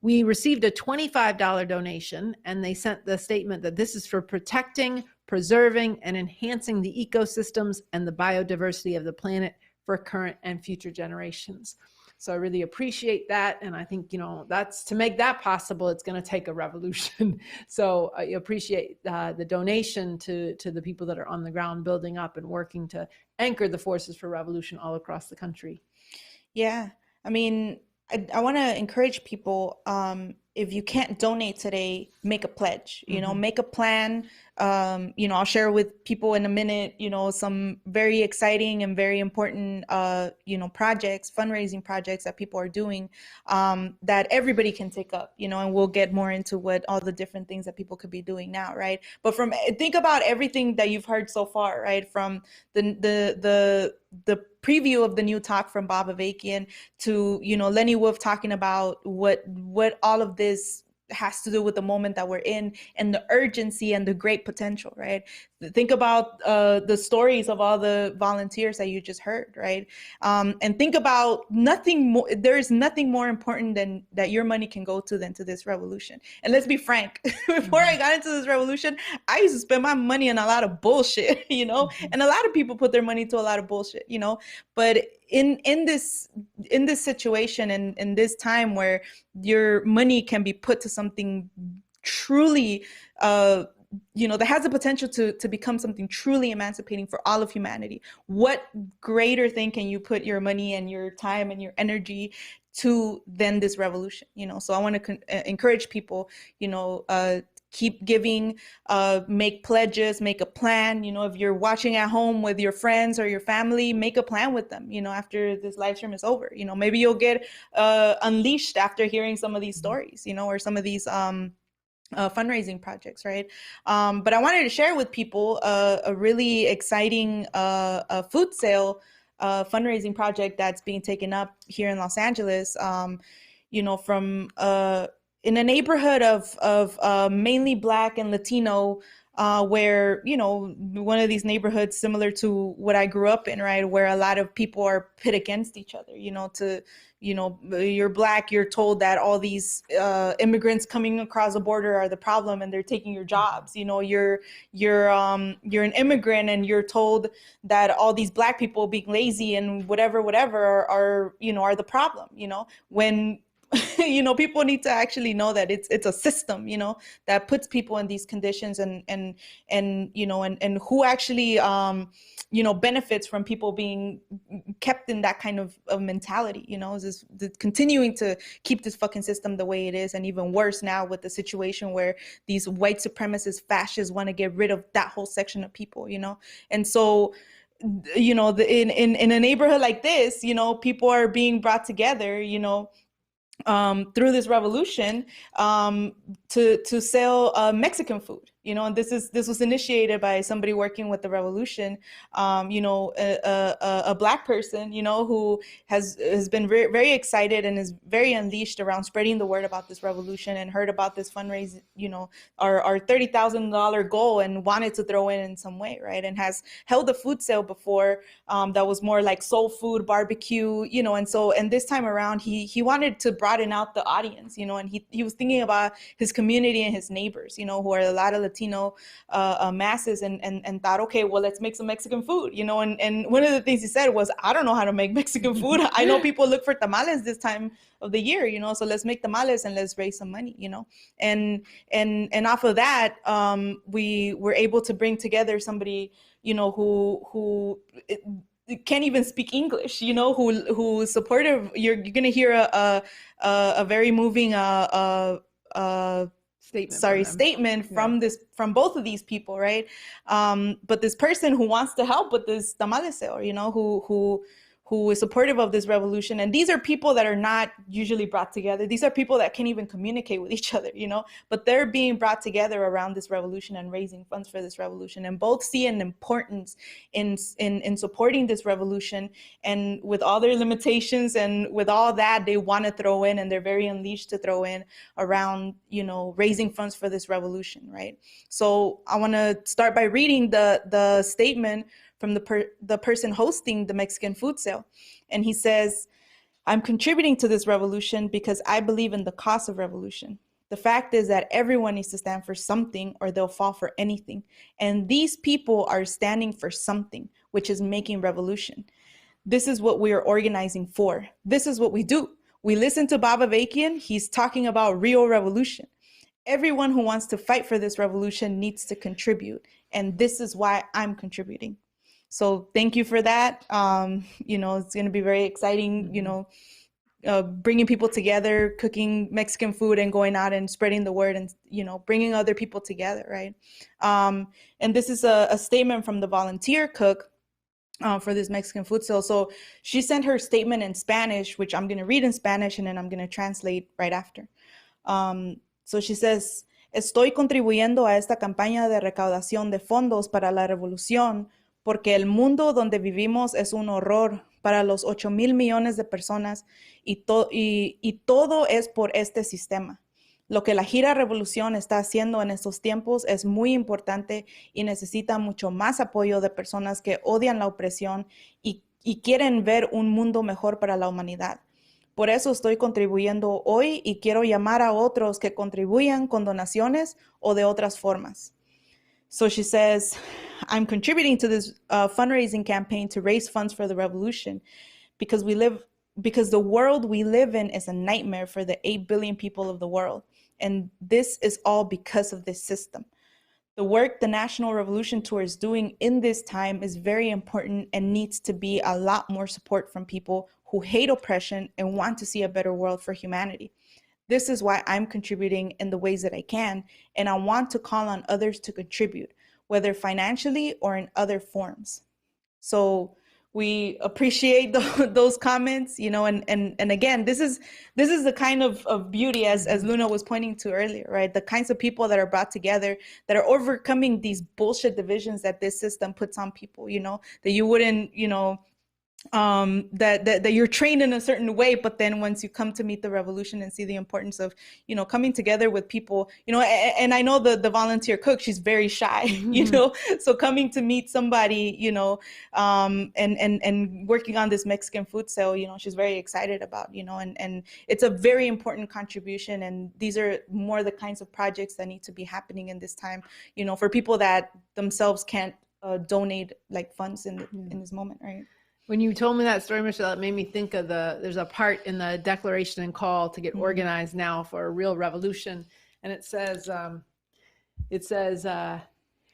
We received a $25 donation, and they sent the statement that this is for protecting, preserving, and enhancing the ecosystems and the biodiversity of the planet for current and future generations. So I really appreciate that. And I think, that's to make that possible, it's going to take a revolution. So I appreciate the donation to the people that are on the ground building up and working to anchor the forces for revolution all across the country. Yeah. I mean, I want to encourage people, if you can't donate today, make a pledge, make a plan. I'll share with people in a minute, some very exciting and very important, projects, fundraising projects that people are doing, that everybody can take up, and we'll get more into what all the different things that people could be doing now. Right. But think about everything that you've heard so far, right? From the preview of the new talk from Bob Avakian to, Lenny Wolf talking about what all of this has to do with the moment that we're in and the urgency and the great potential, right? Think about the stories of all the volunteers that you just heard, right? And think about nothing more. There is nothing more important than that your money can go to than to this revolution. And let's be frank, before I got into this revolution, I used to spend my money on a lot of bullshit, and a lot of people put their money to a lot of bullshit, but in this situation and in this time where your money can be put to something truly that has the potential to become something truly emancipating for all of humanity, what greater thing can you put your money and your time and your energy to than this revolution? So I want to encourage people, keep giving, make pledges, make a plan. If you're watching at home with your friends or your family, make a plan with them, after this live stream is over. Maybe you'll get unleashed after hearing some of these stories, or some of these fundraising projects, right? But I wanted to share with people a really exciting food sale fundraising project that's being taken up here in Los Angeles, from in a neighborhood of mainly Black and Latino, where, one of these neighborhoods similar to what I grew up in, right, where a lot of people are pit against each other, you're Black, you're told that all these immigrants coming across the border are the problem and they're taking your jobs. You're an immigrant and you're told that all these Black people being lazy and whatever are the problem, when you know, people need to actually know that it's a system, you know, that puts people in these conditions, and you know, and who actually you know, benefits from people being kept in that kind of mentality, you know, is this continuing to keep this fucking system the way it is, and even worse now with the situation where these white supremacist fascists want to get rid of that whole section of people, you know. And so, you know, in a neighborhood like this, you know, people are being brought together, you know, through this revolution, to sell Mexican food, you know. And this was initiated by somebody working with the revolution, you know, a Black person, you know, who has been very, very excited and is very unleashed around spreading the word about this revolution, and heard about this fundraise, you know, our $30,000 goal, and wanted to throw in some way, right? And has held a food sale before, that was more like soul food, barbecue, you know. And so, and this time around, he wanted to broaden out the audience, you know, and he was thinking about his community and his neighbors, you know, who are a lot of Latino masses, and thought, okay, well, let's make some Mexican food, you know. And one of the things he said was, I don't know how to make Mexican food. I know people look for tamales this time of the year, you know, so let's make tamales and let's raise some money, you know. And off of that, we were able to bring together somebody, you know, who can't even speak English, you know, who is supportive. You're gonna hear a very moving statement from both of these people, right? But this person who wants to help with this tamale sale, you know, who is supportive of this revolution. And these are people that are not usually brought together. These are people that can't even communicate with each other, you know, but they're being brought together around this revolution and raising funds for this revolution. And both see an importance in supporting this revolution. And with all their limitations and with all that, they want to throw in, and they're very unleashed to throw in around, you know, raising funds for this revolution, right? So I want to start by reading the statement from the person hosting the Mexican food sale. And he says, I'm contributing to this revolution because I believe in the cause of revolution. The fact is that everyone needs to stand for something, or they'll fall for anything. And these people are standing for something, which is making revolution. This is what we are organizing for. This is what we do. We listen to Bob Avakian. He's talking about real revolution. Everyone who wants to fight for this revolution needs to contribute. And this is why I'm contributing. So thank you for that. You know, it's going to be very exciting, you know, bringing people together, cooking Mexican food, and going out and spreading the word, and, you know, bringing other people together, right? And this is a statement from the volunteer cook for this Mexican food sale. So she sent her statement in Spanish, which I'm going to read in Spanish, and then I'm going to translate right after. So she says, estoy contribuyendo a esta campaña de recaudación de fondos para la revolución, porque el mundo donde vivimos es un horror para los 8,000 millones de personas, y todo es por este sistema. Lo que la gira revolución está haciendo en estos tiempos es muy importante y necesita mucho más apoyo de personas que odian la opresión y quieren ver un mundo mejor para la humanidad. Por eso estoy contribuyendo hoy, y quiero llamar a otros que contribuyan con donaciones o de otras formas. So she says, I'm contributing to this fundraising campaign to raise funds for the revolution because the world we live in is a nightmare for the 8 billion people of the world. And this is all because of this system. The work the National Revolution Tour is doing in this time is very important and needs to be a lot more support from people who hate oppression and want to see a better world for humanity. This is why I'm contributing in the ways that I can, and I want to call on others to contribute, whether financially or in other forms. So we appreciate those comments, you know, and again, this is the kind of beauty, as Luna was pointing to earlier, right? The kinds of people that are brought together, that are overcoming these bullshit divisions that this system puts on people, you know, that you wouldn't, you know, that you're trained in a certain way, but then once you come to meet the revolution and see the importance of, you know, coming together with people, you know, and I know the volunteer cook, she's very shy, you know, so coming to meet somebody, you know, and working on this Mexican food sale, you know, she's very excited about, you know, and it's a very important contribution. And these are more the kinds of projects that need to be happening in this time, you know, for people that themselves can't donate like funds in this moment, right? When you told me that story, Michelle, it made me think of there's a part in the declaration and call to get organized now for a real revolution. And it says,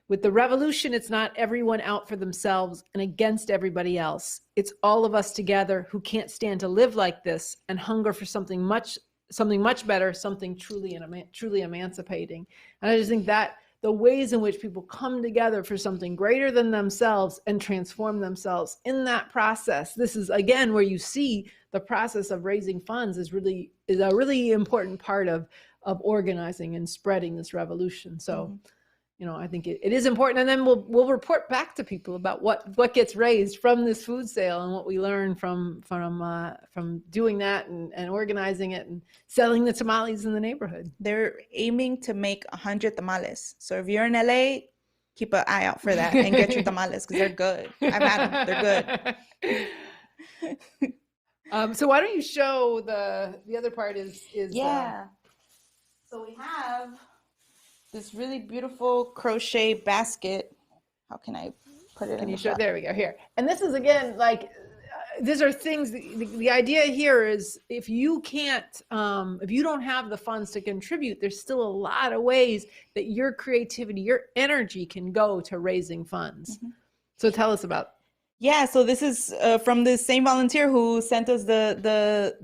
with the revolution, it's not everyone out for themselves and against everybody else. It's all of us together who can't stand to live like this and hunger for something much better, something truly emancipating. And I just think that the ways in which people come together for something greater than themselves and transform themselves in that process. This is, again, where you see the process of raising funds is a really important part of organizing and spreading this revolution. So, I think it is important. And then we'll report back to people about what gets raised from this food sale and what we learn from doing that and organizing it and selling the tamales in the neighborhood. They're aiming to make 100 tamales. So if you're in LA, keep an eye out for that and get your tamales because they're good. I've had them. They're good. So why don't you show the other part is yeah. So we have this really beautiful crochet basket. How can I put it in the shot? There we go, here. And this is, again, like, these are things, the idea here is if you can't, if you don't have the funds to contribute, there's still a lot of ways that your creativity, your energy can go to raising funds. So tell us about. Yeah, so this is from the same volunteer who sent us the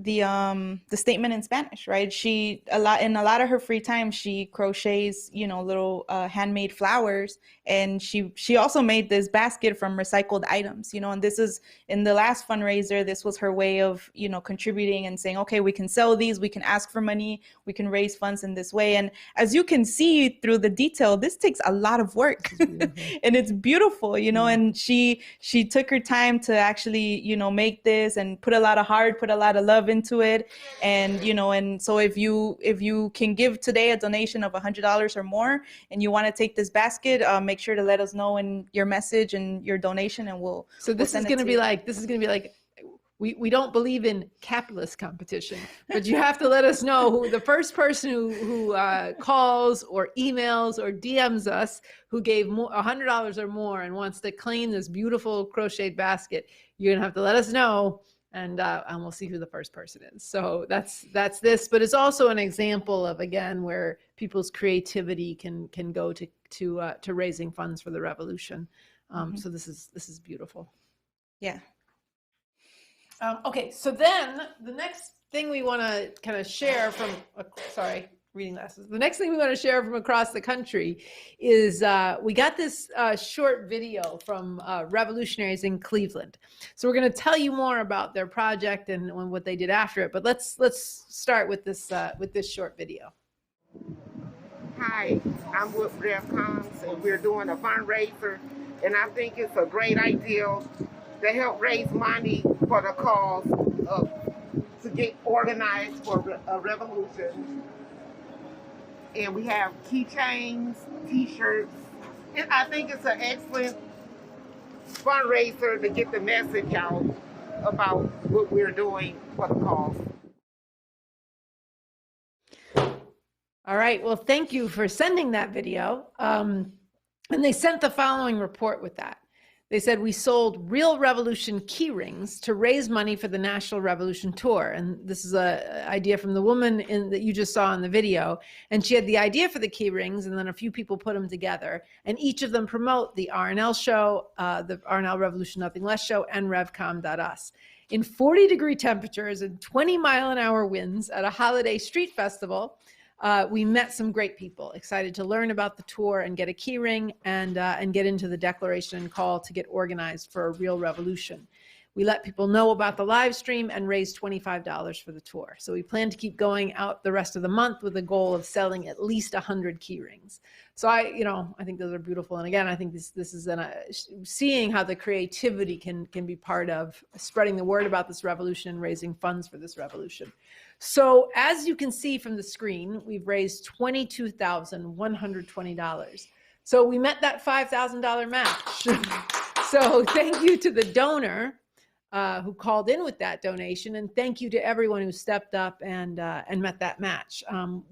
statement in Spanish, right? She in a lot of her free time, she crochets, little handmade flowers, and she also made this basket from recycled items, and this is in the last fundraiser. This was her way of contributing and saying, okay, we can sell these, we can ask for money, we can raise funds in this way. And as you can see through the detail, this takes a lot of work, and it's beautiful, and she took her time to actually, make this and put a lot of heart, put a lot of love into it. And, and so if you can give today a donation of $100 or more, and you want to take this basket, make sure to let us know in your message and your donation, and we'll. So this is going to be like, we don't believe in capitalist competition, but you have to let us know who the first person who calls or emails or DMs us who gave $100 or more and wants to claim this beautiful crocheted basket. You're gonna have to let us know, and we'll see who the first person is. So that's this, but it's also an example of, again, where people's creativity can go to raising funds for the revolution. So this is beautiful. Yeah. Okay, so then the next thing we want to kind of share from, reading glasses. The next thing we want to share from across the country is we got this short video from revolutionaries in Cleveland. So we're going to tell you more about their project and what they did after it. But let's start with this short video. Hi, I'm with RevComs, and we're doing a fundraiser, and I think it's a great idea to help raise money for the cause to get organized for a revolution. And we have keychains, t-shirts, and I think it's an excellent fundraiser to get the message out about what we're doing for the cause. All right, well, thank you for sending that video. And they sent the following report with that. They said, we sold Real Revolution key rings to raise money for the National Revolution Tour. And this is an idea from the woman that you just saw in the video. And she had the idea for the key rings, and then a few people put them together. And each of them promote the RNL show, the RNL Revolution Nothing Less show, and revcom.us. In 40-degree temperatures and 20-mile-an-hour winds at a holiday street festival, we met some great people, excited to learn about the tour and get a key ring and get into the declaration and call to get organized for a real revolution. We let people know about the live stream and raised $25 for the tour. So we plan to keep going out the rest of the month with a goal of selling at least 100 key rings. So I think those are beautiful. And again, I think this is seeing how the creativity can be part of spreading the word about this revolution and raising funds for this revolution. So as you can see from the screen, we've raised $22,120. So we met that $5,000 match. So thank you to the donor who called in with that donation, and thank you to everyone who stepped up and met that match.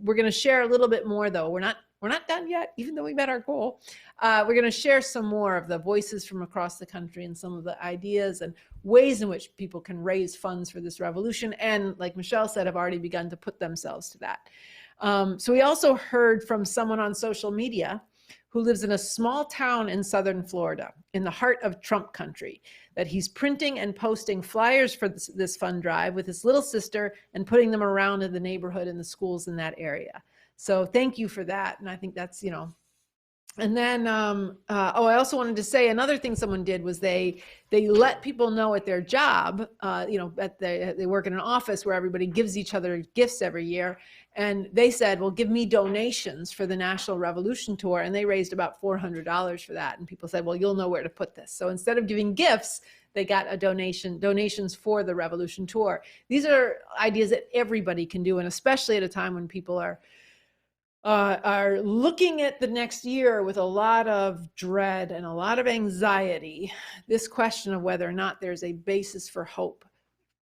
We're going to share a little bit more, though. We're not we're not done yet, even though we met our goal. We're going to share some more of the voices from across the country and some of the ideas and ways in which people can raise funds for this revolution. And like Michelle said, have already begun to put themselves to that. So we also heard from someone on social media who lives in a small town in southern Florida, in the heart of Trump country, that he's printing and posting flyers for this fund drive with his little sister and putting them around in the neighborhood and the schools in that area. So thank you for that. And I think that's, you know, and then, I also wanted to say another thing someone did was they let people know at their job, you know, they work in an office where everybody gives each other gifts every year. And they said, well, give me donations for the National Revolution Tour. And they raised about $400 for that. And people said, well, you'll know where to put this. So instead of giving gifts, they got a donations for the Revolution Tour. These are ideas that everybody can do. And especially at a time when people are looking at the next year with a lot of dread and a lot of anxiety, this question of whether or not there's a basis for hope,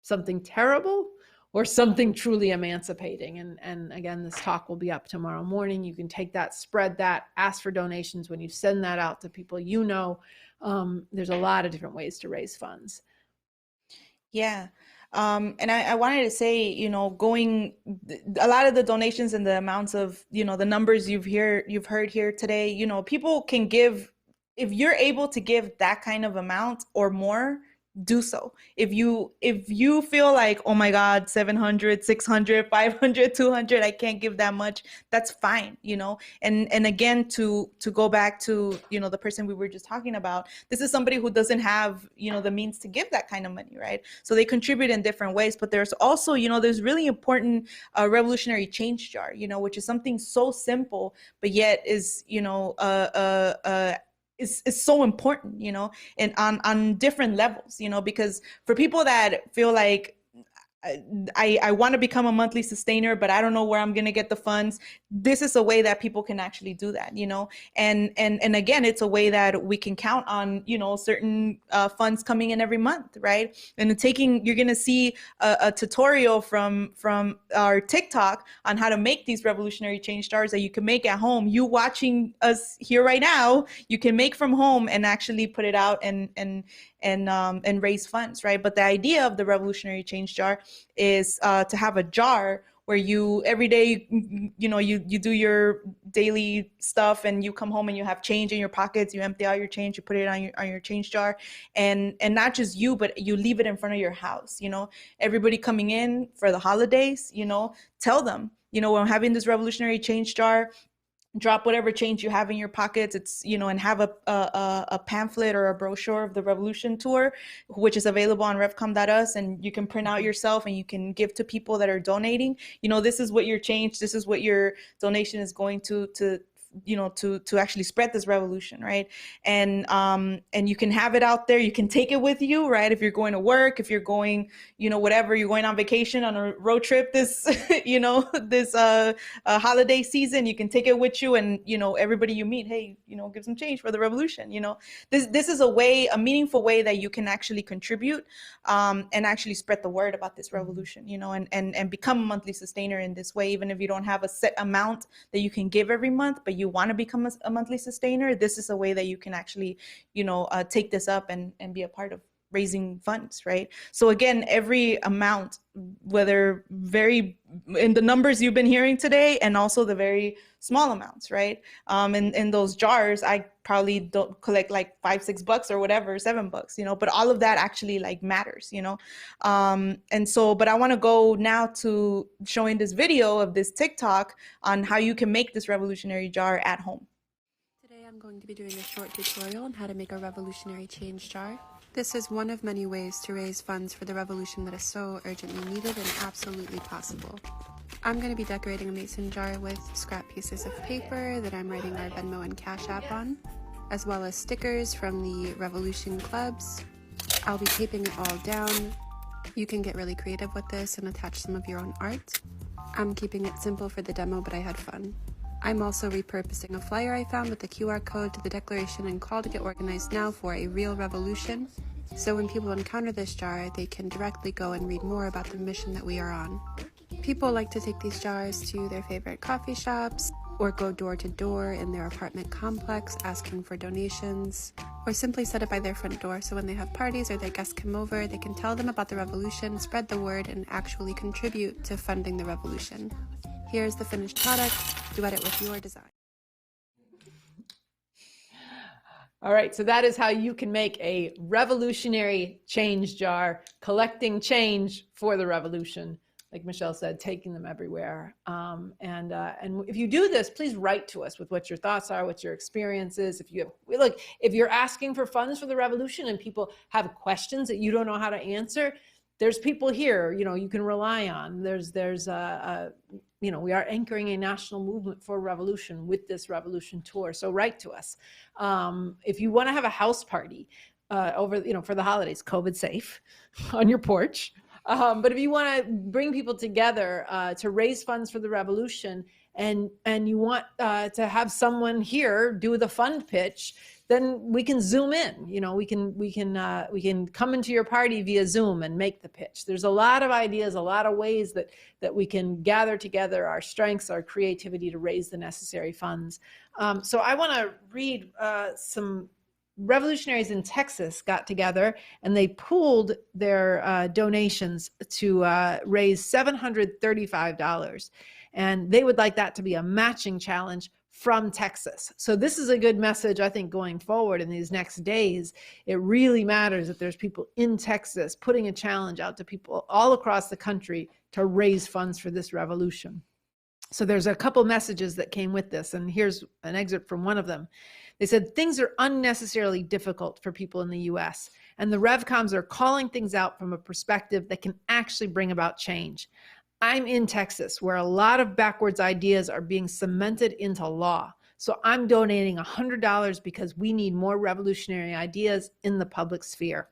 something terrible or something truly emancipating. And again, this talk will be up tomorrow morning. You can take that, spread that, ask for donations when you send that out to people you know. There's a lot of different ways to raise funds. Yeah. And I wanted to say, you know, a lot of the donations and the amounts of, you know, the numbers you've heard here today, you know, people can give, if you're able to give that kind of amount or more, do so. If you feel like, oh my God, 700, 600, 500, 200, I can't give that much, that's fine, you know. And again, to go back to, you know, the person we were just talking about, this is somebody who doesn't have, you know, the means to give that kind of money, right? So they contribute in different ways. But there's also, you know, there's really important revolutionary change jar, you know, which is something so simple, but yet is, you know, is so important, you know, and on different levels, you know, because for people that feel like I want to become a monthly sustainer, but I don't know where I'm going to get the funds. This is a way that people can actually do that, you know, and again, it's a way that we can count on, you know, certain funds coming in every month, right? And you're going to see a tutorial from our TikTok on how to make these revolutionary change jars that you can make at home. You watching us here right now, you can make from home and actually put it out and raise funds, right? But the idea of the revolutionary change jar is to have a jar where you every day, you know, you do your daily stuff and you come home and you have change in your pockets, you empty out your change, you put it on your change jar, and not just you, but you leave it in front of your house, you know, everybody coming in for the holidays, you know, tell them, you know, I'm having this revolutionary change jar, drop whatever change you have in your pockets. It's, you know, and have a pamphlet or a brochure of the Revolution Tour, which is available on revcom.us, and you can print out yourself and you can give to people that are donating. You know, this is what your change, this is what your donation is going to you know, to actually spread this revolution, right? And you can have it out there. You can take it with you, right? If you're going to work, if you're going, you know, whatever, you're going on vacation, on a road trip this, you know, this holiday season, you can take it with you, and, you know, everybody you meet, hey, you know, give some change for the revolution. You know, this is a meaningful way that you can actually contribute and actually spread the word about this revolution, you know, and become a monthly sustainer in this way, even if you don't have a set amount that you can give every month, but you want to become a monthly sustainer. This is a way that you can actually, you know, take this up and be a part of raising funds, right? So again, every amount, whether very in the numbers you've been hearing today, and also the very small amounts, right? In those jars, I probably don't collect like $5-6 or whatever, $7, you know, but all of that actually like matters, you know? And so, but I want to go now to showing this video of this TikTok on how you can make this revolutionary jar at home. Today I'm going to be doing a short tutorial on how to make a revolutionary change jar. This is one of many ways to raise funds for the revolution that is so urgently needed and absolutely possible. I'm going to be decorating a mason jar with scrap pieces of paper that I'm writing our Venmo and CashApp on, as well as stickers from the Revolution clubs. I'll be taping it all down. You can get really creative with this and attach some of your own art. I'm keeping it simple for the demo, but I had fun. I'm also repurposing a flyer I found with the QR code to the declaration and call to get organized now for a real revolution. So when people encounter this jar, they can directly go and read more about the mission that we are on. People like to take these jars to their favorite coffee shops, or go door to door in their apartment complex asking for donations, or simply set it by their front door so when they have parties or their guests come over, they can tell them about the revolution, spread the word, and actually contribute to funding the revolution. Here's the finished product. Duet it with your design. All right, so that is how you can make a revolutionary change jar, collecting change for the revolution. Like Michelle said, taking them everywhere. And if you do this, please write to us with what your thoughts are, what your experience is. If you're asking for funds for the revolution and people have questions that you don't know how to answer, there's people here, you can rely on. We are anchoring a national movement for revolution with this revolution tour. So write to us. If you want to have a house party for the holidays, COVID safe, on your porch. But if you want to bring people together to raise funds for the revolution, and you want to have someone here do the fund pitch, then we can Zoom in. We can come into your party via Zoom and make the pitch. There's a lot of ideas, a lot of ways that we can gather together our strengths, our creativity to raise the necessary funds. So I want to read some revolutionaries in Texas got together and they pooled their donations to raise $735. And they would like that to be a matching challenge from Texas. So this is a good message, I think, going forward in these next days. It really matters that there's people in Texas putting a challenge out to people all across the country to raise funds for this revolution. So there's a couple messages that came with this, and here's an excerpt from one of them. They said, things are unnecessarily difficult for people in the US, and the RevComs are calling things out from a perspective that can actually bring about change. I'm in Texas, where a lot of backwards ideas are being cemented into law. So I'm donating $100 because we need more revolutionary ideas in the public sphere.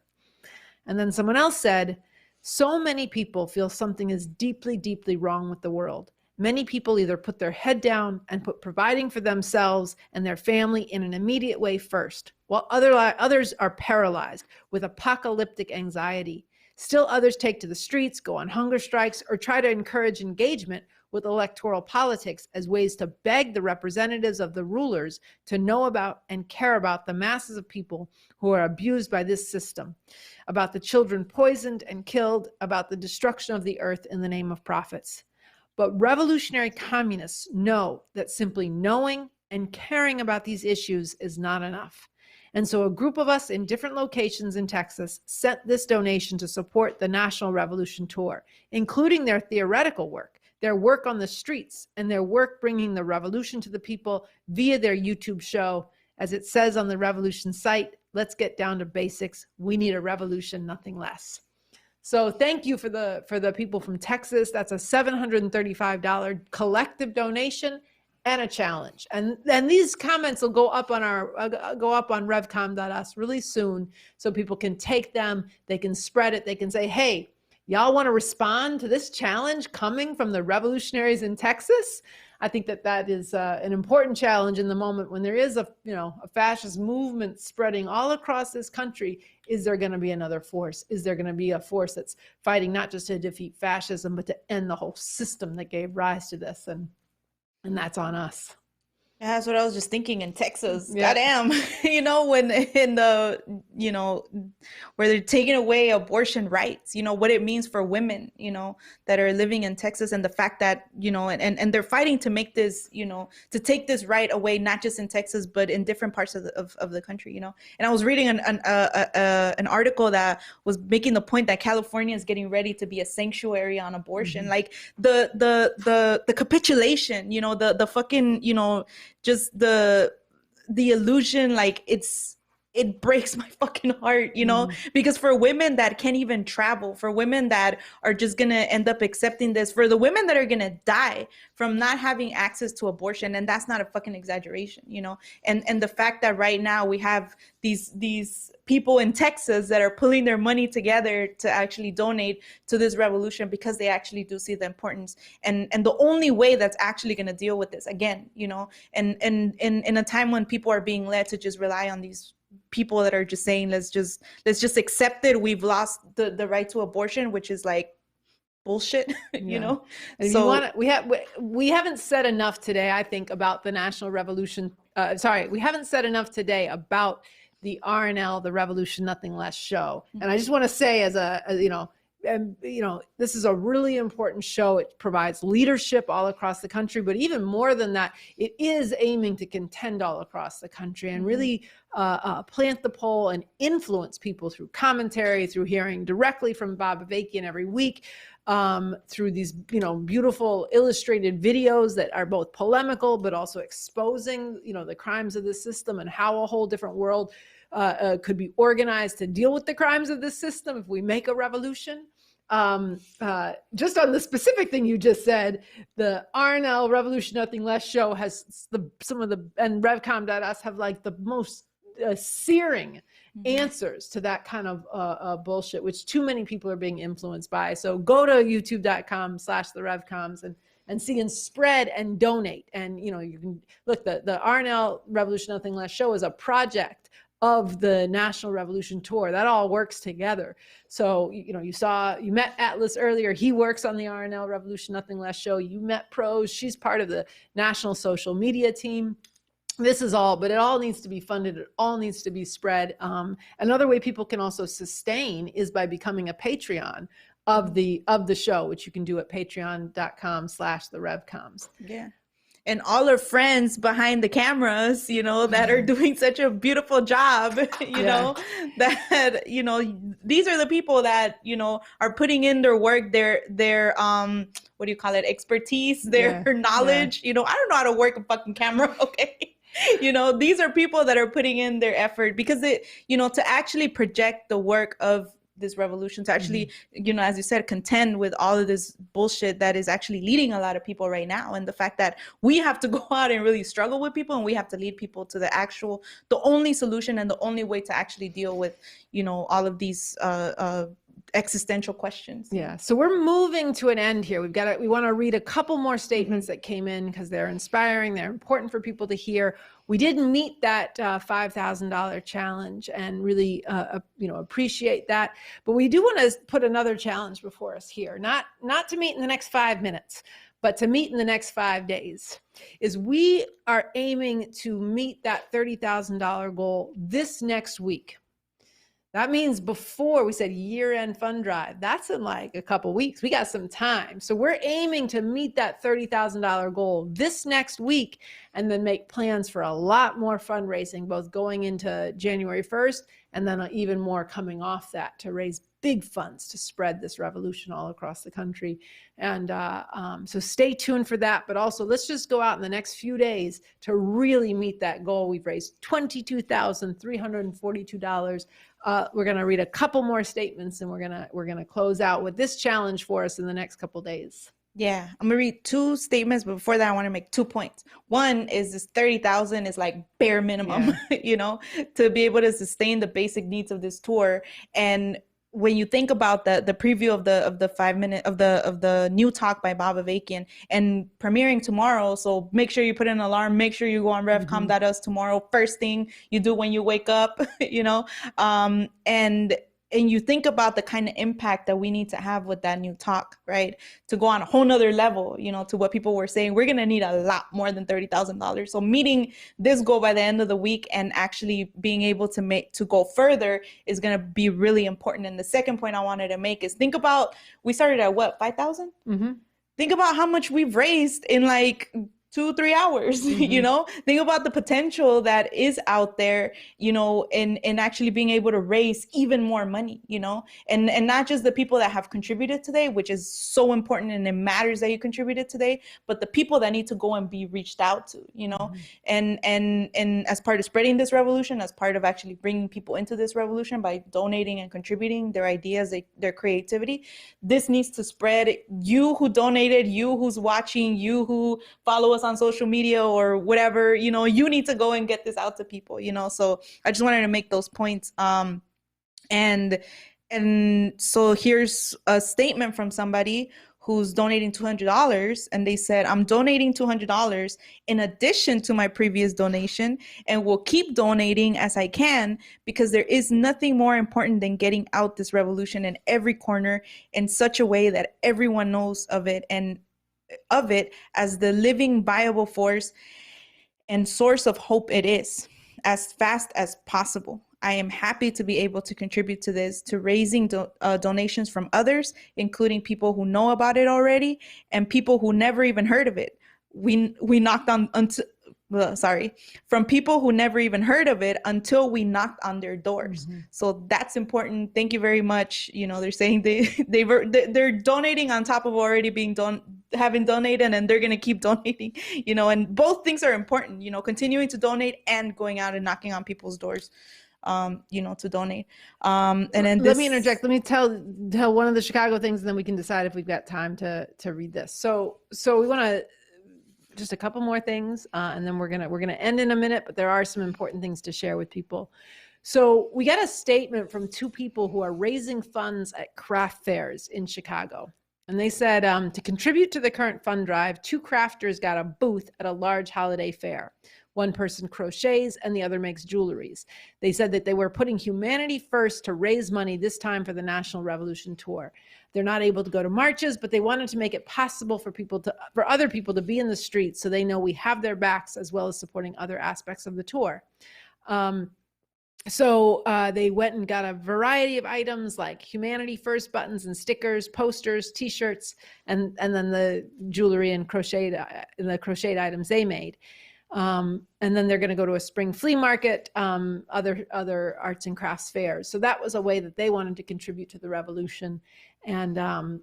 And then someone else said, so many people feel something is deeply, deeply wrong with the world. Many people either put their head down and put providing for themselves and their family in an immediate way first, while others are paralyzed with apocalyptic anxiety. Still others take to the streets, go on hunger strikes, or try to encourage engagement with electoral politics as ways to beg the representatives of the rulers to know about and care about the masses of people who are abused by this system, about the children poisoned and killed, about the destruction of the earth in the name of profits. But revolutionary communists know that simply knowing and caring about these issues is not enough. And so a group of us in different locations in Texas sent this donation to support the National Revolution Tour, including their theoretical work, their work on the streets, and their work bringing the revolution to the people via their YouTube show. As it says on the Revolution site, let's get down to basics. We need a revolution, nothing less. So thank you for the people from Texas. That's a $735 collective donation and a challenge. And these comments will go up on revcom.us really soon, so people can take them, they can spread it, they can say, hey, y'all want to respond to this challenge coming from the revolutionaries in Texas? I think that is an important challenge in the moment when there is a fascist movement spreading all across this country. Is there going to be another force? Is there going to be a force that's fighting not just to defeat fascism, but to end the whole system that gave rise to this? And that's on us. That's what I was just thinking in Texas. Yeah. Goddamn, when in the, where they're taking away abortion rights, what it means for women, that are living in Texas, and the fact that, and they're fighting to make this, to take this right away, not just in Texas, but in different parts of the country, And I was reading an article that was making the point that California is getting ready to be a sanctuary on abortion. Mm-hmm. Like the capitulation, the fucking, just the illusion, like it breaks my fucking heart, because for women that can't even travel, for women that are just gonna end up accepting this, for the women that are gonna die from not having access to abortion, and that's not a fucking exaggeration, and the fact that right now we have these people in Texas that are pulling their money together to actually donate to this revolution because they actually do see the importance, and the only way that's actually going to deal with this again, and in a time when people are being led to just rely on these people that are just saying, let's just accept it, we've lost the right to abortion, which is like bullshit, you know? And if you want to, we haven't said enough today, I think, about the National Revolution. We haven't said enough today about the RNL, the Revolution Nothing Less show. And I just want to say, this is a really important show. It provides leadership all across the country, but even more than that, it is aiming to contend all across the country and really plant the pole and influence people through commentary, through hearing directly from Bob Avakian every week, through these beautiful illustrated videos that are both polemical but also exposing the crimes of the system and how a whole different world could be organized to deal with the crimes of this system if we make a revolution. Just on the specific thing you just said, the RNL Revolution Nothing Less show has and revcom.us have like the most searing answers to that kind of bullshit, which too many people are being influenced by. So go to youtube.com/therevcoms and see and spread and donate. And you can look, the RNL Revolution Nothing Less show is a project of the National Revolution Tour. That all works together. So, you met Atlas earlier. He works on the RNL Revolution Nothing Less show. You met Prose. She's part of the national social media team. This is all, but it all needs to be funded. It all needs to be spread. Another way people can also sustain is by becoming a Patreon of the show, which you can do at patreon.com/therevcoms. Yeah. And all our friends behind the cameras, that are doing such a beautiful job, these are the people that, are putting in their work, their what do you call it? Expertise, their knowledge. I don't know how to work a fucking camera. Okay. These are people that are putting in their effort because to actually project the work of this revolution, to actually, as you said, contend with all of this bullshit that is actually leading a lot of people right now. And the fact that we have to go out and really struggle with people, and we have to lead people to the only solution and the only way to actually deal with, all of these existential questions. Yeah. So we're moving to an end here. We want to read a couple more statements that came in because they're inspiring. They're important for people to hear. We didn't meet that $5,000 challenge and really, appreciate that. But we do want to put another challenge before us here, not to meet in the next 5 minutes, but to meet in the next 5 days. Is we are aiming to meet that $30,000 goal this next week. That means before we said year-end fund drive, that's in like a couple weeks. We got some time. So we're aiming to meet that $30,000 goal this next week and then make plans for a lot more fundraising, both going into January 1st and then even more coming off that to raise big funds to spread this revolution all across the country. And so stay tuned for that. But also let's just go out in the next few days to really meet that goal. We've raised $22,342. We're going to read a couple more statements and we're going to close out with this challenge for us in the next couple days. Yeah, I'm gonna read 2 statements, but before that, I want to make 2 points. One is this 30,000 is like bare minimum, to be able to sustain the basic needs of this tour. And when you think about the preview of the 5 minute of the new talk by Bob Avakian and premiering tomorrow, so make sure you put in an alarm, make sure you go on revcom.us tomorrow, first thing you do when you wake up, and you think about the kind of impact that we need to have with that new talk, right? To go on a whole nother level, to what people were saying, we're going to need a lot more than $30,000. So meeting this goal by the end of the week and actually being able to go further is going to be really important. And the second point I wanted to make is think about, we started at what, 5,000? Think about how much we've raised in like 2-3 hours, think about the potential that is out there, and actually being able to raise even more money, and not just the people that have contributed today, which is so important and it matters that you contributed today, but the people that need to go and be reached out to, and as part of spreading this revolution, as part of actually bringing people into this revolution by donating and contributing their ideas, their creativity, this needs to spread. You who donated, you who's watching, you who follow us on social media or whatever, you need to go and get this out to people, so I just wanted to make those points. And so here's a statement from somebody who's donating $200, and they said, I'm donating $200 in addition to my previous donation, and will keep donating as I can, because there is nothing more important than getting out this revolution in every corner in such a way that everyone knows of it, and of it as the living, viable force and source of hope it is, as fast as possible. I am happy to be able to contribute to this, to raising donations from others, including people who know about it already and people who never even heard of it. We knocked on from people who never even heard of it until we knocked on their doors. So that's important. Thank you very much. You know, they're saying they're donating on top of already being having donated, and they're going to keep donating, you know, and both things are important, you know, continuing to donate and going out and knocking on people's doors, you know, to donate. And then let me interject. Let me tell one of the Chicago things, and then we can decide if we've got time to read this. So we want to just a couple more things, and then we're gonna end in a minute. But there are some important things to share with people. So we got a statement from two people who are raising funds at craft fairs in Chicago. And they said, to contribute to the current fund drive, two crafters got a booth at a large holiday fair. One person crochets and the other makes jewelries. They said that they were putting humanity first to raise money, this time for the National Revolution Tour. They're not able to go to marches, but they wanted to make it possible for other people to be in the streets, so they know we have their backs, as well as supporting other aspects of the tour. So they went and got a variety of items like Humanity First buttons and stickers, posters, T-shirts, and then the jewelry and crocheted items they made. And then they're going to go to a spring flea market, other arts and crafts fairs. So that was a way that they wanted to contribute to the revolution. And do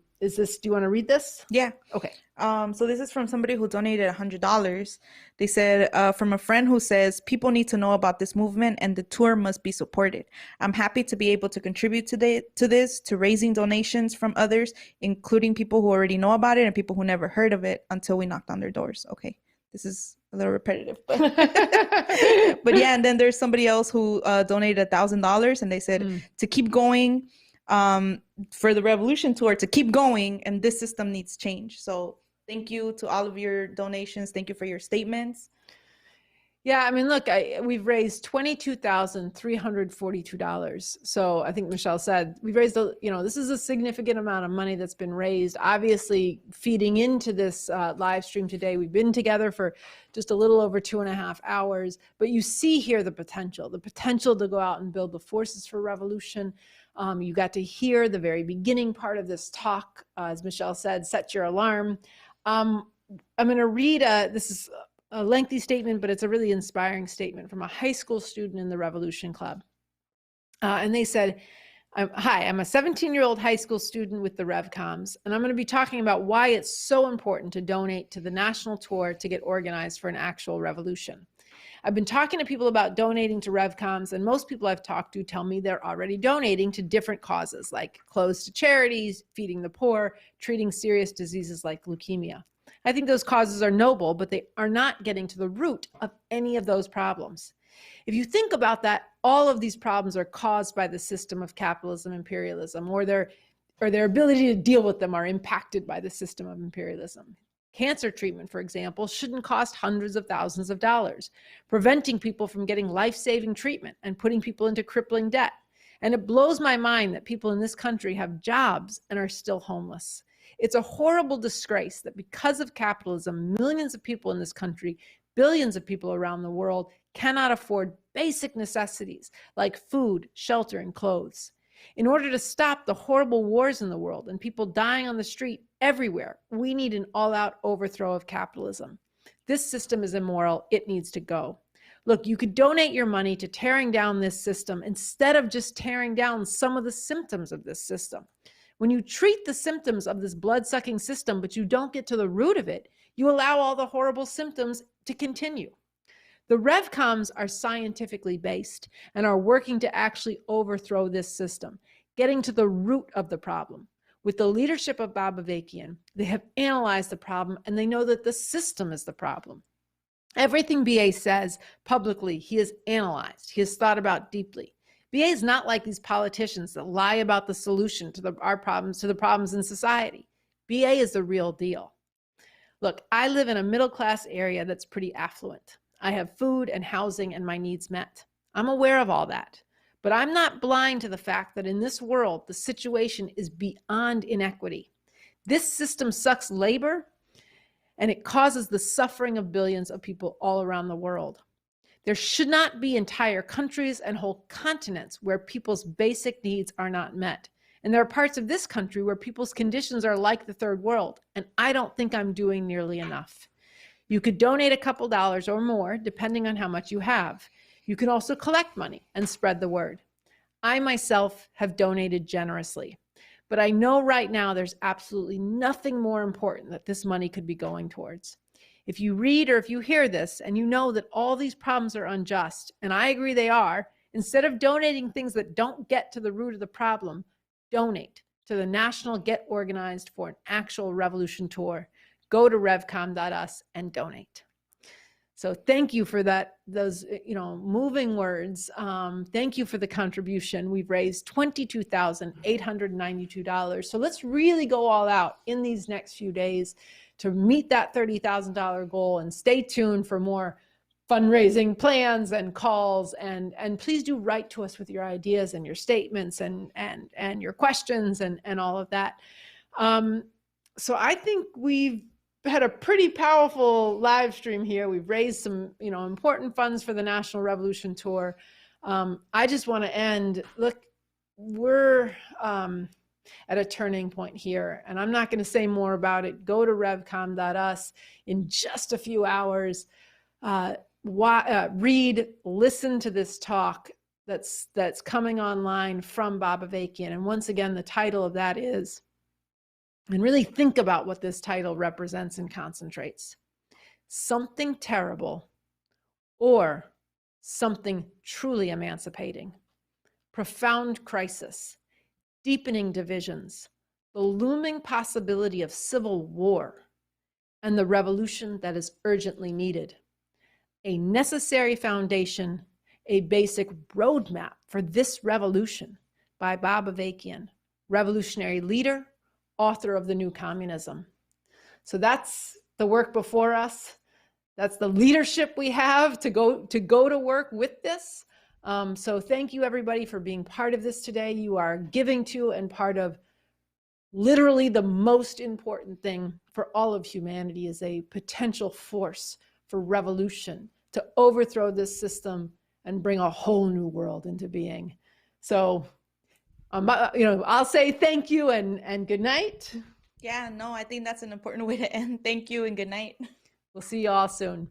you want to read this? Yeah. Okay. So this is from somebody who donated $100. They said, from a friend who says, people need to know about this movement and the tour must be supported. I'm happy to be able to contribute to this, to raising donations from others, including people who already know about it and people who never heard of it until we knocked on their doors. Okay. This is a little repetitive, but yeah. And then there's somebody else who donated $1,000, and they said to keep going, for the Revolution Tour, to keep going, and this system needs change. So thank you to all of your donations. Thank you for your statements. Yeah, I mean, look, we've raised $22,342. So I think Michelle said we've raised, this is a significant amount of money that's been raised. Obviously, feeding into this live stream today, we've been together for just a little over 2.5 hours. But you see here the potential to go out and build the forces for revolution. You got to hear the very beginning part of this talk, as Michelle said, set your alarm. I'm going to read this is a lengthy statement, but it's a really inspiring statement from a high school student in the Revolution Club. And they said, hi, I'm a 17-year-old high school student with the RevComs, and I'm going to be talking about why it's so important to donate to the national tour to get organized for an actual revolution. I've been talking to people about donating to RevComs, and most people I've talked to tell me they're already donating to different causes, like clothes to charities, feeding the poor, treating serious diseases like leukemia. I think those causes are noble, but they are not getting to the root of any of those problems. If you think about that, all of these problems are caused by the system of capitalism, imperialism, or their ability to deal with them are impacted by the system of imperialism. Cancer treatment, for example, shouldn't cost hundreds of thousands of dollars, preventing people from getting life-saving treatment and putting people into crippling debt. And it blows my mind that people in this country have jobs and are still homeless. It's a horrible disgrace that because of capitalism, millions of people in this country, billions of people around the world cannot afford basic necessities like food, shelter, and clothes. In order to stop the horrible wars in the world and people dying on the street everywhere, we need an all-out overthrow of capitalism. This system is immoral. It needs to go. Look, you could donate your money to tearing down this system instead of just tearing down some of the symptoms of this system. When you treat the symptoms of this blood-sucking system, but you don't get to the root of it, you allow all the horrible symptoms to continue. The RevComs are scientifically based and are working to actually overthrow this system, getting to the root of the problem. With the leadership of Bob Avakian, they have analyzed the problem and they know that the system is the problem. Everything BA says publicly, he has analyzed, he has thought about deeply. BA is not like these politicians that lie about the solution to the problems in society. BA is the real deal. Look, I live in a middle-class area that's pretty affluent. I have food and housing and my needs met. I'm aware of all that, but I'm not blind to the fact that in this world, the situation is beyond inequity. This system sucks labor and it causes the suffering of billions of people all around the world. There should not be entire countries and whole continents where people's basic needs are not met. And there are parts of this country where people's conditions are like the third world, and I don't think I'm doing nearly enough. You could donate a couple dollars or more, depending on how much you have. You can also collect money and spread the word. I myself have donated generously, but I know right now there's absolutely nothing more important that this money could be going towards. If you read or if you hear this and you know that all these problems are unjust, and I agree they are, instead of donating things that don't get to the root of the problem, donate to the National Get Organized for an Actual Revolution Tour. Go to revcom.us and donate. So thank you for those moving words. Thank you for the contribution. We've raised $22,892. So let's really go all out in these next few days to meet that $30,000 goal, and stay tuned for more fundraising plans and calls, and please do write to us with your ideas and your statements and your questions and all of that. So I think we've had a pretty powerful live stream here. We've raised some important funds for the National Revolution Tour. I just want to end, look, we're at a turning point here, and I'm not going to say more about it. Go to revcom.us in just a few hours. Read, listen to this talk that's coming online from Bob Avakian. And once again, the title of that is, and really think about what this title represents and concentrates: something terrible or something truly emancipating. Profound crisis, deepening divisions, the looming possibility of civil war, and the revolution that is urgently needed. A necessary foundation, a basic roadmap for this revolution, by Bob Avakian, revolutionary leader, author of The New Communism. So that's the work before us. That's the leadership we have to go to work with this. So thank you everybody for being part of this today. You are giving to and part of literally the most important thing for all of humanity, is a potential force for revolution to overthrow this system and bring a whole new world into being. So, I'll say thank you and good night. Yeah, no, I think that's an important way to end. Thank you and good night. We'll see you all soon.